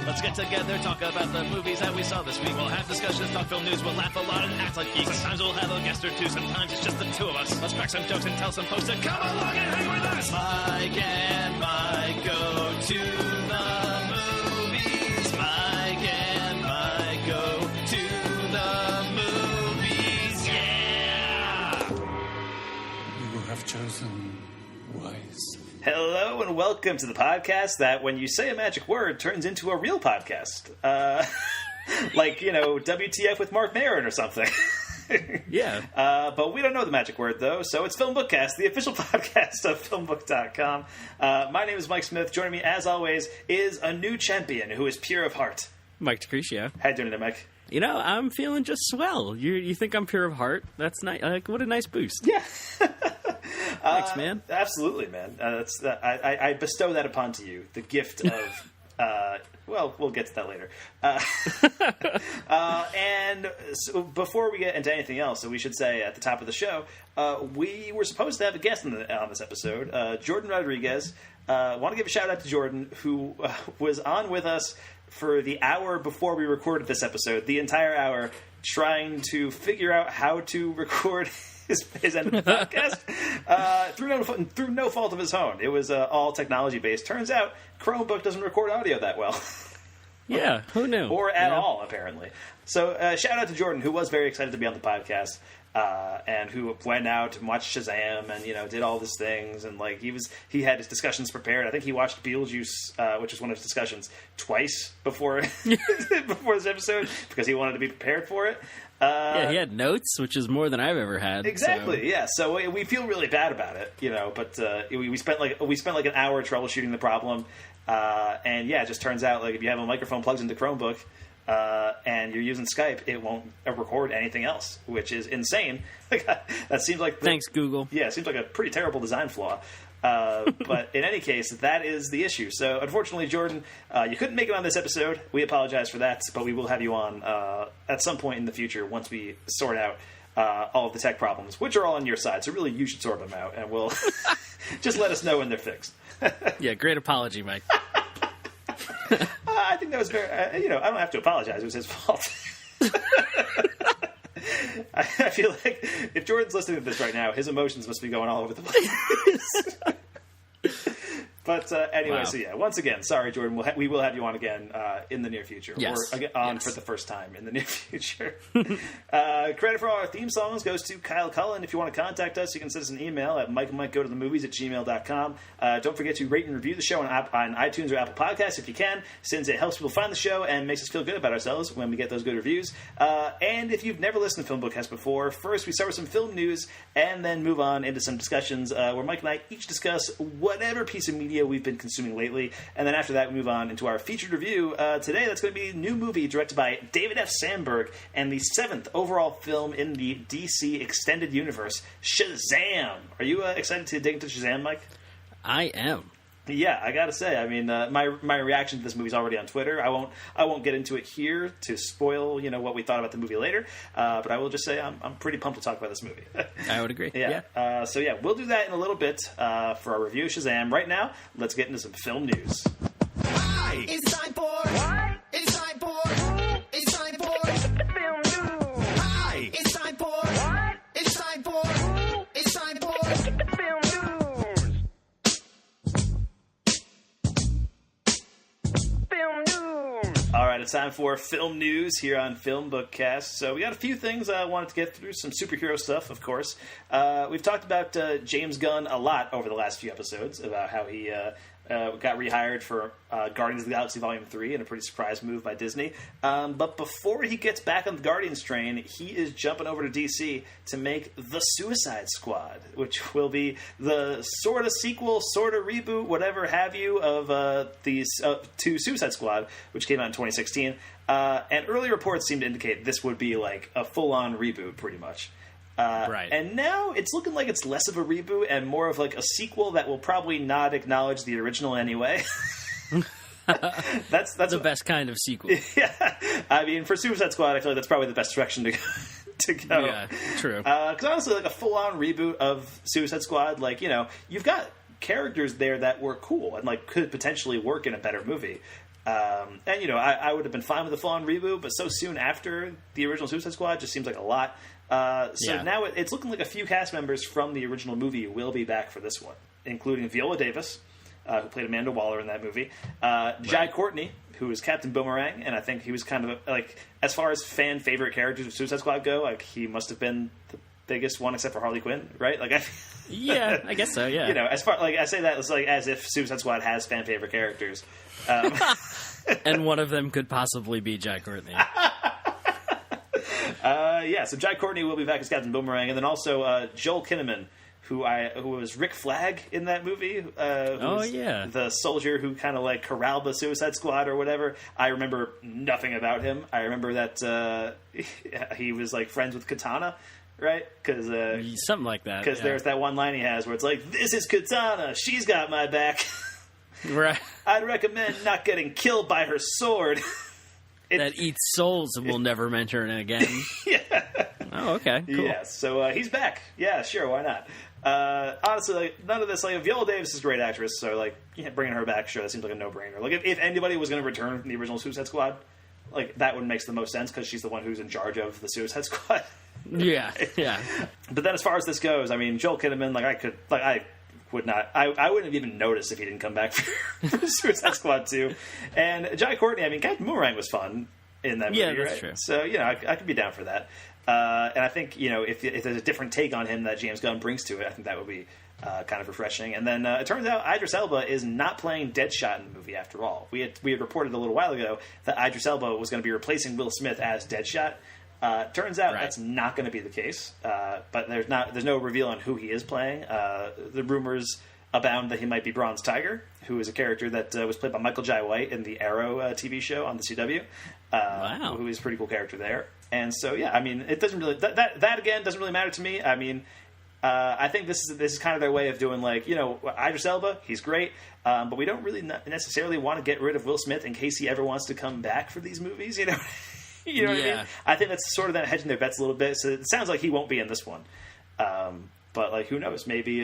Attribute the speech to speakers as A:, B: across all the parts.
A: Let's get together, talk about the movies that we saw this week. We'll have discussions, talk film news, we'll laugh a lot and act like geeks. Sometimes we'll have a guest or two, sometimes it's just the two of us. Let's crack some jokes and tell some folks to come along and hang with us. Mike and Mike go to the movies. Mike and Mike go to the movies. Yeah!
B: You have chosen wise.
C: Hello and welcome to the podcast that, when you say a magic word, turns into a real podcast. Like, you know, WTF with Mark Maron or something.
A: Yeah.
C: But we don't know the magic word, though, so it's FilmBookCast, the official podcast of FilmBook.com. My name is Mike Smith. Joining me, as always, is a new champion who is pure of heart.
A: Mike DeCrucio.
C: How you doing today, Mike?
A: You know, I'm feeling just swell. You think I'm pure of heart? That's nice. Like, what a nice boost.
C: Yeah.
A: Thanks, man.
C: Absolutely, man. I bestow that upon to you, the gift of... well, we'll get to that later. And so before we get into anything else, so we should say at the top of the show, we were supposed to have a guest on this episode, Jordan Rodriguez. Want to give a shout out to Jordan, who was on with us for the hour before we recorded this episode, the entire hour, trying to figure out how to record his end of the podcast through no fault of his own. It was all technology based. Turns out Chromebook doesn't record audio that well.
A: Yeah, who knew?
C: Or at all, apparently. So shout out to Jordan, who was very excited to be on the podcast, and who went out and watched Shazam and, you know, did all these things, and like he had his discussions prepared. I think he watched Beetlejuice, which was one of his discussions, twice before before this episode, because he wanted to be prepared for it.
A: Yeah, he had notes, which is more than I've ever had.
C: Exactly.
A: So.
C: Yeah. So we feel really bad about it, you know. But we spent like an hour troubleshooting the problem, and yeah, it just turns out like if you have a microphone plugged into Chromebook and you're using Skype, it won't record anything else, which is insane. That seems like
A: thanks, Google.
C: Yeah, it seems like a pretty terrible design flaw. But in any case, that is the issue. So unfortunately, Jordan, you couldn't make it on this episode. We apologize for that, but we will have you on at some point in the future once we sort out all of the tech problems, which are all on your side. So really, you should sort them out, and we'll just let us know when they're fixed.
A: Yeah, great apology, Mike.
C: I think that was very, I don't have to apologize. It was his fault. I feel like if Jordan's listening to this right now, his emotions must be going all over the place. But anyway, wow. So yeah, once again, sorry, Jordan. We will have you on again in the near future.
A: Yes.
C: Or on for the first time in the near future. Credit for all our theme songs goes to Kyle Cullen. If you want to contact us, you can send us an email at mikeandmikegotothemovies@gmail.com. Don't forget to rate and review the show on iTunes or Apple Podcasts if you can, since it helps people find the show and makes us feel good about ourselves when we get those good reviews. And if you've never listened to FilmBookCast before, first we start with some film news and then move on into some discussions where Mike and I each discuss whatever piece of media we've been consuming lately, and then after that we move on into our featured review. Today that's going to be a new movie directed by David F. Sandberg and the 7th overall film in the DC Extended Universe, Shazam. Are you excited to dig into Shazam, Mike?
A: I am.
C: Yeah, I gotta say, I mean, my reaction to this movie is already on Twitter. I won't get into it here to spoil, you know, what we thought about the movie later. But I will just say I'm pretty pumped to talk about this movie.
A: I would agree.
C: Yeah. So yeah, we'll do that in a little bit for our review of Shazam. Right now, let's get into some film news.
D: Hi, it's time for what? It's time for it's time for film news. Hi, it's time for what? It's time for it's time for film news. Film news.
C: All right, it's time for film news here on FilmBookCast. So we got a few things I wanted to get through. Some superhero stuff, of course. We've talked about James Gunn a lot over the last few episodes about how he got rehired for Guardians of the Galaxy Volume 3 in a pretty surprise move by Disney. But before he gets back on the Guardians train, he is jumping over to DC to make The Suicide Squad, which will be the sort of sequel, sort of reboot, whatever have you, of these to Suicide Squad, which came out in 2016. And early reports seem to indicate this would be like a full-on reboot, pretty much.
A: Right.
C: And now it's looking like it's less of a reboot and more of like a sequel that will probably not acknowledge the original anyway. That's
A: the best kind of sequel.
C: Yeah, I mean, for Suicide Squad, I feel like that's probably the best direction to go.
A: Yeah, true.
C: Because honestly, like a full-on reboot of Suicide Squad, like, you know, you've got characters there that were cool and like could potentially work in a better movie. And, you know, I would have been fine with a full-on reboot, but so soon after the original Suicide Squad just seems like a lot. Now it's looking like a few cast members from the original movie will be back for this one, including Viola Davis, who played Amanda Waller in that movie, Jai Courtney, who is Captain Boomerang, and I think he was kind of, like, as far as fan-favorite characters of Suicide Squad go, like, he must have been the biggest one except for Harley Quinn, right? Like,
E: yeah, I guess so, yeah.
C: You know, as far, like, I say that, it's like as if Suicide Squad has fan-favorite characters.
E: And one of them could possibly be Jai Courtney.
C: So Jai Courtney will be back as Captain Boomerang, and then also Joel Kinnaman, who was Rick Flag in that movie. The soldier who kind of like corralled the Suicide Squad or whatever. I remember nothing about him. I remember that he was like friends with Katana, right? Because
E: something like that.
C: Because there's that one line he has where it's like, "This is Katana. She's got my back."
E: Right.
C: I'd recommend not getting killed by her sword.
E: That eats souls and will never mention it again.
C: Yeah.
E: Oh, okay. Cool.
C: Yeah, so he's back. Yeah, sure, why not? Honestly, like, none of this, like, Viola Davis is a great actress, so, like, bringing her back, sure, that seems like a no-brainer. Like, if anybody was going to return from the original Suicide Squad, like, that one makes the most sense, because she's the one who's in charge of the Suicide Squad.
E: Yeah, yeah.
C: But then as far as this goes, I mean, Joel Kinnaman, I wouldn't have even noticed if he didn't come back for Suicide Squad 2. And Jai Courtney, I mean, Captain Boomerang was fun in that movie,
E: yeah, that's
C: right?
E: True.
C: So, you know, I could be down for that. And I think, you know, if there's a different take on him that James Gunn brings to it, I think that would be kind of refreshing. And then it turns out Idris Elba is not playing Deadshot in the movie after all. We had reported a little while ago that Idris Elba was going to be replacing Will Smith as Deadshot. Turns out that's not going to be the case. But there's no reveal on who he is playing. The rumors abound that he might be Bronze Tiger, who is a character that was played by Michael Jai White in the Arrow TV show on the CW.
E: Wow.
C: Who is a pretty cool character there. And so, yeah, I mean, it doesn't really... That again, doesn't really matter to me. I mean, I think this is kind of their way of doing, like, you know, Idris Elba, he's great, but we don't really necessarily want to get rid of Will Smith in case he ever wants to come back for these movies, you know? You know what I mean? I think that's sort of them hedging their bets a little bit. So it sounds like he won't be in this one. But, like, who knows? Maybe...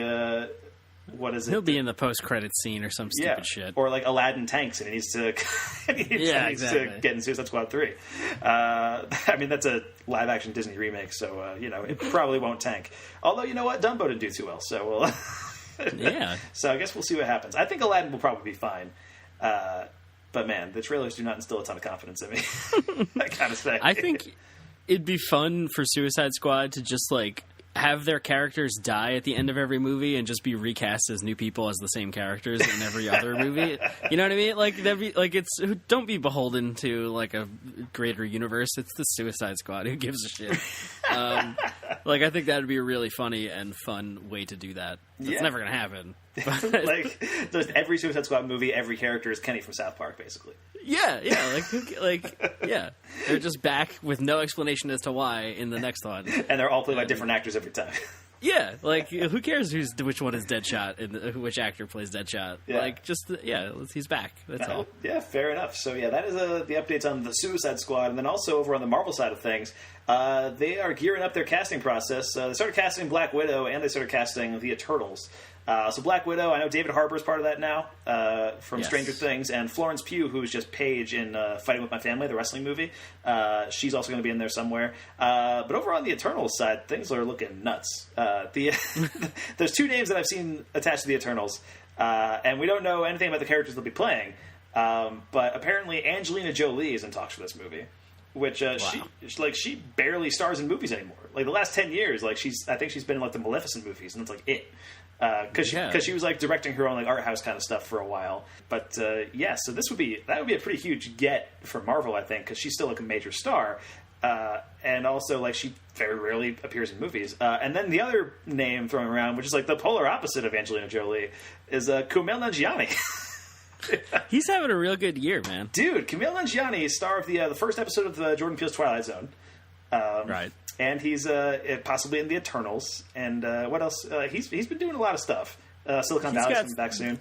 C: what is it?
E: He'll be in the post-credits scene or some stupid shit.
C: Or like Aladdin tanks and he needs to to get in Suicide Squad 3. I mean, that's a live-action Disney remake, so, you know, it probably won't tank. Although, you know what? Dumbo didn't do too well, so we'll...
E: Yeah.
C: So I guess we'll see what happens. I think Aladdin will probably be fine. But, man, the trailers do not instill a ton of confidence in me. I gotta say.
E: I think it'd be fun for Suicide Squad to just, like... have their characters die at the end of every movie and just be recast as new people as the same characters in every other movie. You know what I mean? Like, that'd be, like, it's, don't be beholden to, like, a greater universe. It's the Suicide Squad. Who gives a shit? Like, I think that'd be a really funny and fun way to do that. It's never going to happen. But,
C: like, there's every Suicide Squad movie, every character is Kenny from South Park, basically.
E: Yeah, yeah. They're just back with no explanation as to why in the next one.
C: And they're all played by different actors every time.
E: Yeah, like, who cares which one is Deadshot and which actor plays Deadshot? Yeah. Like, just, he's back. That's all.
C: Yeah, fair enough. So, yeah, that is the updates on the Suicide Squad. And then also over on the Marvel side of things, they are gearing up their casting process. They started casting Black Widow, and they started casting the Eternals. So Black Widow, I know David Harbour is part of that now from Stranger Things, and Florence Pugh, who is just Paige in Fighting With My Family, the wrestling movie. She's also going to be in there somewhere. But over on the Eternals side, things are looking nuts. There's two names that I've seen attached to the Eternals, and we don't know anything about the characters they'll be playing. But apparently Angelina Jolie is in talks for this movie. Which she barely stars in movies anymore. Like the last 10 years, like I think she's been in like the Maleficent movies, and it's like it. Because she was like directing her own like art house kind of stuff for a while. But so that would be a pretty huge get for Marvel, I think, because she's still like a major star, and also like she very rarely appears in movies. And then the other name thrown around, which is like the polar opposite of Angelina Jolie, is Kumail Nanjiani.
E: He's having a real good year, man.
C: Dude, Kumail Nanjiani, star of the first episode of Jordan Peele's Twilight Zone.
E: Right.
C: And he's possibly in the Eternals. And what else? He's been doing a lot of stuff. Silicon Valley's coming back soon.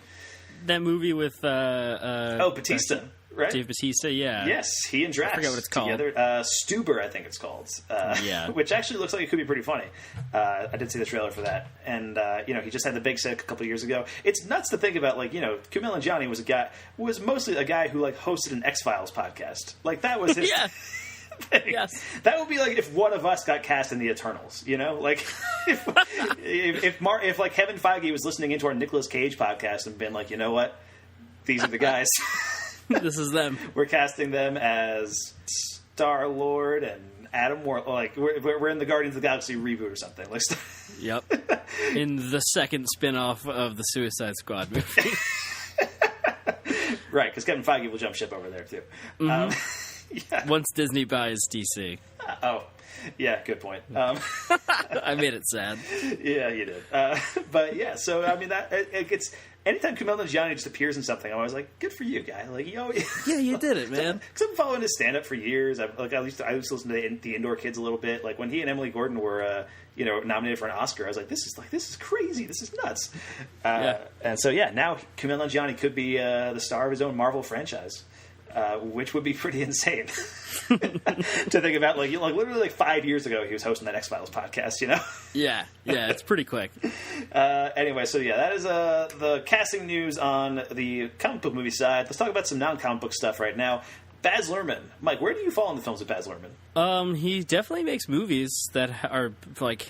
E: That movie with...
C: Batista. right?
E: Dave Bautista, yeah.
C: Yes, he and Drax
E: I forget what it's called.
C: together. Stuber, I think it's called.
E: Yeah.
C: Which actually looks like it could be pretty funny. I did see the trailer for that. And, he just had the big set a couple years ago. It's nuts to think about, Kumail Nanjiani was mostly a guy who, hosted an X-Files podcast. That was his...
E: Yeah.
C: thing.
E: Yes.
C: That would be if one of us got cast in the Eternals, if Kevin Feige was listening into our Nicolas Cage podcast and been like, you know what? These are the guys.
E: This is them.
C: We're casting them as Star-Lord and Adam Warlock. We're in the Guardians of the Galaxy reboot or something.
E: Yep. In the second spin-off of the Suicide Squad movie.
C: Right, because Kevin Feige will jump ship over there, too.
E: Mm-hmm.
C: Yeah.
E: Once Disney buys DC.
C: Oh, yeah, good point.
E: I made it sad.
C: Yeah, you did. But yeah, so it's anytime Kumail Nanjiani just appears in something, I'm always like, good for you, guy.
E: Yeah, you did it, man.
C: Because I've been following his stand-up for years. I used to listen to the Indoor Kids a little bit. When he and Emily Gordon were nominated for an Oscar, I was like, this is crazy. This is nuts.
E: Yeah.
C: And so yeah, now Kumail Nanjiani could be the star of his own Marvel franchise. Which would be pretty insane to think about. Literally 5 years ago, he was hosting that X-Files podcast.
E: Yeah, it's pretty quick.
C: Anyway, so yeah, that is the casting news on the comic book movie side. Let's talk about some non-comic book stuff right now. Baz Luhrmann, Mike, where do you fall in the films of Baz Luhrmann?
E: He definitely makes movies that are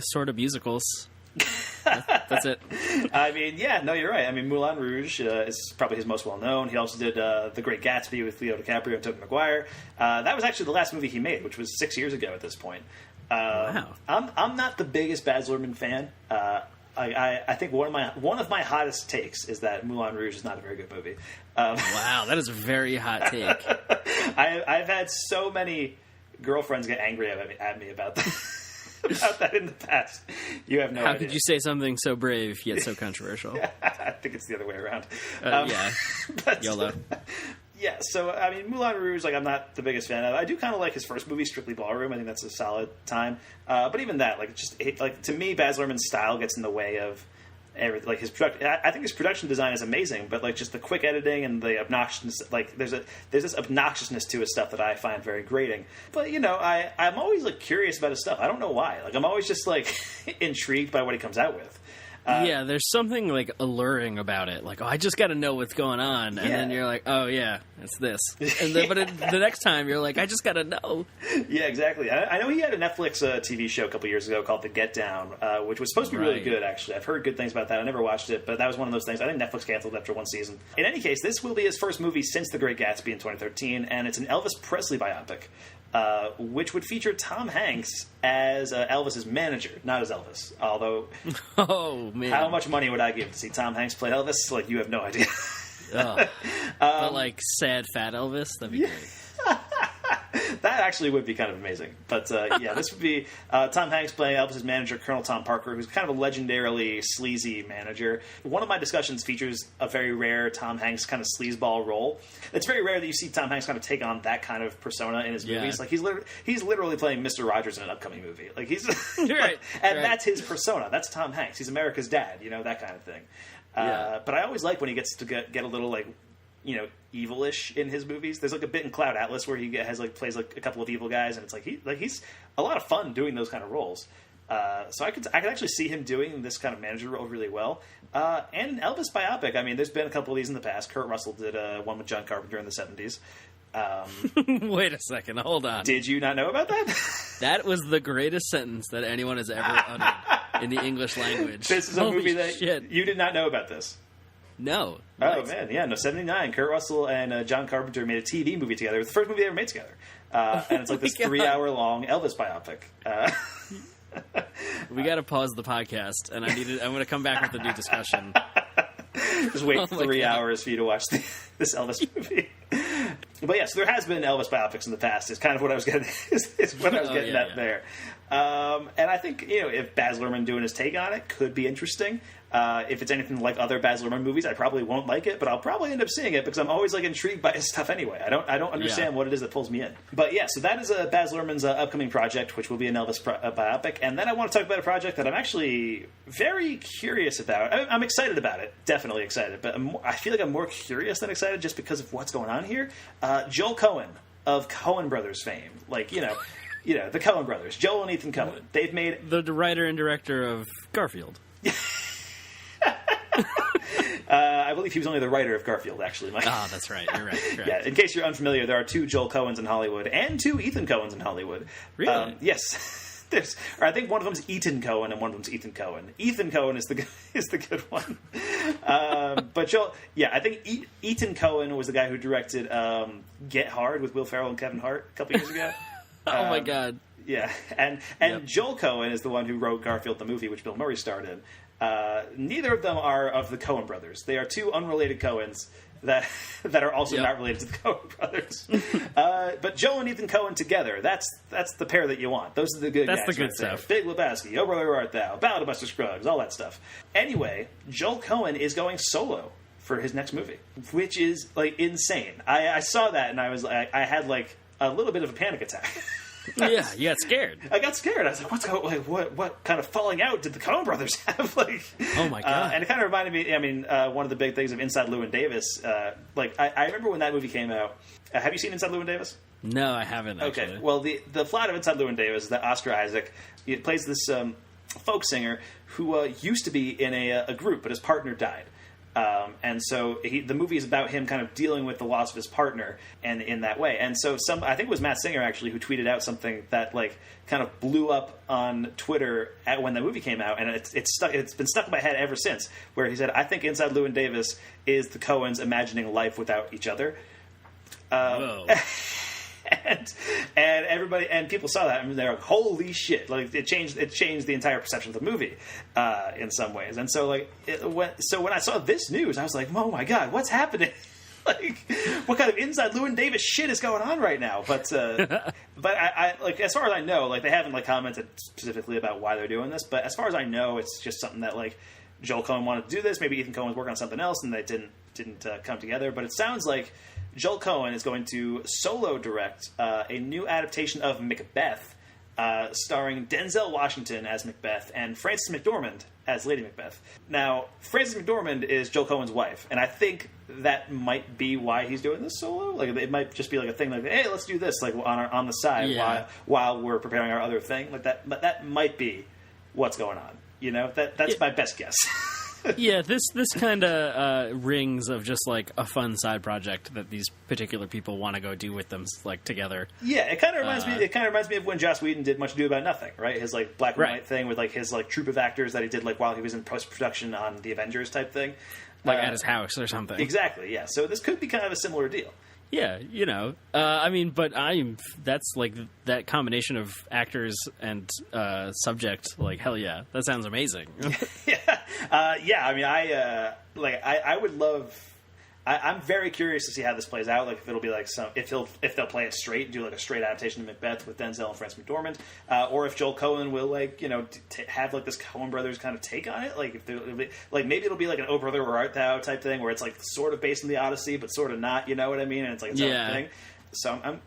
E: sort of musicals. That's it.
C: You're right. Moulin Rouge is probably his most well-known. He also did The Great Gatsby with Leo DiCaprio and Tobey Maguire. That was actually the last movie he made, which was 6 years ago at this point.
E: Wow.
C: I'm not the biggest Baz Luhrmann fan. I think one of my hottest takes is that Moulin Rouge is not a very good movie.
E: Wow, that is a very hot take.
C: I've had so many girlfriends get angry at me about that. About that in the past. You have no idea.
E: How could you say something so brave yet so controversial?
C: I think it's the other way around.
E: Yeah.
C: But,
E: YOLO.
C: Yeah, so, Moulin Rouge, I'm not the biggest fan of. I do kind of like his first movie, Strictly Ballroom. I think that's a solid time. But even that, to me, Baz Luhrmann's style gets in the way of everything. His production, I think his production design is amazing, but just the quick editing and the obnoxiousness, there's this obnoxiousness to his stuff that I find very grating. But I'm always curious about his stuff. I don't know why. I'm always just intrigued by what he comes out with.
E: Yeah, there's something alluring about it. I just got to know what's going on, and then you're like, oh yeah, it's this. And then, the next time you're like, I just got to know.
C: Yeah, exactly. I know he had a Netflix TV show a couple years ago called The Get Down, which was supposed to be really good. Actually, I've heard good things about that. I never watched it, but that was one of those things. I think Netflix canceled after one season. In any case, this will be his first movie since The Great Gatsby in 2013, and it's an Elvis Presley biopic. Which would feature Tom Hanks as Elvis's manager, not as Elvis. Although,
E: oh man,
C: how much money would I give to see Tom Hanks play Elvis? You have no idea.
E: But sad fat Elvis, that'd be great.
C: That actually would be kind of amazing. But this would be Tom Hanks playing Elvis's manager, Colonel Tom Parker, who's kind of a legendarily sleazy manager. One of my discussions features a very rare Tom Hanks kind of sleazeball role. It's very rare that you see Tom Hanks kind of take on that kind of persona in his movies. He's literally playing Mr. Rogers in an upcoming movie.
E: Right,
C: that's his persona. That's Tom Hanks. He's America's dad. That kind of thing. But I always like when he gets to get a little evilish in his movies. There's a bit in Cloud Atlas where he plays a couple of evil guys, and it's he's a lot of fun doing those kind of roles. So I could actually see him doing this kind of manager role really well. And an Elvis biopic. There's been a couple of these in the past. Kurt Russell did one with John Carpenter in the 70s.
E: Wait a second, hold on.
C: Did you not know about that?
E: That was the greatest sentence that anyone has ever uttered in the English language.
C: This is a movie that you did not know about this.
E: No.
C: Oh, man. Yeah, no, 79. Kurt Russell and John Carpenter made a TV movie together. It was the first movie they ever made together. And it's this 3-hour-long Elvis biopic.
E: We got to pause the podcast, and I'm going to come back with a new discussion.
C: Just wait 3 hours for you to watch this Elvis movie. But yeah, so there has been Elvis biopics in the past. It's kind of what I was getting. Is what I was getting at there. And I think, if Baz Luhrmann doing his take on it could be interesting. If it's anything like other Baz Luhrmann movies, I probably won't like it, but I'll probably end up seeing it because I'm always intrigued by his stuff anyway. I don't understand what it is that pulls me in. But yeah, so that is Baz Luhrmann's upcoming project, which will be an Elvis biopic. And then I want to talk about a project that I'm actually very curious about. I'm excited about it, definitely excited, but I feel like I'm more curious than excited just because of what's going on here. Joel Cohen of Coen Brothers fame, the Coen Brothers, Joel and Ethan Coen. They've made
E: the writer and director of Garfield.
C: I believe he was only the writer of Garfield, actually, Mike.
E: Oh, that's right. You're right. Correct.
C: Yeah, in case you're unfamiliar, there are 2 Joel Coens in Hollywood and 2 Ethan Coens in Hollywood.
E: Really?
C: Yes. I think one of them's Eaton Cohen and one of them's Ethan Cohen. Ethan Cohen is the good one. But Joel, I think Ethan Cohen was the guy who directed Get Hard with Will Ferrell and Kevin Hart a couple years ago.
E: Oh my God.
C: Yeah, and Joel Cohen is the one who wrote Garfield the movie, which Bill Murray starred in. Neither of them are of the Coen brothers. They are 2 unrelated Coens that are also not related to the Coen brothers. But Joel and Ethan Coen together, that's the pair that you want. Those are the good guys.
E: That's the good stuff.
C: Big Lebowski, Oh Brother, Where Art Thou, Ballad of Buster Scruggs, all that stuff. Anyway, Joel Cohen is going solo for his next movie, which is insane. I saw that and I was I had a little bit of a panic attack.
E: Yeah, you got scared.
C: I got scared. I was like, what kind of falling out did the Coen brothers have?
E: Oh my God.
C: And it kind of reminded me, one of the big things of Inside Llewyn Davis, I remember when that movie came out. Have you seen Inside Llewyn Davis?
E: No, I haven't, actually.
C: Okay, well, the plot of Inside Llewyn Davis is that Oscar Isaac plays this folk singer who used to be in a group, but his partner died. And so the movie is about him kind of dealing with the loss of his partner, and in that way. And so I think it was Matt Singer actually who tweeted out something that kind of blew up on Twitter when the movie came out, and it's been stuck in my head ever since. Where he said, "I think Inside Llewyn Davis is the Coens imagining life without each other."
E: Whoa.
C: And everybody and people saw that and they're like, holy shit, it changed the entire perception of the movie in some ways. And so when I saw this news, I was like, oh my God, what's happening? What kind of Inside Llewyn Davis shit is going on right now? But I as far as I know, they haven't commented specifically about why they're doing this, but as far as I know, it's just something that Joel Cohen wanted to do this. Maybe Ethan Cohen was working on something else and they didn't come together. But it sounds like Joel Cohen is going to solo direct a new adaptation of Macbeth, starring Denzel Washington as Macbeth and Frances McDormand as Lady Macbeth. Now, Frances McDormand is Joel Cohen's wife, and I think that might be why he's doing this solo. It might just be a thing hey, let's do this on the side while we're preparing our other thing that. But that might be what's going on. That's my best guess.
E: Yeah, this kind of rings of just a fun side project that these particular people want to go do with them together. Yeah, it kind of reminds me. It kind of reminds me of when Joss Whedon did Much Ado About Nothing, right? His black and white thing with his troupe of actors that he did while he was in post production on the Avengers type thing, at his house or something.
C: Exactly. Yeah. So this could be kind of a similar deal.
E: Yeah, that's that combination of actors and subject, hell yeah, that sounds amazing.
C: I would love. I'm very curious to see how this plays out. If it'll be if they'll play it straight, do a straight adaptation of Macbeth with Denzel and Frances McDormand, or if Joel Cohen will have this Coen Brothers kind of take on it. Maybe it'll be an Oh Brother, Where Art Thou type thing, where it's sort of based on the Odyssey, but sort of not. You know what I mean? And it's its own thing. So I'm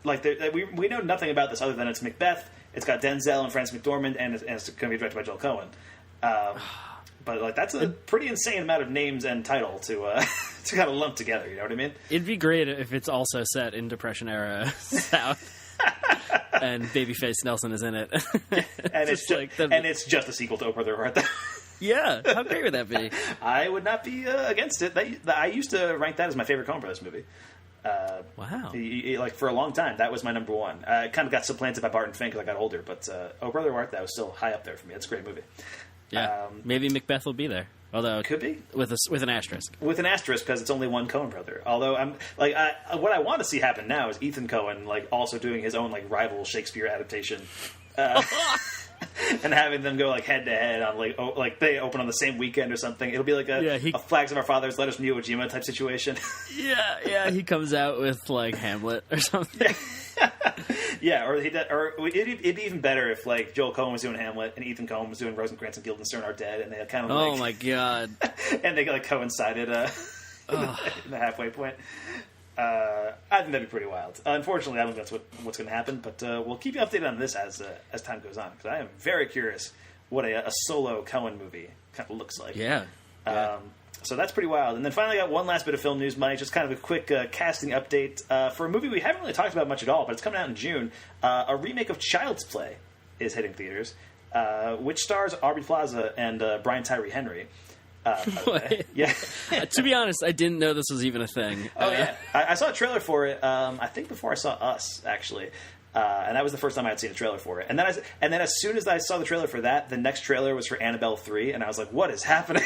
C: we know nothing about this other than it's Macbeth. It's got Denzel and Frances McDormand, and it's going to be directed by Joel Cohen. But that's a pretty insane amount of names and title to kind of lump together. You know what I mean?
E: It'd be great if it's also set in Depression era South, and Babyface Nelson is in it,
C: and it's just a sequel to Oh Brother, Where Art Thou.
E: Yeah, how great would that be?
C: I would not be against it. I used to rank that as my favorite Coen Brothers movie.
E: Wow!
C: For a long time, that was my number one. It kind of got supplanted by Barton Fink as I got older, but Oh Brother, Where Art Thou was still high up there for me. It's a great movie.
E: Yeah, maybe Macbeth will be there. Although
C: could be
E: with an asterisk.
C: With an asterisk because it's only one Coen brother. Although I'm what I want to see happen now is Ethan Cohen also doing his own rival Shakespeare adaptation, and having them go head to head on they open on the same weekend or something. It'll be a Flags of Our Fathers, Letters from Iwo Jima type situation.
E: Yeah, he comes out with Hamlet or something.
C: Yeah, or it'd be even better if like Joel Coen was doing Hamlet and Ethan Coen was doing Rosencrantz and Guildenstern are dead, and they had kind of
E: Oh my god!
C: and they like coincided in the halfway point. I think that'd be pretty wild. Unfortunately, I don't think that's what's going to happen, but we'll keep you updated on this as time goes on, because I am very curious what a solo Coen movie kind of looks like.
E: Yeah.
C: So that's pretty wild. And then finally got one last bit of film news, Mike, just kind of a quick casting update for a movie we haven't really talked about much at all, but it's coming out in June. A remake of Child's Play is hitting theaters, which stars Aubrey Plaza and Brian Tyree Henry. Yeah.
E: To be honest, I didn't know this was even a thing.
C: Oh, yeah. I saw a trailer for it, I think before I saw Us, actually. And that was the first time I had seen a trailer for it. And then as soon as I saw the trailer for that, the next trailer was for Annabelle 3, and I was like, what is happening?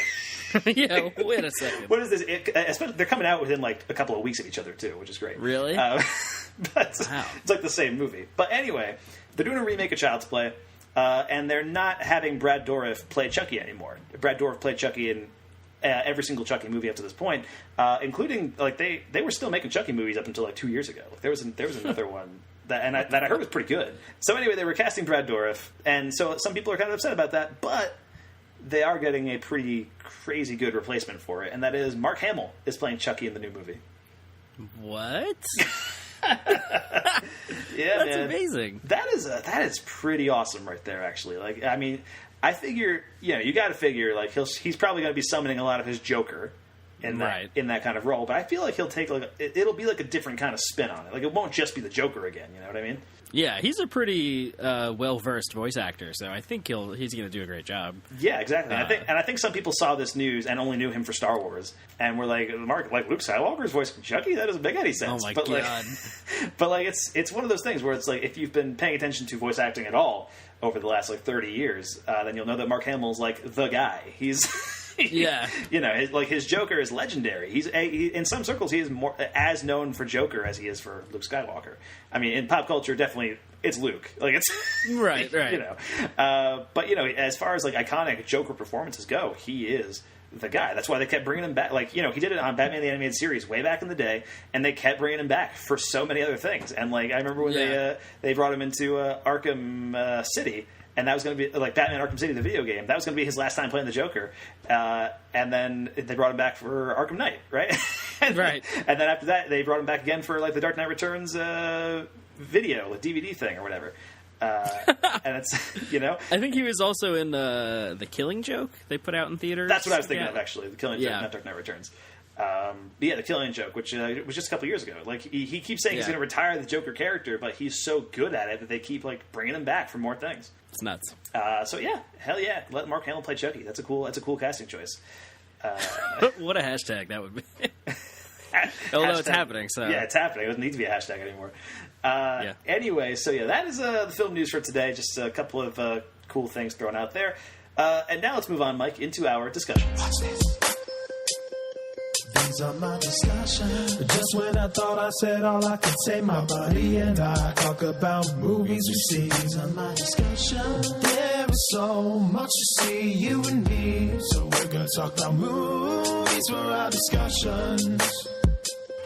E: Yeah, wait a second.
C: What is this? Especially, they're coming out within like a couple of weeks of each other, too, which is great.
E: Really?
C: But
E: wow.
C: It's like the same movie. But anyway, they're doing a remake of Child's Play, and they're not having Brad Dourif play Chucky anymore. Brad Dourif played Chucky in every single Chucky movie up to this point, including, like, they were still making Chucky movies up until like 2 years ago. Like, there was another one that I heard was pretty good. So anyway, they were casting Brad Dourif, and so some people are kind of upset about that, but they are getting a pretty crazy good replacement for it, and that is Mark Hamill is playing Chucky in the new movie.
E: What?
C: Yeah,
E: that's
C: man.
E: amazing.
C: That is pretty awesome right there, actually. Like, I mean, I figure, you got to figure, like, he's probably going to be summoning a lot of his Joker in that kind of role, but I feel like he'll take it'll be like a different kind of spin on it. Like, it won't just be the Joker again. You know what I mean?
E: Yeah, he's a pretty well-versed voice actor, so I think he's going to do a great job.
C: Yeah, exactly. I think some people saw this news and only knew him for Star Wars, and were like, Mark, like Luke Skywalker's voice Chucky? That doesn't make any sense.
E: Oh my
C: god! But like, it's one of those things where it's like, if you've been paying attention to voice acting at all over the last like 30 years, then you'll know that Mark Hamill's like the guy. He's
E: yeah,
C: his Joker is legendary. In some circles, he is more as known for Joker as he is for Luke Skywalker. I mean, in pop culture, definitely it's Luke. Like, it's
E: right.
C: But as far as like iconic Joker performances go, he is the guy. That's why they kept bringing him back. Like, he did it on Batman the Animated Series way back in the day, and they kept bringing him back for so many other things. And like, I remember when they brought him into Arkham City. And that was going to be, like, Batman Arkham City, the video game. That was going to be his last time playing the Joker. And then they brought him back for Arkham Knight, right?
E: Right.
C: And then after that, they brought him back again for, like, the Dark Knight Returns video, like, DVD thing or whatever. And it's,
E: I think he was also in the Killing Joke they put out in theaters.
C: That's what I was thinking of, actually. The Killing Joke, not Dark Knight Returns. The Killing Joke, which was just a couple years ago. Like, he keeps saying he's going to retire the Joker character, but he's so good at it that they keep, like, bringing him back for more things.
E: It's nuts.
C: So yeah, hell yeah, let Mark Hamill play Chucky. That's a cool casting choice.
E: What a hashtag that would be. Although it's happening, so
C: yeah, it's happening. It doesn't need to be a hashtag anymore. Anyway, so yeah, that is the film news for today. Just a couple of cool things thrown out there. And now let's move on, Mike, into our discussion.
D: Watch this. These are my discussions. Just when I thought I said all I could say, my buddy and I talk about movies we see. These are my discussions. There is so much to see, you and me. So we're gonna talk about movies for our discussions.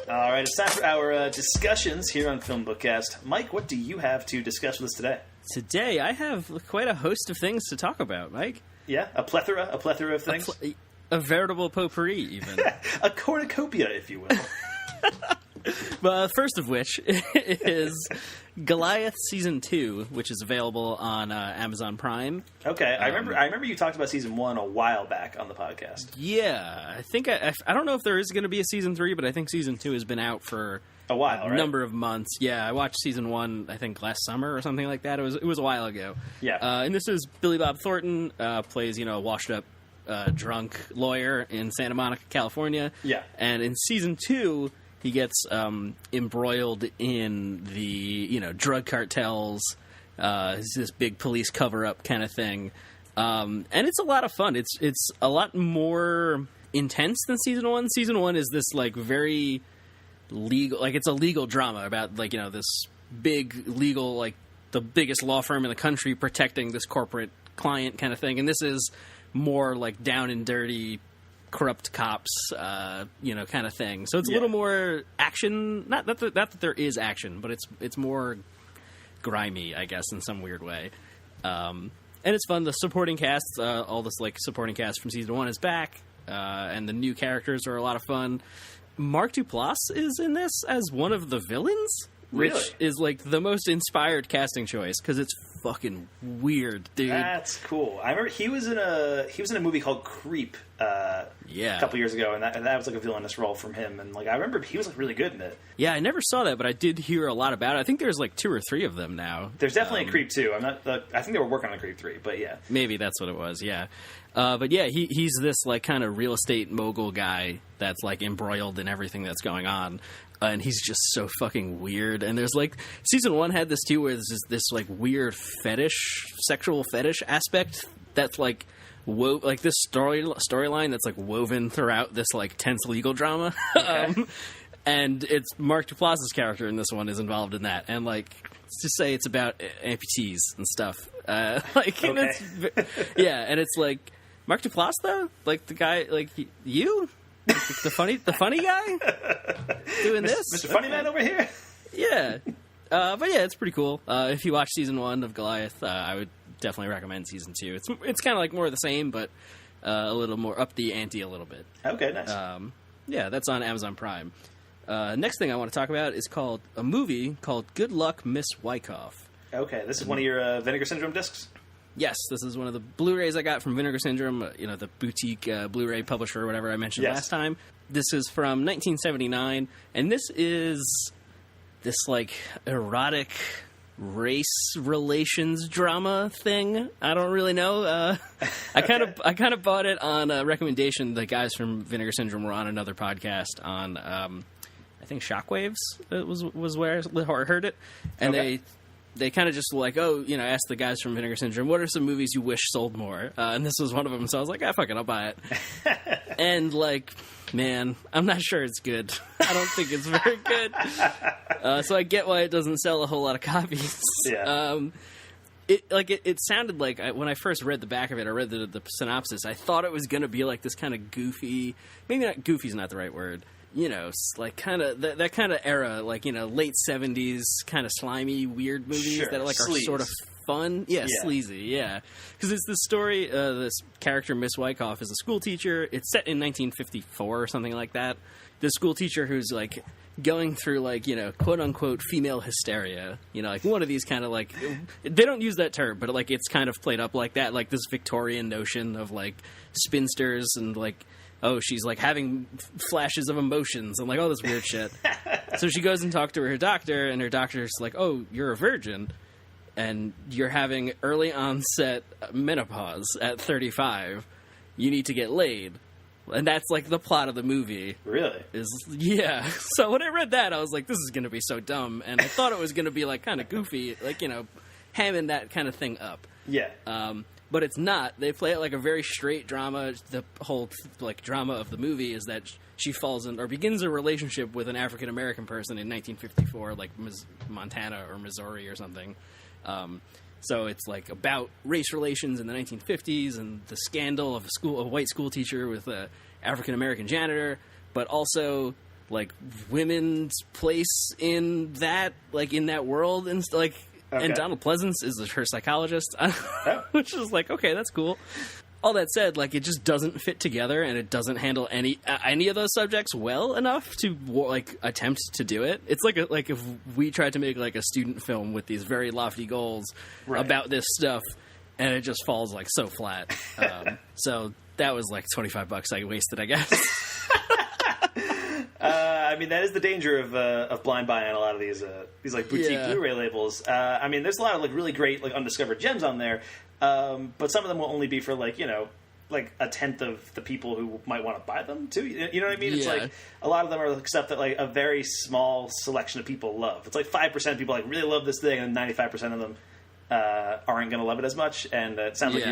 C: All right, it's time for our discussions here on FilmBookCast. Mike, what do you have to discuss with us today?
E: Today, I have quite a host of things to talk about, Mike.
C: Yeah, a plethora of things.
E: A veritable potpourri, even.
C: A cornucopia, if you will.
E: But first of which is Goliath Season 2, which is available on Amazon Prime.
C: Okay, I remember you talked about Season 1 a while back on the podcast.
E: Yeah, I think I don't know if there is going to be a Season 3, but I think Season 2 has been out for
C: a while, right?
E: Number of months. Yeah, I watched Season 1, I think, last summer or something like that. It was a while ago.
C: Yeah.
E: And this is Billy Bob Thornton, plays, a washed-up drunk lawyer in Santa Monica, California.
C: Yeah.
E: And in Season 2, he gets embroiled in the, drug cartels, this big police cover-up kind of thing. And it's a lot of fun. It's a lot more intense than Season 1. Season 1 is this, like, very legal, like, it's a legal drama about, like, this big legal, like, the biggest law firm in the country protecting this corporate client kind of thing. And this is more like down and dirty, corrupt cops, kind of thing. So it's a little more action. Not that there is action, but it's more grimy, I guess, in some weird way. And it's fun. The supporting cast, all this like supporting cast from season 1 is back, and the new characters are a lot of fun. Mark Duplass is in this as one of the villains, which
C: Really?
E: is like the most inspired casting choice because it's fucking weird, dude.
C: That's cool. I remember he was in a movie called Creep. A couple years ago, and that was like a villainous role from him. And like I remember he was like really good in it.
E: Yeah, I never saw that, but I did hear a lot about it. I think there's like 2 or 3 of them now.
C: There's definitely a Creep 2. I'm not. I think they were working on a Creep 3, but yeah.
E: Maybe that's what it was. Yeah, but yeah, he's this like kind of real estate mogul guy that's like embroiled in everything that's going on. And he's just so fucking weird. And there's like season 1 had this too, where there's this like weird sexual fetish aspect that's like like this storyline that's like woven throughout this like tense legal drama.
C: Okay.
E: And it's Mark Duplass's character in this one is involved in that. And like, let's just say it's about amputees and stuff. Like, and
C: Okay.
E: yeah, and it's like Mark Duplass though, like the guy, like you. The funny guy doing this,
C: Mr. Funny Man over here.
E: yeah. But yeah, it's pretty cool. If you watch season 1 of Goliath, I would definitely recommend season 2. It's kind of like more of the same, but a little more up the ante a little bit.
C: Okay, nice.
E: Yeah, that's on Amazon Prime. Next thing I want to talk about is a movie called Good Luck, Miss Wyckoff.
C: Okay, this is one of your Vinegar Syndrome discs?
E: Yes, this is one of the Blu-rays I got from Vinegar Syndrome, the boutique Blu-ray publisher or whatever I mentioned last time. This is from 1979, and this is this, like, erotic race relations drama thing. I don't really know. I kind of bought it on a recommendation. The guys from Vinegar Syndrome were on another podcast on, I think Shockwaves was where I heard it, and they kind of just like, asked the guys from Vinegar Syndrome, what are some movies you wish sold more? And this was one of them, so I was like, fuck it, I'll buy it. And, like, man, I'm not sure it's good. I don't think it's very good. So I get why it doesn't sell a whole lot of copies.
C: Yeah.
E: It sounded like, when I first read the back of it, I read the synopsis, I thought it was going to be like this kind of goofy, maybe not goofy's not the right word, like kind of that kind of era, like, late 70s kind of slimy, weird movies that like are sort of fun. Yeah, sleazy, yeah. Because it's this story, this character, Miss Wyckoff, is a school teacher. It's set in 1954 or something like that. The school teacher who's like going through like, quote unquote female hysteria, like one of these kind of like, they don't use that term, but like it's kind of played up like that, like this Victorian notion of like spinsters and like, oh, she's like having flashes of emotions and like all this weird shit. So she goes and talks to her doctor, and her doctor's like, oh, you're a virgin and you're having early onset menopause at 35. You need to get laid. And that's like the plot of the movie.
C: Really?
E: Yeah. So when I read that, I was like, this is going to be so dumb. And I thought it was going to be like kind of goofy, like, hamming that kind of thing up.
C: Yeah.
E: But it's not. They play it like a very straight drama. The whole like drama of the movie is that she falls in or begins a relationship with an African American person in 1954, like Montana or Missouri or something. So it's like about race relations in the 1950s and the scandal of a white school teacher with a African American janitor, but also like women's place in that world and like. Okay. And Donald Pleasance is her psychologist, which is like, okay, that's cool. All that said, like, it just doesn't fit together, and it doesn't handle any of those subjects well enough to like attempt to do it. It's like if we tried to make like a student film with these very lofty goals about this stuff, and it just falls like so flat. So that was like $25 I wasted, I guess.
C: I mean, that is the danger of blind buying on a lot of these like boutique Blu-ray labels. I mean, there's a lot of like really great like undiscovered gems on there, but some of them will only be for like like a tenth of the people who might want to buy them too. You know what I mean? It's like a lot of them are like stuff that like a very small selection of people love. It's like 5% of people like really love this thing, and 95% of them aren't going to love it as much. And it sounds like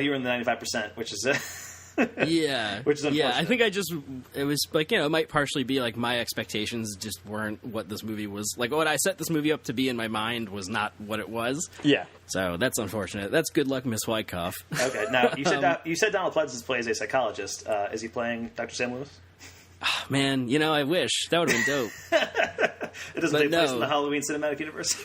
C: you're in the 95%, which is.
E: Yeah.
C: Which is unfortunate.
E: Yeah, I think it was like, it might partially be like my expectations just weren't what this movie was. Like what I set this movie up to be in my mind was not what it was.
C: Yeah.
E: So that's unfortunate. That's Good Luck, Miss Wyckoff.
C: Okay, now you said Donald Pleasance plays a psychologist. Is he playing Dr. Sam Lewis?
E: Oh, man, I wish. That would have been dope.
C: It doesn't take place in the Halloween cinematic universe.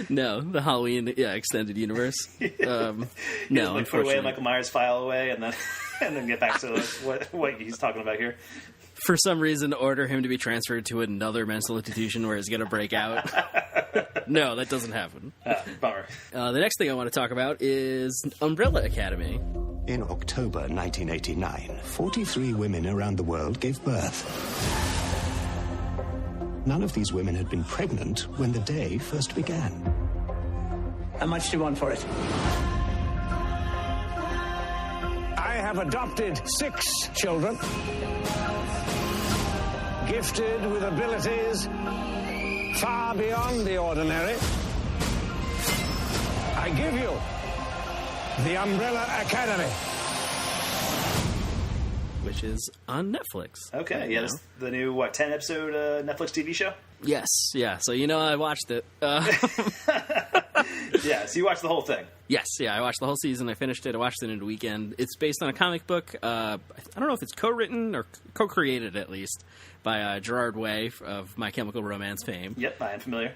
E: No, the Halloween extended universe. No,
C: Put away
E: unfortunately.
C: Michael Myers' file away, and then get back to what he's talking about here.
E: For some reason, order him to be transferred to another mental institution where he's going to break out. No, that doesn't happen.
C: Bummer.
E: The next thing I want to talk about is Umbrella Academy.
F: In October 1989, 43 women around the world gave birth. None of these women had been pregnant when the day first began.
G: How much do you want for it?
H: I have adopted 6 children, gifted with abilities far beyond the ordinary. I give you the Umbrella Academy.
E: Which is on Netflix.
C: Okay,
E: right
C: yeah,
E: now.
C: this is the new, 10-episode Netflix TV show?
E: Yes, yeah. So, I watched it.
C: Yeah, so you watched the whole thing.
E: Yes, yeah, I watched the whole season. I finished it. I watched it in a weekend. It's based on a comic book. I don't know if it's co-written or co-created, at least, by Gerard Way of My Chemical Romance fame.
C: Yep, I am familiar.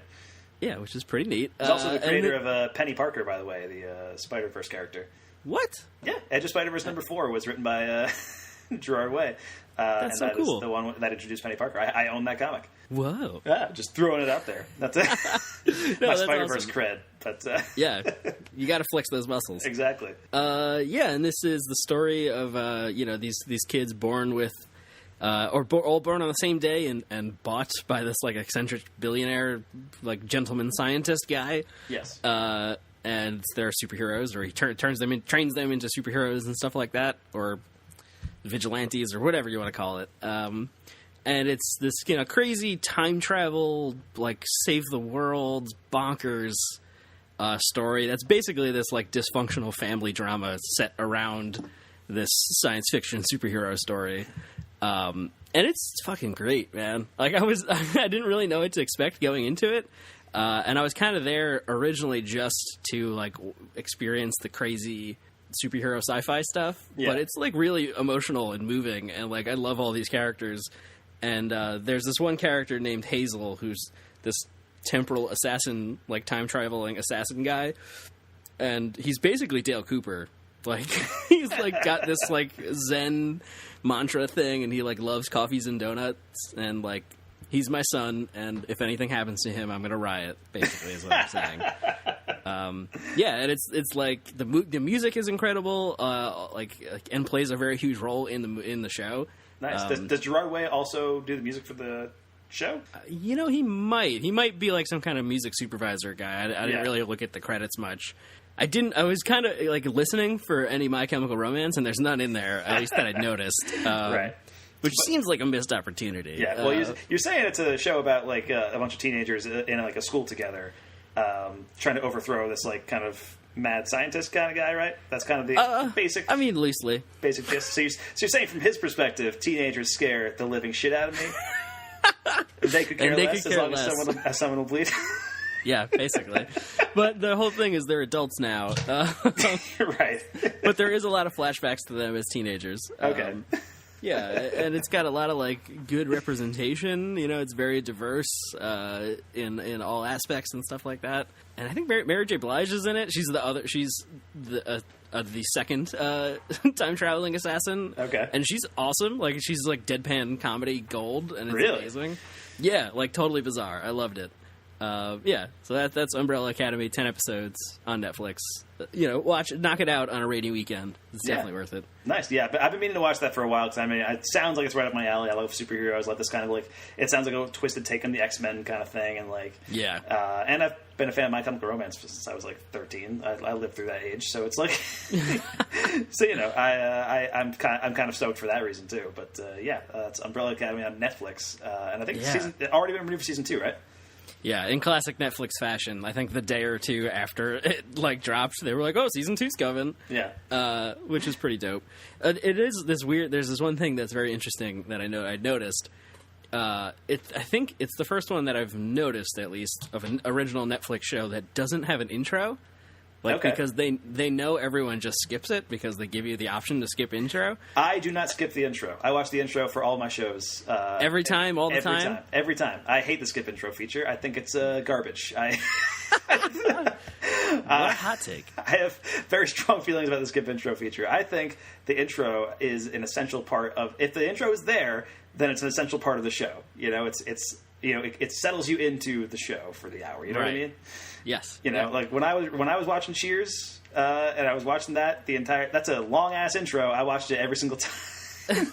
E: Yeah, which is pretty neat.
C: He's also the creator of Penny Parker, by the way, the Spider-Verse character.
E: What?
C: Yeah, Edge of Spider-Verse #4 was written by Gerard Way.
E: That's so
C: and that
E: cool.
C: is the one that introduced Penny Parker. I own that comic.
E: Whoa.
C: Yeah, just throwing it out there. That's it. My
E: that's
C: Spider-Verse
E: awesome.
C: cred. But,
E: Yeah, you got to flex those muscles.
C: exactly.
E: Yeah, and this is the story of these kids born with all born on the same day and bought by this eccentric billionaire gentleman scientist guy.
C: Yes.
E: And they're superheroes, or he trains them into superheroes and stuff like that, or vigilantes, or whatever you want to call it. And it's this crazy time travel save the world bonkers story that's basically this dysfunctional family drama set around this science fiction superhero story. And it's fucking great, man. I didn't really know what to expect going into it. And I was kind of there originally just to experience the crazy superhero sci-fi stuff.
C: Yeah.
E: But it's really emotional and moving, and I love all these characters. And there's this one character named Hazel who's this temporal assassin, time traveling assassin guy, and he's basically Dale Cooper. He's got this Zen mantra thing, and he loves coffees and donuts, and he's my son, and if anything happens to him, I'm gonna riot. Basically, is what I'm saying. Yeah, and it's the music is incredible. And plays a very huge role in the show.
C: Nice. Does Gerard Way also do the music for the show?
E: He might be some kind of music supervisor guy. I didn't really look at the credits much. I was kind of listening for any My Chemical Romance, and there's none in there, at least that I'd noticed.
C: Right.
E: Which seems like a missed opportunity.
C: Yeah, well, you're saying it's a show about a bunch of teenagers in a school together, trying to overthrow this kind of mad scientist kind of guy, right? That's kind of the basic.
E: I mean, loosely.
C: Basic gist. So you're saying from his perspective, teenagers scare the living shit out of me. They could care less as long as someone will bleed.
E: Yeah, basically. But the whole thing is they're adults now.
C: Right.
E: But there is a lot of flashbacks to them as teenagers.
C: Okay.
E: Yeah, and it's got a lot of good representation. It's very diverse in all aspects and stuff like that. And I think Mary J. Blige is in it. She's the second time traveling assassin.
C: Okay.
E: And she's awesome. She's deadpan comedy gold, and it's
C: Really?
E: amazing. Yeah, totally bizarre. I loved it. Yeah, so that's Umbrella Academy, 10 episodes on Netflix. Watch it, knock it out on a rainy weekend. It's definitely worth it.
C: Nice, yeah. But I've been meaning to watch that for a while because it sounds like it's right up my alley. I love superheroes. I love this kind of it sounds like a twisted take on the X-Men kind of thing, and
E: Yeah.
C: And I've been a fan of My Chemical Romance since I was 13. I lived through that age, so it's so I'm kind of stoked for that reason too. But it's Umbrella Academy on Netflix, and I think it already been renewed for season 2, right?
E: Yeah, in classic Netflix fashion, I think the day or two after it dropped, they were like, "Oh, season 2's coming."
C: Yeah,
E: which is pretty dope. It is this weird. There's this one thing that's very interesting that I noticed. I think it's the first one that I've noticed, at least, of an original Netflix show that doesn't have an intro. Like,
C: Okay.
E: because they know everyone just skips it because they give you the option to skip intro.
C: I do not skip the intro. I watch the intro for all my shows.
E: Every time, all the
C: every
E: time?
C: Every time. I hate the skip intro feature. I think it's garbage.
E: What a hot take.
C: I have very strong feelings about the skip intro feature. I think the intro is an essential part of. If the intro is there, then it's an essential part of the show. You know, it settles you into the show for the hour. You know what I
E: Right.
C: mean?
E: Yes.
C: You know,
E: Yeah.
C: like when I was watching Cheers, and I was watching that's a long ass intro. I watched it every single time,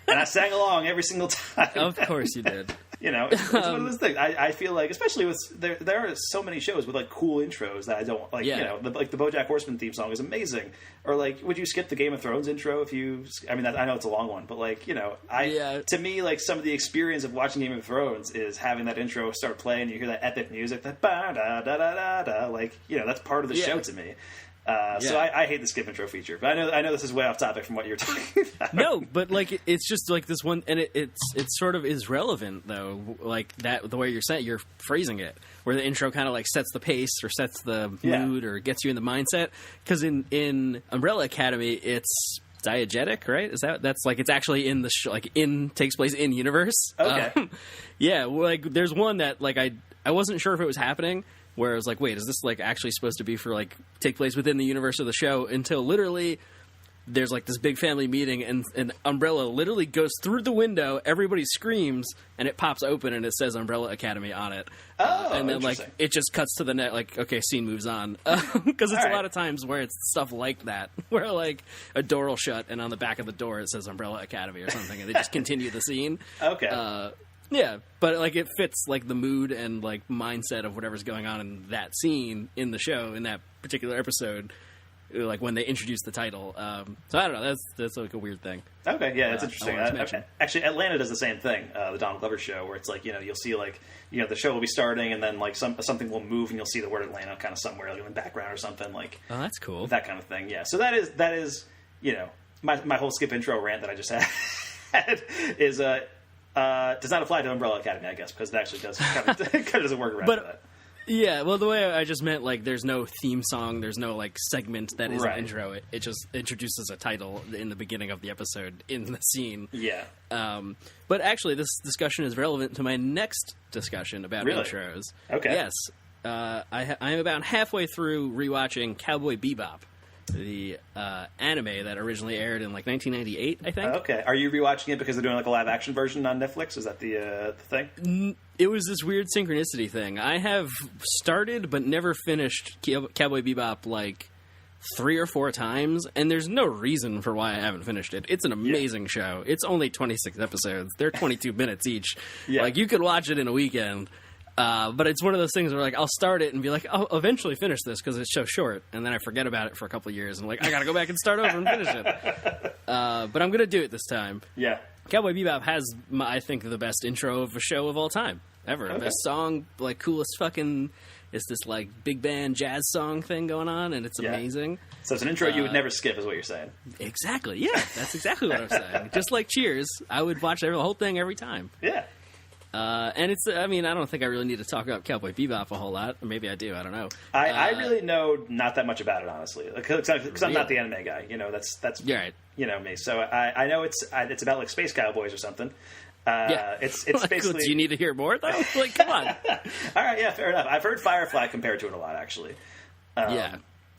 C: and I sang along every single time.
E: Of course you did.
C: You know, it's one of those things. I feel like, especially with there are so many shows with like cool intros that I don't like.
E: Yeah.
C: You know, like the BoJack Horseman theme song is amazing. Or like, would you skip the Game of Thrones intro if you? I mean, I know it's a long one, but like, you know, to me, like some of the experience of watching Game of Thrones is having that intro start playing. You hear that epic music, that ba da da da da da. Like, you know, that's part of the show to me. So I hate the skip intro feature, but I know this is way off topic from what you're talking about.
E: No, but like it's just like this one, and it sort of is relevant though, like that the way you're phrasing it, where the intro kind of like sets the pace or sets the mood or gets you in the mindset. Because in Umbrella Academy, it's diegetic, right? That's like it's actually in the takes place in universe.
C: Okay.
E: Yeah, like there's one that like I wasn't sure if it was happening. Where I was like, wait, is this like actually supposed to be for like take place within the universe of the show? Until literally there's like this big family meeting and Umbrella literally goes through the window, everybody screams, and it pops open and it says Umbrella Academy on it. And then like it just cuts to the net, like, okay, scene moves on. Because it's a lot of times where it's stuff like that, where like a door will shut and on the back of the door it says Umbrella Academy or something, and they just continue the scene.
C: Okay.
E: Yeah, but like it fits like the mood and like mindset of whatever's going on in that scene in the show in that particular episode, like when they introduce the title. So I don't know. That's like a weird thing.
C: Okay, yeah, that's interesting.
E: I wanted to mention.
C: Actually, Atlanta does the same thing. The Donald Glover show, where it's like, you know, you'll see like, you know, the show will be starting and then like something will move and you'll see the word Atlanta kind of somewhere like in the background or something, like.
E: Oh, that's cool.
C: That kind of thing. Yeah. So that is you know, my whole skip intro rant that I just had is does not apply to Umbrella Academy, I guess, because it actually does kind of doesn't work around for that.
E: Yeah, well, the way I just meant, like, there's no theme song, there's no, like, segment that is an intro. It just introduces a title in the beginning of the episode in the scene.
C: Yeah.
E: But actually, this discussion is relevant to my next discussion about intros.
C: Okay.
E: Yes. I am about halfway through rewatching Cowboy Bebop, the anime that originally aired in, like, 1998, I think.
C: Okay. Are you rewatching it because they're doing, like, a live-action version on Netflix? Is that the thing?
E: It was this weird synchronicity thing. I have started but never finished Cowboy Bebop, like, 3 or 4 times, and there's no reason for why I haven't finished it. It's an amazing show. It's only 26 episodes. They're 22 minutes each. Yeah. Like, you could watch it in a weekend. But it's one of those things where, like, I'll start it and be like, I'll eventually finish this because it's so short, and then I forget about it for a couple of years, and I'm like, I gotta go back and start over and finish it. But I'm gonna do it this time.
C: Yeah.
E: Cowboy Bebop has, I think, the best intro of a show of all time, ever. The best song, like, coolest fucking, it's this, like, big band jazz song thing going on, and it's amazing.
C: So it's an intro you would never skip, is what you're saying.
E: Exactly, yeah, that's exactly what I'm saying. Just like Cheers, I would watch the whole thing every time.
C: Yeah.
E: And it's, I mean, I don't think I really need to talk about Cowboy Bebop a whole lot. Or maybe I do, I don't know.
C: I really know not that much about it, honestly. Because I'm not the anime guy. You know, that's
E: right.
C: You know, me. So I know it's about, like, space cowboys or something. It's basically...
E: Do you need to hear more, though? Like, come on.
C: All right, yeah, fair enough. I've heard Firefly compared to it a lot, actually.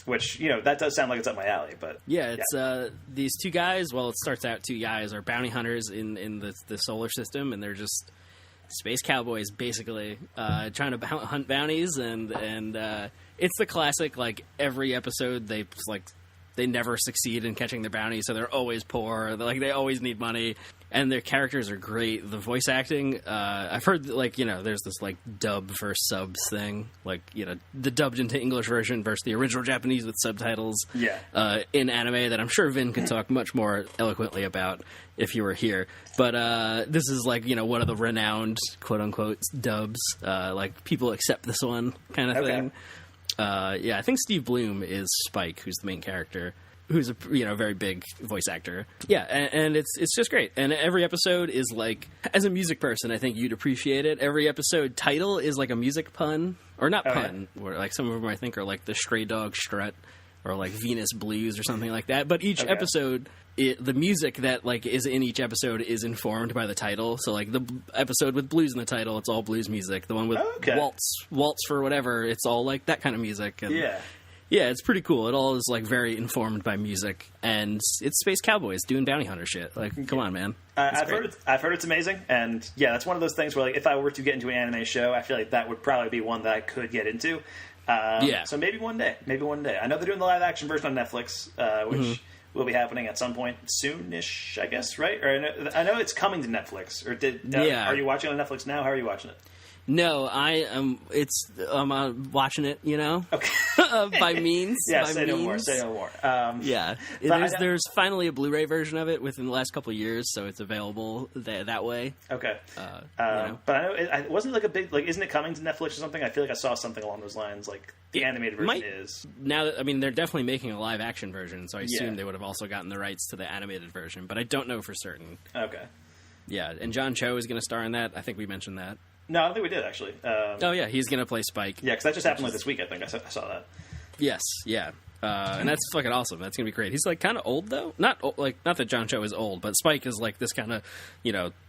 C: Which, you know, that does sound like it's up my alley, but...
E: Yeah, it's these two guys, well, it starts out 2 guys are bounty hunters in the solar system, and they're just... space cowboys, basically, trying to hunt bounties, and it's the classic, like, every episode they never succeed in catching their bounty, so they're always poor, they always need money, and their characters are great. The voice acting, I've heard, like, you know, there's this, like, dub versus subs thing, like, you know, the dubbed into English version versus the original Japanese with subtitles in anime that I'm sure Vin could talk much more eloquently about if you were here. But this is, like, you know, one of the renowned, quote-unquote, dubs. Like, people accept this one kind of thing. Yeah, I think Steve Bloom is Spike, who's the main character. who's a very big voice actor. Yeah, and it's just great. And every episode is like, as a music person, I think you'd appreciate it. Every episode title is like a music pun, or not pun, or like some of them I think are like the Stray Dog Strut or like Venus Blues or something like that. But each episode, the music that like is in each episode is informed by the title. So like the episode with blues in the title, it's all blues music. The one with waltz for whatever, it's all like that kind of music. And yeah, it's pretty cool. It all is like very informed by music, and it's space cowboys doing bounty hunter shit. Like, come on, man.
C: I've heard it's amazing, and yeah, that's one of those things where like if I were to get into an anime show, I feel like that would probably be one that I could get into. So maybe one day. I know they're doing the live action version on Netflix, which will be happening at some point soonish, I guess, right? Or I know it's coming to Netflix. Or are you watching it on Netflix now? How are you watching it?
E: No, I'm watching it,
C: Okay.
E: by means.
C: Yeah,
E: by
C: say
E: means.
C: no more.
E: There's finally a Blu-ray version of it within the last couple of years, so it's available that way.
C: Okay. But I know it wasn't like a big, like, isn't it coming to Netflix or something? I feel like I saw something along those lines, like the animated version is.
E: Now, they're definitely making a live action version, so I assume they would have also gotten the rights to the animated version, but I don't know for certain.
C: Okay.
E: Yeah, and John Cho is going to star in that. I think we mentioned that.
C: No, I don't think we did, actually.
E: Yeah, he's going to play Spike.
C: Yeah, because that just happened like this week, I think. I saw that.
E: Yes, yeah. And that's fucking awesome. That's going to be great. He's like kind of old, though. Not that John Cho is old, but Spike is like this kind of,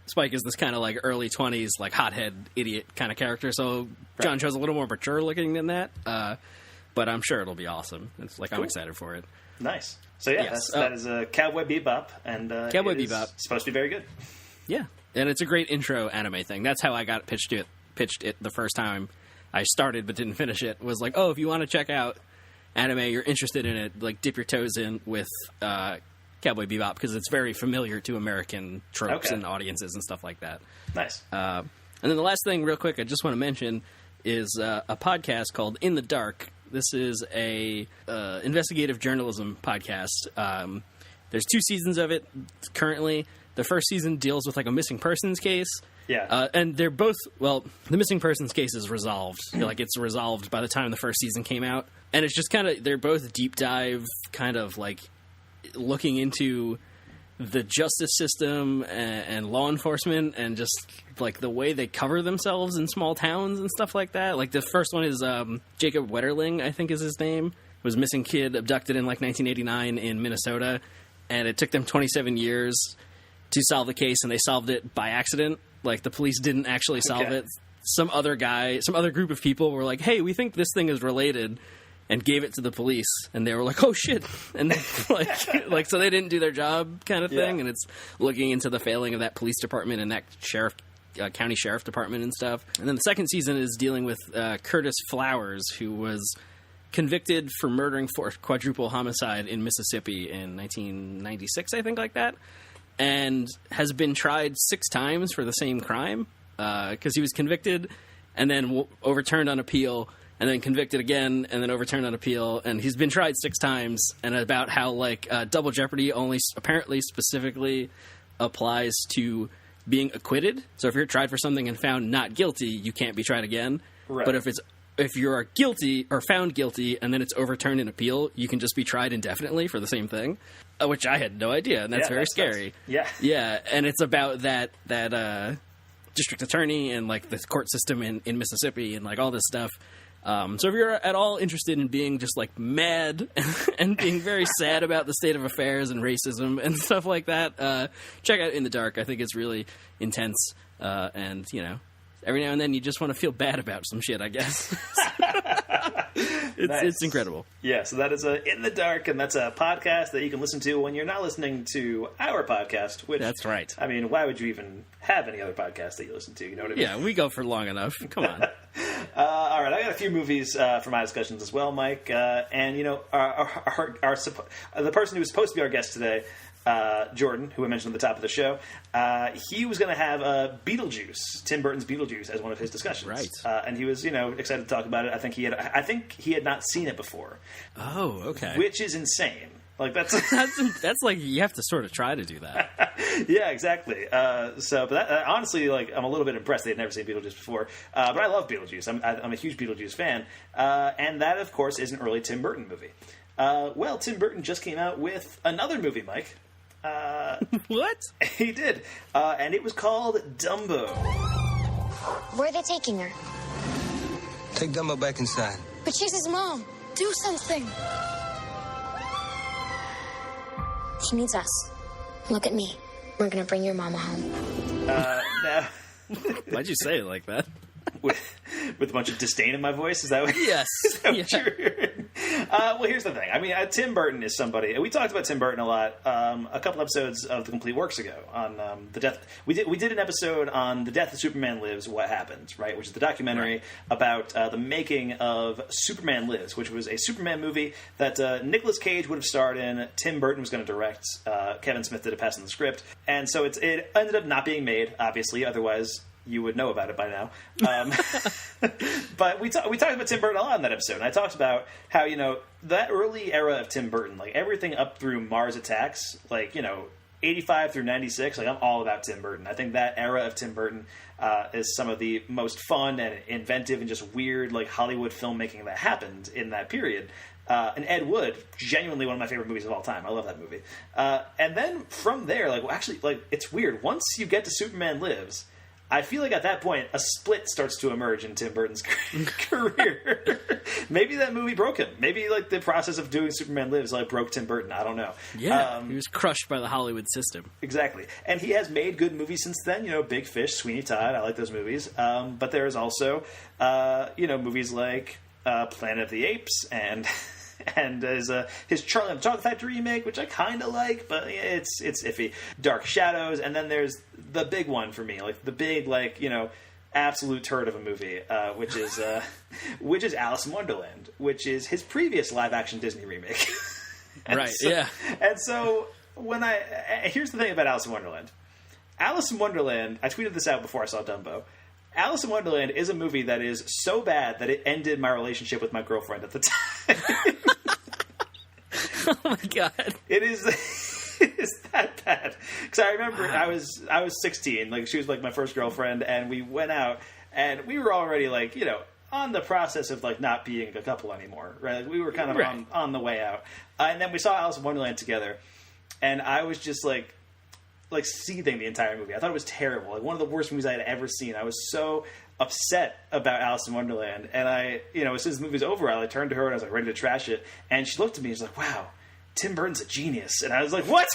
E: Spike is this kind of like early 20s, like hothead idiot kind of character. So John Cho's a little more mature looking than that. But I'm sure it'll be awesome. It's like, cool. I'm excited for it.
C: Nice. So yeah, that is Cowboy Bebop, and
E: Cowboy Bebop
C: supposed to be very good.
E: Yeah. And it's a great intro anime thing. That's how I got pitched it the first time I started but didn't finish it. Was like, if you want to check out anime, you're interested in it, like dip your toes in with Cowboy Bebop, because it's very familiar to American tropes and audiences and stuff like that.
C: Nice.
E: And then the last thing, real quick, I just want to mention is a podcast called In the Dark. This is a investigative journalism podcast. There's 2 seasons of it currently. The first season deals with like a missing persons case.
C: Yeah.
E: And they're both, the missing persons case is resolved. Like it's resolved by the time the first season came out. And it's just kind of, they're both deep dive, kind of like looking into the justice system and law enforcement and just like the way they cover themselves in small towns and stuff like that. Like the first one is Jacob Wetterling, I think is his name. Was a missing kid abducted in like 1989 in Minnesota. And it took them 27 years to solve the case, and they solved it by accident. Like, the police didn't actually solve it. Some other group of people were like, hey, we think this thing is related, and gave it to the police, and they were like, oh, shit. And they, like, so they didn't do their job kind of thing, and it's looking into the failing of that police department and that county sheriff department and stuff. And then the second season is dealing with Curtis Flowers, who was convicted for murdering for quadruple homicide in Mississippi in 1996, I think, like that. And has been tried 6 times for the same crime, because he was convicted and then overturned on appeal, and then convicted again and then overturned on appeal, and he's been tried 6 times. And about how like double jeopardy only apparently specifically applies to being acquitted. So if you're tried for something and found not guilty, you can't be tried again. Right. But if you are guilty or found guilty and then it's overturned in appeal, you can just be tried indefinitely for the same thing, which I had no idea, and that's very scary. Yeah, and it's about that district attorney and like the court system in Mississippi and like all this stuff. So if you're at all interested in being just like mad and being very sad about the state of affairs and racism and stuff like that, check out In the Dark. I think it's really intense, and every now and then you just want to feel bad about some shit, I guess. It's incredible.
C: Yeah, so that is In the Dark, and that's a podcast that you can listen to when you're not listening to our podcast. Which,
E: that's right.
C: I mean, why would you even have any other podcast that you listen to? You know what I mean?
E: Yeah, we go for long enough. Come on.
C: All right, I got a few movies for my discussions as well, Mike. And the person who was supposed to be our guest today, Jordan, who I mentioned at the top of the show, he was going to have Beetlejuice, Tim Burton's Beetlejuice, as one of his discussions. Right. And he was, excited to talk about it. I think he had not seen it before.
E: Oh, okay.
C: Which is insane. Like that's
E: like you have to sort of try to do that.
C: Yeah, exactly. Honestly, like I'm a little bit impressed they had never seen Beetlejuice before. But I love Beetlejuice. I'm a huge Beetlejuice fan, and that of course is an early Tim Burton movie. Well, Tim Burton just came out with another movie, Mike.
E: What?
C: He did. And it was called Dumbo.
I: Where are they taking her?
J: Take Dumbo back inside.
I: But she's his mom. Do something. He needs us. Look at me. We're gonna bring your mama home.
C: Now,
E: Why'd you say it like that?
C: with a bunch of disdain in my voice? Is that what,
E: Yes.
C: is that what you're hearing? Well, here's the thing. I mean, Tim Burton is somebody. We talked about Tim Burton a lot a couple episodes of The Complete Works ago on the death. We did an episode on The Death of Superman Lives, What Happened, right? Which is the documentary about the making of Superman Lives, which was a Superman movie that Nicolas Cage would have starred in. Tim Burton was going to direct. Kevin Smith did a pass on the script. And so it ended up not being made, obviously. Otherwise, you would know about it by now. But we talked about Tim Burton a lot in that episode. And I talked about how, that early era of Tim Burton, like everything up through Mars Attacks, like, 85 through 96, like I'm all about Tim Burton. I think that era of Tim Burton is some of the most fun and inventive and just weird, like Hollywood filmmaking that happened in that period. And Ed Wood, genuinely one of my favorite movies of all time. I love that movie. And then from there, it's weird. Once you get to Superman Lives, I feel like at that point, a split starts to emerge in Tim Burton's career. Maybe that movie broke him. Maybe, the process of doing Superman Lives, broke Tim Burton. I don't know.
E: Yeah, he was crushed by the Hollywood system.
C: Exactly. And he has made good movies since then. Big Fish, Sweeney Todd. I like those movies. But there's also, movies like Planet of the Apes and his Charlie and the Chocolate Factory remake, which I kind of like, but it's iffy. Dark Shadows, and then there's the big one for me, the big absolute turd of a movie, which is Alice in Wonderland, which is his previous live action Disney remake.
E: Right. So, yeah.
C: And so here's the thing about Alice in Wonderland. Alice in Wonderland, I tweeted this out before I saw Dumbo. Alice in Wonderland is a movie that is so bad that it ended my relationship with my girlfriend at the time.
E: Oh my god!
C: It is that bad. Because I remember I was 16, she was my first girlfriend, and we went out, and we were already on the process of not being a couple anymore, right? We were kind of on the way out, and then we saw Alice in Wonderland together, and I was just seething the entire movie. I thought it was terrible. One of the worst movies I had ever seen. I was so upset about Alice in Wonderland. And I, as soon as the movie was over, I turned to her and I was ready to trash it. And she looked at me and she's like, wow, Tim Burton's a genius. And I was like, what?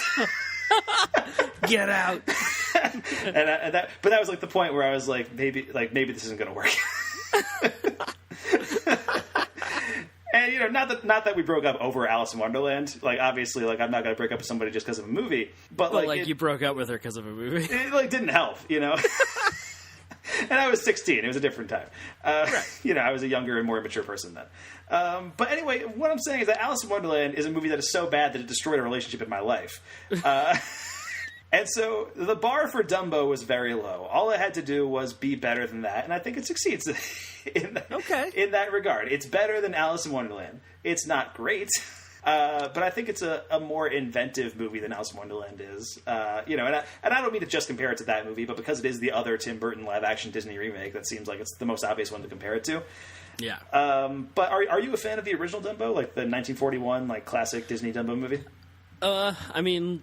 E: Get out.
C: But that was the point where I was maybe this isn't going to work. And not that we broke up over Alice in Wonderland. Obviously, I'm not going to break up with somebody just because of a movie. But
E: you broke up with her because of a movie.
C: It didn't help, And I was 16. It was a different time. Right. I was a younger and more immature person then. But anyway, what I'm saying is that Alice in Wonderland is a movie that is so bad that it destroyed a relationship in my life. And so the bar for Dumbo was very low. All it had to do was be better than that, and I think it succeeds in that regard. It's better than Alice in Wonderland. It's not great, but I think it's a more inventive movie than Alice in Wonderland is. And I don't mean to just compare it to that movie, but because it is the other Tim Burton live-action Disney remake, that seems like it's the most obvious one to compare it to.
E: Yeah.
C: But are you a fan of the original Dumbo, the 1941 classic Disney Dumbo movie?
E: I mean,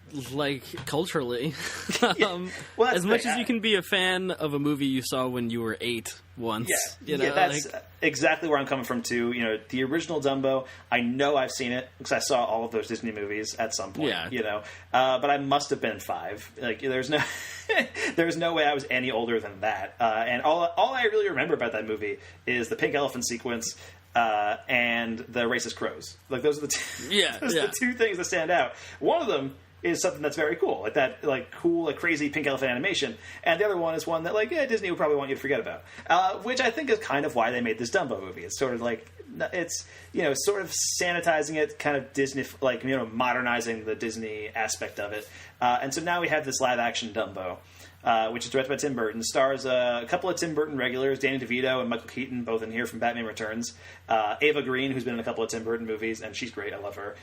E: culturally.
C: Well,
E: as much as you can be a fan of a movie you saw when you were 8 once.
C: Yeah, that's exactly where I'm coming from, too. The original Dumbo, I know I've seen it, because I saw all of those Disney movies at some point, but I must have been 5. There's no way I was any older than that. And all I really remember about that movie is the pink elephant sequence, and the racist crows. Those are the two, the two things that stand out. One of them is something that's very cool, cool, crazy pink elephant animation, and the other one is one that Disney would probably want you to forget about, which I think is kind of why they made this Dumbo movie. It's sort of it's sort of sanitizing it, kind of Disney, modernizing the Disney aspect of it, and so now we have this live action Dumbo. which is directed by Tim Burton. Stars a couple of Tim Burton regulars, Danny DeVito and Michael Keaton, both in here from Batman Returns. Ava Green, who's been in a couple of Tim Burton movies, and she's great. I love her.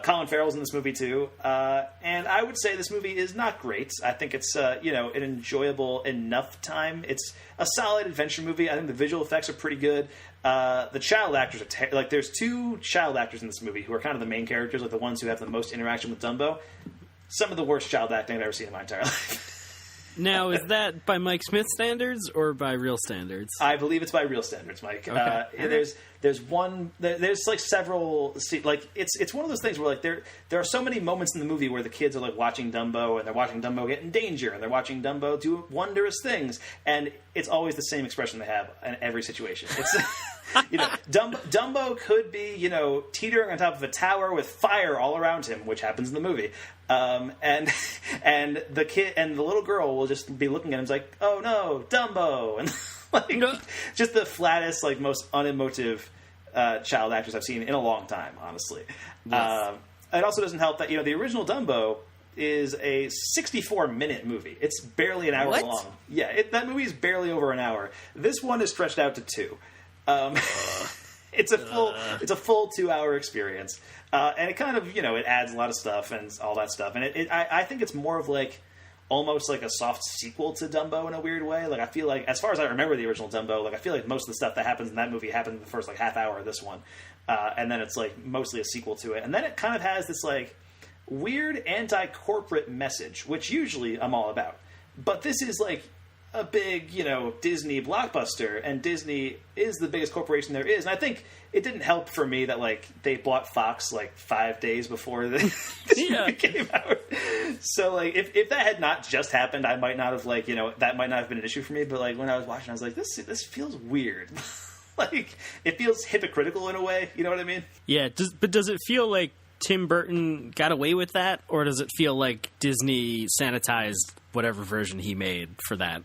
C: Colin Farrell's in this movie, too. And I would say this movie is not great. I think it's, an enjoyable enough time. It's a solid adventure movie. I think the visual effects are pretty good. The child actors are there's two child actors in this movie who are kind of the main characters, like the ones who have the most interaction with Dumbo. Some of the worst child acting I've ever seen in my entire life.
E: Now, is that by Mike Smith standards or by real standards?
C: I believe it's by real standards, Mike.
E: Okay.
C: There's like several, like it's one of those things where like there are so many moments in the movie where the kids are like watching Dumbo and they're watching Dumbo get in danger and they're watching Dumbo do wondrous things, and it's always the same expression they have in every situation. It's Dumbo could be teetering on top of a tower with fire all around him, which happens in the movie. And the kid and the little girl will just be looking at him like, oh no, Dumbo, and just the flattest, like most unemotive child actors I've seen in a long time, honestly.
E: Yes.
C: It also doesn't help that the original Dumbo is a 64-minute movie. It's barely an hour long. Yeah, that movie is barely over an hour. This one is stretched out to 2. It's a full 2-hour experience, and it kind of it adds a lot of stuff and all that stuff, and I think it's more of like almost like a soft sequel to Dumbo in a weird way. Like I feel like, as far as I remember the original Dumbo, like I feel like most of the stuff that happens in that movie happened in the first like half hour of this one, and then it's like mostly a sequel to it, and then it kind of has this like weird anti-corporate message, which usually I'm all about, but this is like a big, Disney blockbuster, and Disney is the biggest corporation there is. And I think it didn't help for me that, like, they bought Fox, like, 5 days before this movie came out. So, like, if that had not just happened, I might not have, like, that might not have been an issue for me. But, like, when I was watching, I was like, this feels weird. Like, it feels hypocritical in a way. You know what I mean?
E: Yeah, but does it feel like Tim Burton got away with that? Or does it feel like Disney sanitized whatever version he made for that?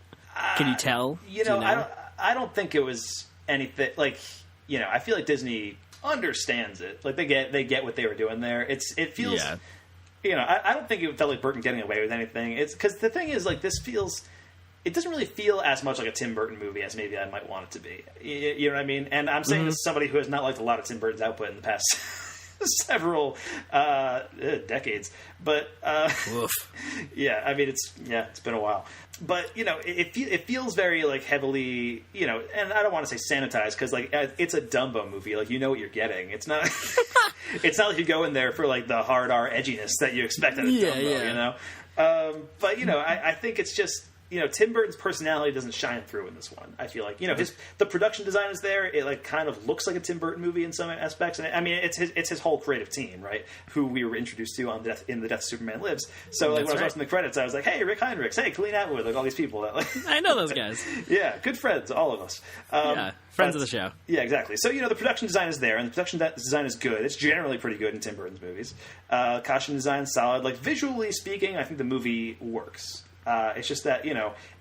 E: Can you tell?
C: I don't think it was anything like, I feel like Disney understands it. Like they get what they were doing there. It feels, I don't think it felt like Burton getting away with anything. It's because the thing is, like, it doesn't really feel as much like a Tim Burton movie as maybe I might want it to be. You know what I mean? And I'm saying this as somebody who has not liked a lot of Tim Burton's output in the past several decades. But yeah, I mean, it's been a while. But it feels very like heavily, and I don't want to say sanitized because like it's a Dumbo movie. Like what you're getting. It's not it's not like you go in there for like the hard R edginess that you expect out of Dumbo. But I think it's just. Tim Burton's personality doesn't shine through in this one. I feel like the production design is there. It like kind of looks like a Tim Burton movie in some aspects, and I mean it's his whole creative team, right? Who we were introduced to in the Death Superman Lives. So like when I was watching the credits, I was like, hey, Rick Heinrichs, hey, Colleen Atwood, like all these people that like
E: I know those guys.
C: Yeah, good friends, all of us.
E: Friends of the show.
C: Yeah, exactly. So the production design is there, and the production design is good. It's generally pretty good in Tim Burton's movies. Costume design is solid. Like visually speaking, I think the movie works. It's just that,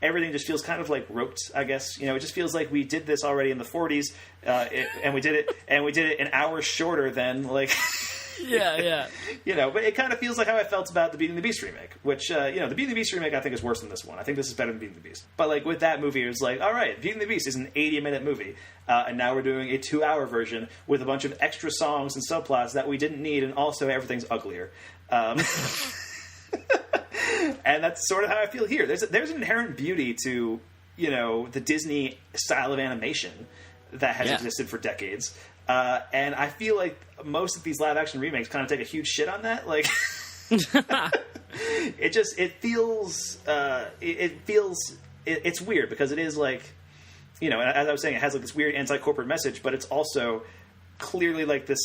C: everything just feels kind of like rote, I guess. It just feels like we did this already in the 40s, and we did it an hour shorter than, like...
E: Yeah.
C: But it kind of feels like how I felt about the Beauty and the Beast remake, which, the Beauty and the Beast remake I think is worse than this one. I think this is better than Beauty and the Beast. But, like, with that movie, it was like, all right, Beauty and the Beast is an 80-minute movie, and now we're doing a 2-hour version with a bunch of extra songs and subplots that we didn't need, and also everything's uglier. And that's sort of how I feel here. There's an inherent beauty to, the Disney style of animation that has existed for decades. And I feel like most of these live-action remakes kind of take a huge shit on that. Like, it's weird because it is like, as I was saying, it has like this weird anti-corporate message, but it's also clearly like this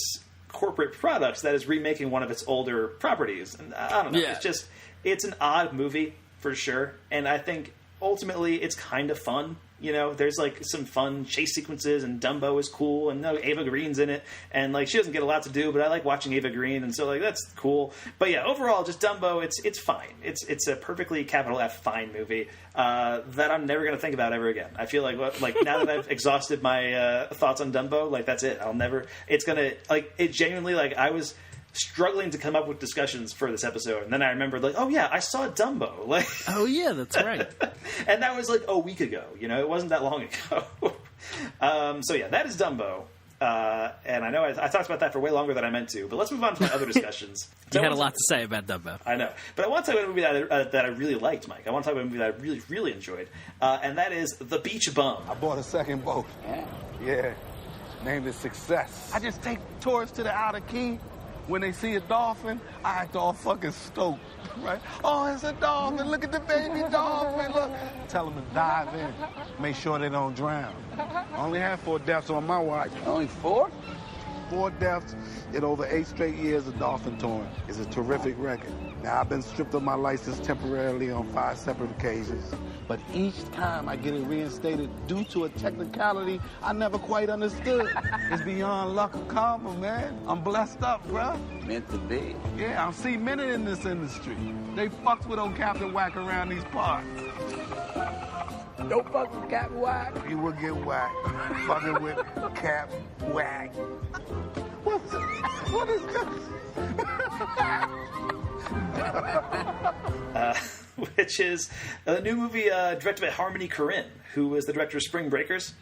C: corporate product that is remaking one of its older properties. And I don't know. Yeah. It's an odd movie for sure. And I think ultimately it's kind of fun. There's like some fun chase sequences, and Dumbo is cool, and Ava Green's in it, and like she doesn't get a lot to do, but I like watching Ava Green, and so like that's cool. But yeah, overall, just Dumbo, it's fine. It's a perfectly capital F fine movie that I'm never gonna think about ever again. I feel like now that I've exhausted my thoughts on Dumbo, like that's it. I'll never. It's gonna like it genuinely like I was struggling to come up with discussions for this episode, and then I remembered, like, oh yeah, I saw Dumbo. Like,
E: oh yeah, that's right.
C: And that was like a week ago. You know, it wasn't that long ago. So yeah, that is Dumbo. And I know I talked about that for way longer than I meant to, but let's move on to my other discussions.
E: You had a lot to say about Dumbo.
C: I know. But I want to talk about a movie that I really liked, Mike. I want to talk about a movie that I really, really enjoyed, and that is The Beach Bum.
K: I bought a second boat. Yeah. Named it Success. I just take tourists to the Outer Key. When they see a dolphin, I act all fucking stoked, right? Oh, it's a dolphin. Look at the baby dolphin. Look. Tell them to dive in. Make sure they don't drown. I only had 4 deaths on my watch. Only 4? 4 deaths in over 8 straight years of dolphin touring. It's a terrific record. Now, I've been stripped of my license temporarily on 5 separate occasions. But each time I get it reinstated due to a technicality I never quite understood. It's beyond luck or karma, man. I'm blessed up, bruh. Meant to be. Yeah, I'm cemented in this industry. They fucks with old Captain Whack around these parts. Don't fuck with Captain Whack. You will get whacked. Fucking with Cap Whack. What is this?
C: Which is a new movie directed by Harmony Korine, who was the director of Spring Breakers.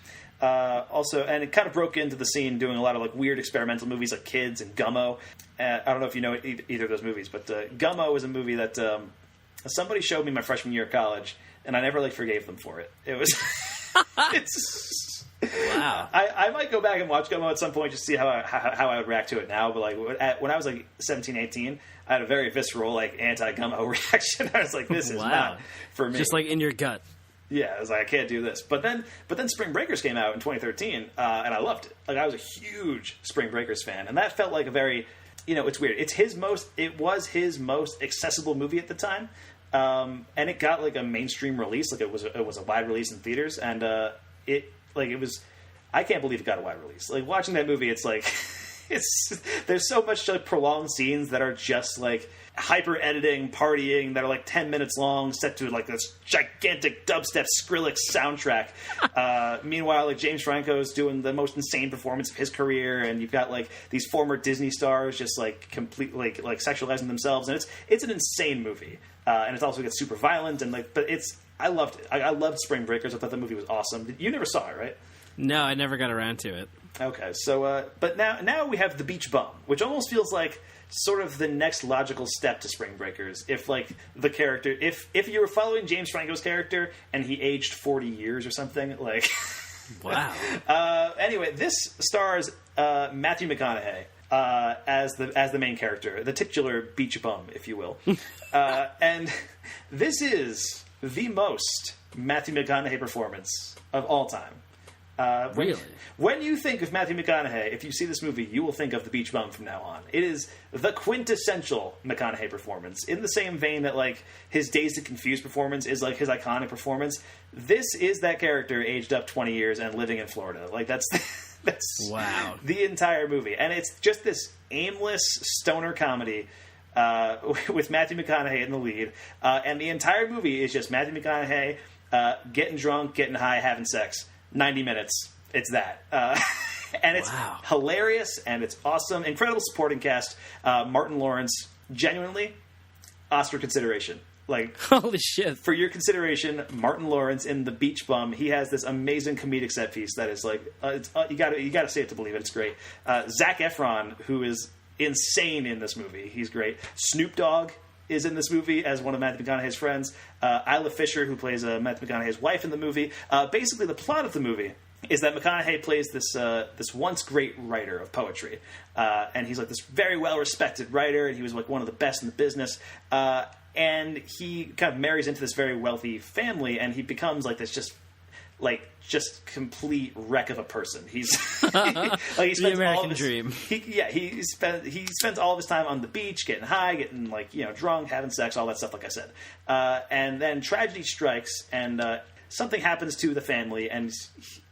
C: Also, and it kind of broke into the scene doing a lot of like weird experimental movies like Kids and Gummo. I don't know if you know either of those movies, but Gummo is a movie that somebody showed me my freshman year of college, and I never like forgave them for it. It was it's wow. I might go back and watch Gummo at some point just to see how I would react to it now. But like when I was like 17, 18, I had a very visceral like anti-Gummo reaction. I was like, this is not for me.
E: Just like in your gut.
C: Yeah, I was like, I can't do this. But then Spring Breakers came out in 2013, and I loved it. Like, I was a huge Spring Breakers fan, and that felt like a very, you know, it's weird. It was his most accessible movie at the time, and it got like a mainstream release. Like it was a wide release in theaters, and I can't believe it got a wide release. Like watching that movie, it's like. There's so much like prolonged scenes that are just like hyper editing, partying that are like 10 minutes long, set to like this gigantic dubstep Skrillex soundtrack. Meanwhile, like James Franco's doing the most insane performance of his career, and you've got like these former Disney stars just like completely like sexualizing themselves, and it's an insane movie, and it's also gets super violent and like, but I loved it. I loved Spring Breakers. I thought the movie was awesome. You never saw it, right?
E: No, I never got around to it.
C: Okay, so but now we have The Beach Bum, which almost feels like sort of the next logical step to Spring Breakers. If like the character, if you were following James Franco's character and he aged 40 years or something, like
E: wow.
C: Anyway, this stars Matthew McConaughey as the main character, the titular beach bum, if you will, and this is the most Matthew McConaughey performance of all time.
E: Really?
C: When you think of Matthew McConaughey, if you see this movie, you will think of The Beach Bum from now on. It is the quintessential McConaughey performance. In the same vein that like his Dazed and Confused performance is like his iconic performance, this is that character aged up 20 years and living in Florida. Like that's
E: wow.
C: The entire movie. And it's just this aimless stoner comedy with Matthew McConaughey in the lead. And the entire movie is just Matthew McConaughey getting drunk, getting high, having sex. 90 minutes. It's that. And it's hilarious, and it's awesome. Incredible supporting cast. Martin Lawrence, genuinely, Oscar consideration. Like,
E: holy shit.
C: For your consideration, Martin Lawrence in The Beach Bum, he has this amazing comedic set piece that is like, you gotta see it to believe it. It's great. Zac Efron, who is insane in this movie. He's great. Snoop Dogg is in this movie as one of Matthew McConaughey's friends. Isla Fisher, who plays Matthew McConaughey's wife in the movie. Basically, the plot of the movie is that McConaughey plays this once great writer of poetry. And he's like this very well-respected writer, and he was like one of the best in the business. And he kind of marries into this very wealthy family, and he becomes like this just complete wreck of a person. He's like he spends
E: the American
C: all of his,
E: dream.
C: He spends all of his time on the beach, getting high, getting like drunk, having sex, all that stuff. Like I said, and then tragedy strikes, and something happens to the family, and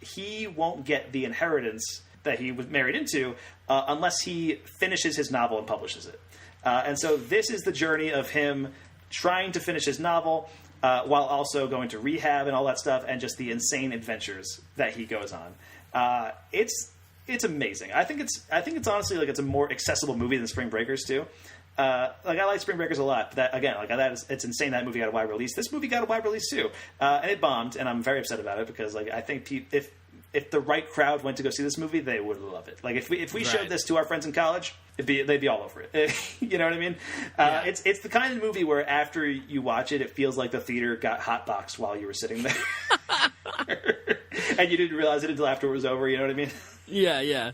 C: he won't get the inheritance that he was married into unless he finishes his novel and publishes it. And so this is the journey of him trying to finish his novel. While also going to rehab and all that stuff, and just the insane adventures that he goes on. It's it's amazing. I think it's honestly like it's a more accessible movie than Spring Breakers too. Like I like Spring Breakers a lot, but that again, like it's insane that movie got a wide release. This movie got a wide release too, and it bombed, and I'm very upset about it because like I think if the right crowd went to go see this movie, they would love it. Like if we showed this to our friends in college, they'd be all over it. You know what I mean? It's the kind of movie where after you watch it, it feels like the theater got hotboxed while you were sitting there, and you didn't realize it until after it was over. You know what I mean?
E: Yeah.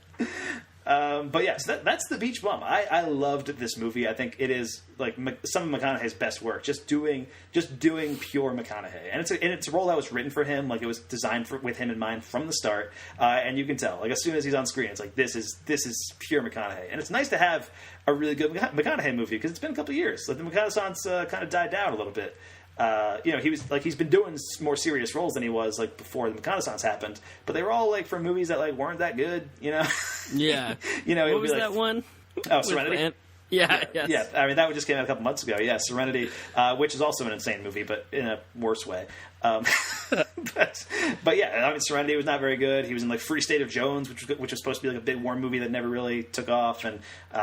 C: But yeah, so that's The Beach Bum. I loved this movie. I think it is like some of McConaughey's best work. Just doing pure McConaughey, and it's a role that was written for him. Like it was designed with him in mind from the start, and you can tell. Like as soon as he's on screen, it's like this is pure McConaughey, and it's nice to have a really good McConaughey movie because it's been a couple of years. Like the McConaughey's kind of died down a little bit. He's been doing more serious roles than he was like before the McConaughey's happened, but they were all like from movies that like weren't that good, you know.
E: Yeah.
C: What
E: was that one?
C: Oh, Serenity.
E: Yeah.
C: I mean, that just came out a couple months ago. Yeah, Serenity, which is also an insane movie, but in a worse way. But yeah, I mean, Serenity was not very good. He was in like Free State of Jones, which was supposed to be like a big war movie that never really took off. And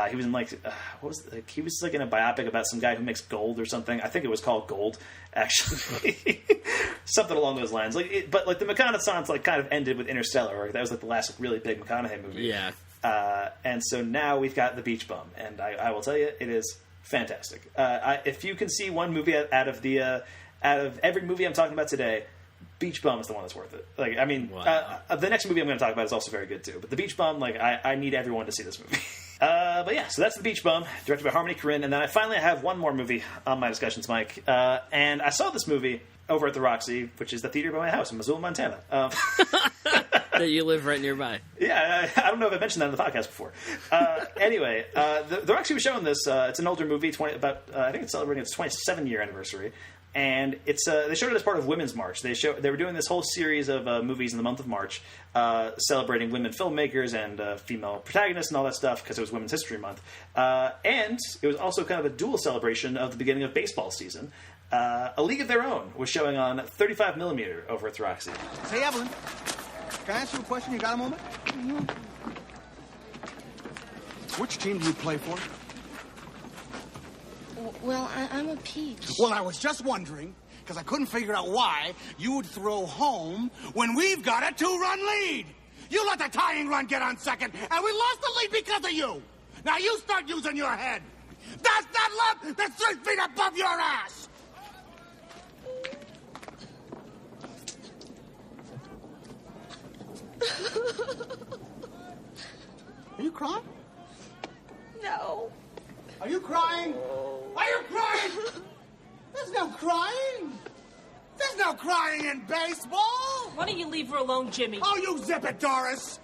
C: he was in like he was like in a biopic about some guy who makes gold or something. I think it was called Gold, actually, something along those lines. But the McConaughey like kind of ended with Interstellar. Right? That was like the last really big McConaughey movie.
E: Yeah.
C: And so now we've got The Beach Bum, and I will tell you, it is fantastic. If you can see one movie out of every movie I'm talking about today, Beach Bum is the one that's worth it. Like, I mean, the next movie I'm going to talk about is also very good too. But The Beach Bum, like, I need everyone to see this movie. But yeah, so that's The Beach Bum, directed by Harmony Korine, and then I finally have one more movie on my discussions, Mike. And I saw this movie over at the Roxy, which is the theater by my house in Missoula, Montana.
E: That you live right nearby.
C: Yeah, I don't know if I mentioned that on the podcast before. Anyway, the Roxy was showing this. It's an older movie, I think it's celebrating its 27-year anniversary. And it's they showed it as part of Women's March. They were doing this whole series of movies in the month of March, celebrating women filmmakers and female protagonists and all that stuff because it was Women's History Month. And it was also kind of a dual celebration of the beginning of baseball season. A League of Their Own was showing on 35mm over at the Roxy.
L: Hey, Evelyn, can I ask you a question? You got a moment? Mm-hmm. Which team do you play for?
I: Well, I'm a peach.
L: Well, I was just wondering, because I couldn't figure out why you would throw home when we've got a 2-run lead. You let the tying run get on second, and we lost the lead because of you. Now you start using your head. That's that love that's 3 feet above your ass. Are you crying?
I: No.
L: Are you crying? Are you crying? There's no crying. There's no crying in baseball.
M: Why don't you leave her alone, Jimmy?
L: Oh, you zip it, Doris.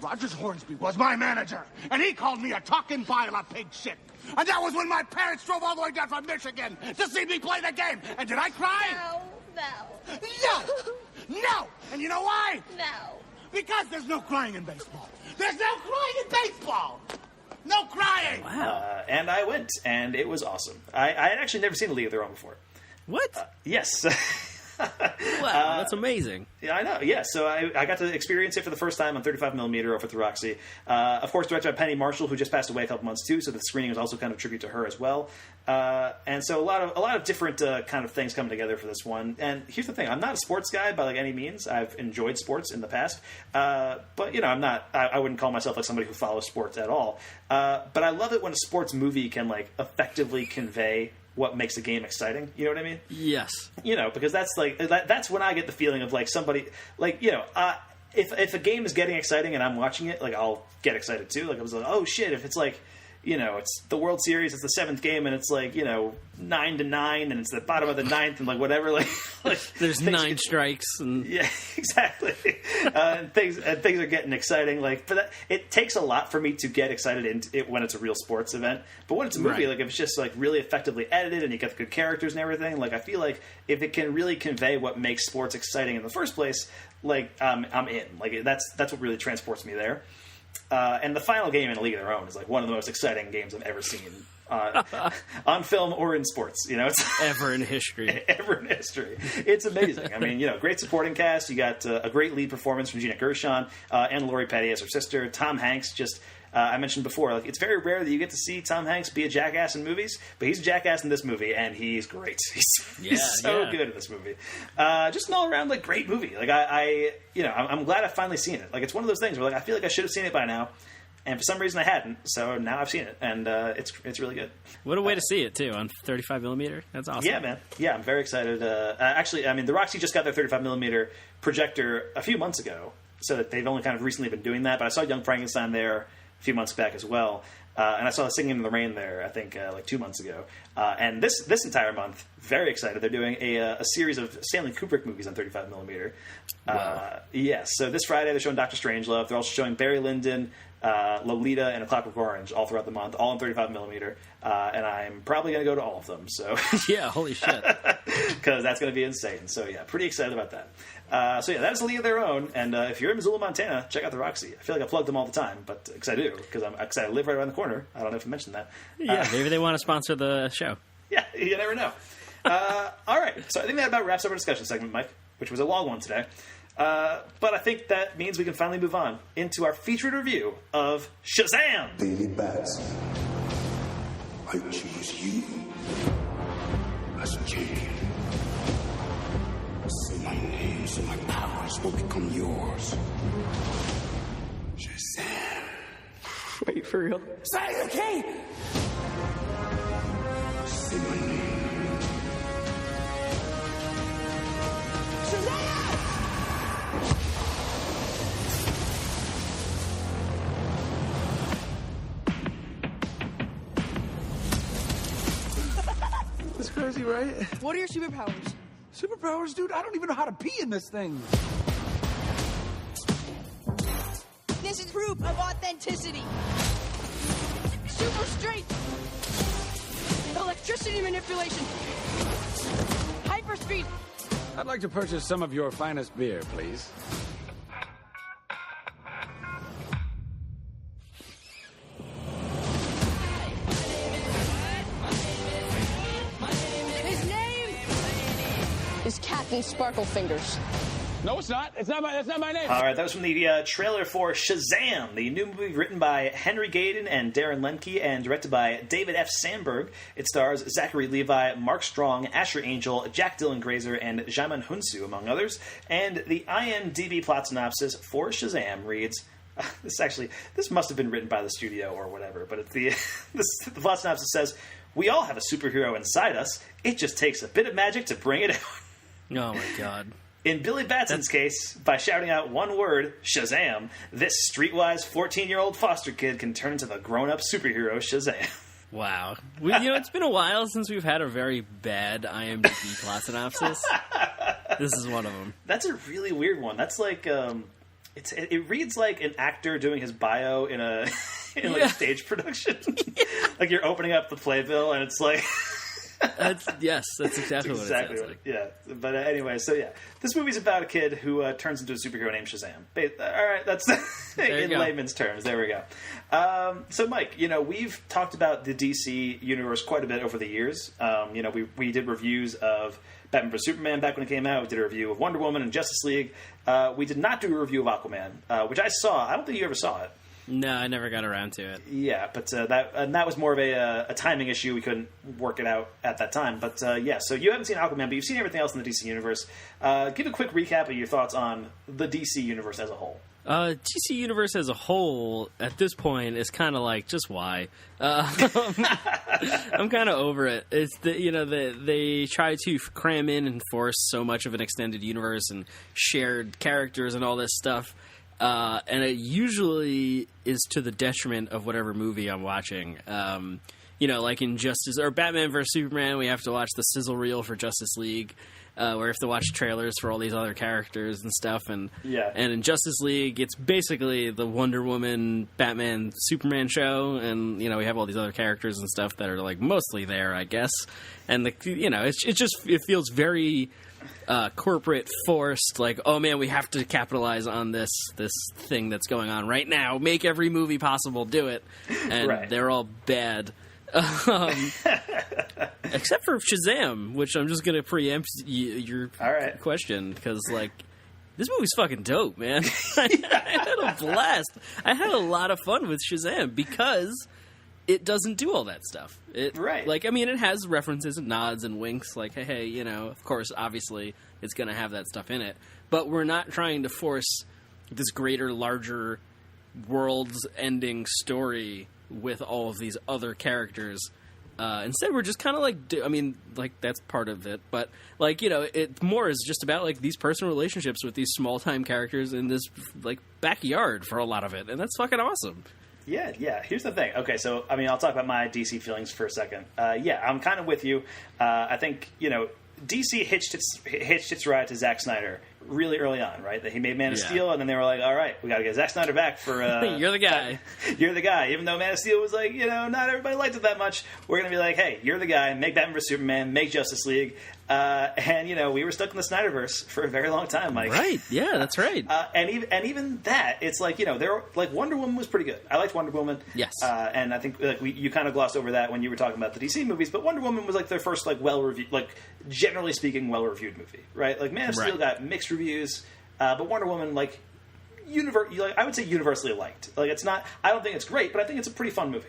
L: Rogers Hornsby was my manager, and he called me a talking pile of pig shit. And that was when my parents drove all the way down from Michigan to see me play the game. And did I cry? No. And you know why?
I: No.
L: Because there's no crying in baseball. There's no crying in baseball. No crying!
C: Wow. And I went, and it was awesome. I had actually never seen A League of Their Own before.
E: What?
C: Yes.
E: Wow, that's amazing.
C: Yeah, I know. Yeah, so I got to experience it for the first time on 35mm over at the Roxy. Of course, directed by Penny Marshall, who just passed away a couple months too. So the screening was also kind of a tribute to her as well. And so a lot of different kind of things come together for this one. And here's the thing: I'm not a sports guy by like any means. I've enjoyed sports in the past, but you know, I'm not. I wouldn't call myself like somebody who follows sports at all. But I love it when a sports movie can like effectively convey what makes a game exciting. You know what I mean?
E: Yes.
C: You know, because that's like that's when I get the feeling of like somebody like, you know, if a game is getting exciting and I'm watching it, like I'll get excited too. Like I was like, oh shit, if it's like, you know, it's the World Series, it's the 7th game, and it's like, you know, 9-9, and it's the bottom of the 9th, and like whatever, like
E: there's 9 strikes, and
C: yeah, exactly, and things are getting exciting. Like, for that, it takes a lot for me to get excited in it when it's a real sports event. But when it's a movie, like if it's just like really effectively edited and you get the good characters and everything, like I feel like if it can really convey what makes sports exciting in the first place, like I'm in. Like that's what really transports me there. And the final game in A League of Their Own is like one of the most exciting games I've ever seen on film or in sports. It's
E: ever in history.
C: Ever in history. It's amazing. I mean, great supporting cast. You got a great lead performance from Gina Gershon and Lori Petty as her sister. Tom Hanks just. I mentioned before, it's very rare that you get to see Tom Hanks be a jackass in movies, but he's a jackass in this movie, and he's great. He's so good in this movie. Just an all-around, great movie. I'm glad I've finally seen it. It's one of those things where, I feel like I should have seen it by now, and for some reason I hadn't, so now I've seen it, and it's really good.
E: What a way to see it, too, on 35mm. That's awesome.
C: Yeah, man. Yeah, I'm very excited. Actually, the Roxy just got their 35mm projector a few months ago, so that they've only kind of recently been doing that, but I saw Young Frankenstein there a few months back as well, and I saw Singing in the Rain there, I think, 2 months ago. And this entire month, very excited. They're doing a series of Stanley Kubrick movies on 35mm.
E: Wow.
C: Yes, so this Friday they're showing Dr. Strangelove. They're also showing Barry Lyndon, Lolita, and A Clockwork Orange all throughout the month, all on 35mm. And I'm probably going to go to all of them. So
E: yeah, holy shit.
C: Because that's going to be insane. So yeah, pretty excited about that. So yeah, that is a league of their own. And if you're in Missoula, Montana, check out the Roxy. I feel like I plug them all the time, but because I do, because I live right around the corner. I don't know if I mentioned that.
E: Yeah, maybe they want to sponsor the show.
C: Yeah, you never know. All right, so I think that about wraps up our discussion segment, Mike, which was a long one today. But I think that means we can finally move on into our featured review of SHAZAM!
M: Daily Bats, I choose you as champion. Say my name so my powers will become yours. SHAZAM!
E: Wait, for real?
M: Say the key! Say my name. SHAZAM!
N: That's crazy, right?
O: What are your superpowers?
N: Superpowers, dude? I don't even know how to pee in this thing.
O: This is proof of authenticity. Super strength. Electricity manipulation. Hyperspeed.
N: I'd like to purchase some of your finest beer, please.
O: His name is Captain Sparkle Fingers.
N: No, it's not. That's not my name.
C: All right, that was from the trailer for SHAZAM, the new movie written by Henry Gayden and Darren Lemke and directed by David F. Sandberg. It stars Zachary Levi, Mark Strong, Asher Angel, Jack Dylan Grazer, and Jamin Hunsu, among others. And the IMDb plot synopsis for SHAZAM reads... This must have been written by the studio or whatever, but it's the plot synopsis says, "We all have a superhero inside us. It just takes a bit of magic to bring it out."
E: Oh my god.
C: In Billy Batson's case, by shouting out one word, SHAZAM, this streetwise 14-year-old foster kid can turn into the grown-up superhero SHAZAM.
E: Wow. It's been a while since we've had a very bad IMDb plot synopsis. This is one of them.
C: That's a really weird one. That's like, it reads like an actor doing his bio in a a stage production. Like you're opening up the playbill and it's like...
E: That's exactly what it sounds like.
C: Yeah, but anyway, so yeah, this movie's about a kid who turns into a superhero named SHAZAM. All right, that's in layman's terms. There we go. So, Mike, we've talked about the DC universe quite a bit over the years. We did reviews of Batman vs Superman back when it came out. We did a review of Wonder Woman and Justice League. We did not do a review of Aquaman, which I saw. I don't think you ever saw it.
E: No, I never got around to it.
C: Yeah, but that was more of a timing issue. We couldn't work it out at that time. But yeah, so you haven't seen Aquaman, but you've seen everything else in the DC universe. Give a quick recap of your thoughts on the DC universe as a whole.
E: DC universe as a whole, at this point, is kind of like, just why? I'm kind of over it. It's they try to cram in and force so much of an extended universe and shared characters and all this stuff. And it usually is to the detriment of whatever movie I'm watching. Like in Justice or Batman vs Superman, we have to watch the sizzle reel for Justice League, where we have to watch trailers for all these other characters and stuff. And in Justice League, it's basically the Wonder Woman, Batman, Superman show, and we have all these other characters and stuff that are like mostly there, I guess. And it feels very corporate forced, like, oh man, we have to capitalize on this thing that's going on right now, make every movie possible, do it, and They're all bad. Except for Shazam, which I'm just going to preempt your question, because, like, this movie's fucking dope, man. I had a blast. I had a lot of fun with Shazam because it doesn't do all that stuff. Like, I mean, it has references and nods and winks, like, hey, you know, of course, obviously, it's going to have that stuff in it. But we're not trying to force this greater, larger, world's-ending story with all of these other characters. Instead, we're just kind of like, I mean, like, that's part of it, but, like, you know, it more is just about, like, these personal relationships with these small-time characters in this, like, backyard for a lot of it, and that's fucking awesome.
C: Yeah. Here's the thing. Okay, so, I mean, I'll talk about my DC feelings for a second. Yeah, I'm kind of with you. I think, you know, DC hitched its ride to Zack Snyder really early on, right? That he made Man of Steel, and then they were like, all right, we got to get Zack Snyder back for...
E: You're the guy.
C: You're the guy. Even though Man of Steel was like, you know, not everybody liked it that much, we're going to be like, hey, you're the guy, make Batman vs. Superman, make Justice League. And, you know, we were stuck in the Snyderverse for a very long time, Mike.
E: Right, yeah, that's right.
C: And even that, it's like, you know, like, Wonder Woman was pretty good. I liked Wonder Woman.
E: Yes.
C: And I think like you kind of glossed over that when you were talking about the DC movies, but Wonder Woman was like their first, like, well-reviewed, like, generally speaking, well-reviewed movie, right? Like, Man of Steel got mixed reviews, but Wonder Woman, like, I would say universally liked. Like, it's not, I don't think it's great, but I think it's a pretty fun movie.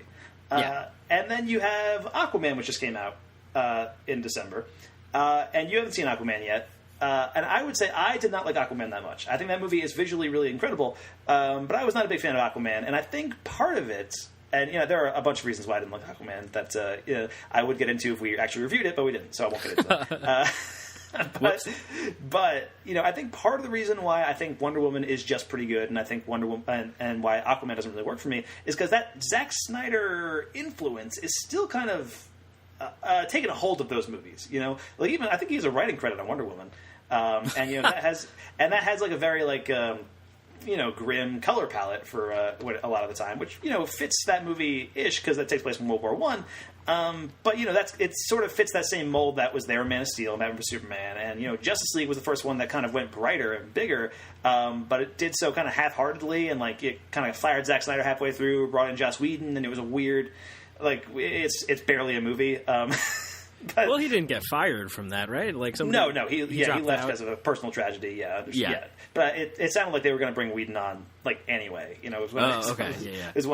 C: And then you have Aquaman, which just came out in December. And you haven't seen Aquaman yet. And I would say I did not like Aquaman that much. I think that movie is visually really incredible, but I was not a big fan of Aquaman. And I think part of it, and, you know, there are a bunch of reasons why I didn't like Aquaman that you know, I would get into if we actually reviewed it, but we didn't, so I won't get into that. But you know, I think part of the reason why I think Wonder Woman is just pretty good, and I think Wonder Woman and why Aquaman doesn't really work for me, is because that Zack Snyder influence is still kind of taking a hold of those movies. You know, like, even I think he has a writing credit on Wonder Woman, and you know that has like a very like you know, grim color palette for a lot of the time, which, you know, fits that movie ish because that takes place in World War I. But, you know, it sort of fits that same mold that was there in Man of Steel, Batman vs. Superman, and, you know, Justice League was the first one that kind of went brighter and bigger, but it did so kind of half-heartedly, and, like, it kind of fired Zack Snyder halfway through, brought in Joss Whedon, and it was a weird, like, it's barely a movie. But,
E: well, he didn't get fired from that, right? Like,
C: no, he left because of a personal tragedy. Yeah. But it sounded like they were going to bring Whedon on, like, anyway. You know, it was one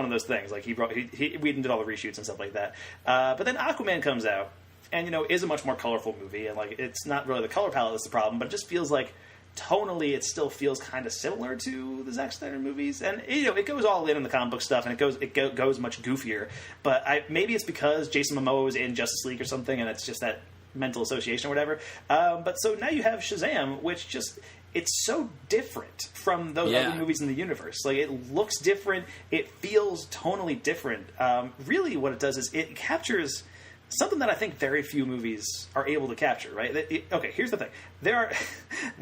C: of those things. Like, Whedon did all the reshoots and stuff like that. But then Aquaman comes out, and, you know, is a much more colorful movie, and, like, it's not really the color palette that's the problem, but it just feels like tonally it still feels kind of similar to the Zack Snyder movies, and, you know, it goes all in the comic book stuff, and it goes much goofier. But maybe it's because Jason Momoa was in Justice League or something, and it's just that mental association or whatever. But so now you have Shazam, which just, it's so different from those other movies in the universe. Like, it looks different, it feels tonally different. Really, what it does is it captures something that I think very few movies are able to capture, right? Okay, here's the thing. There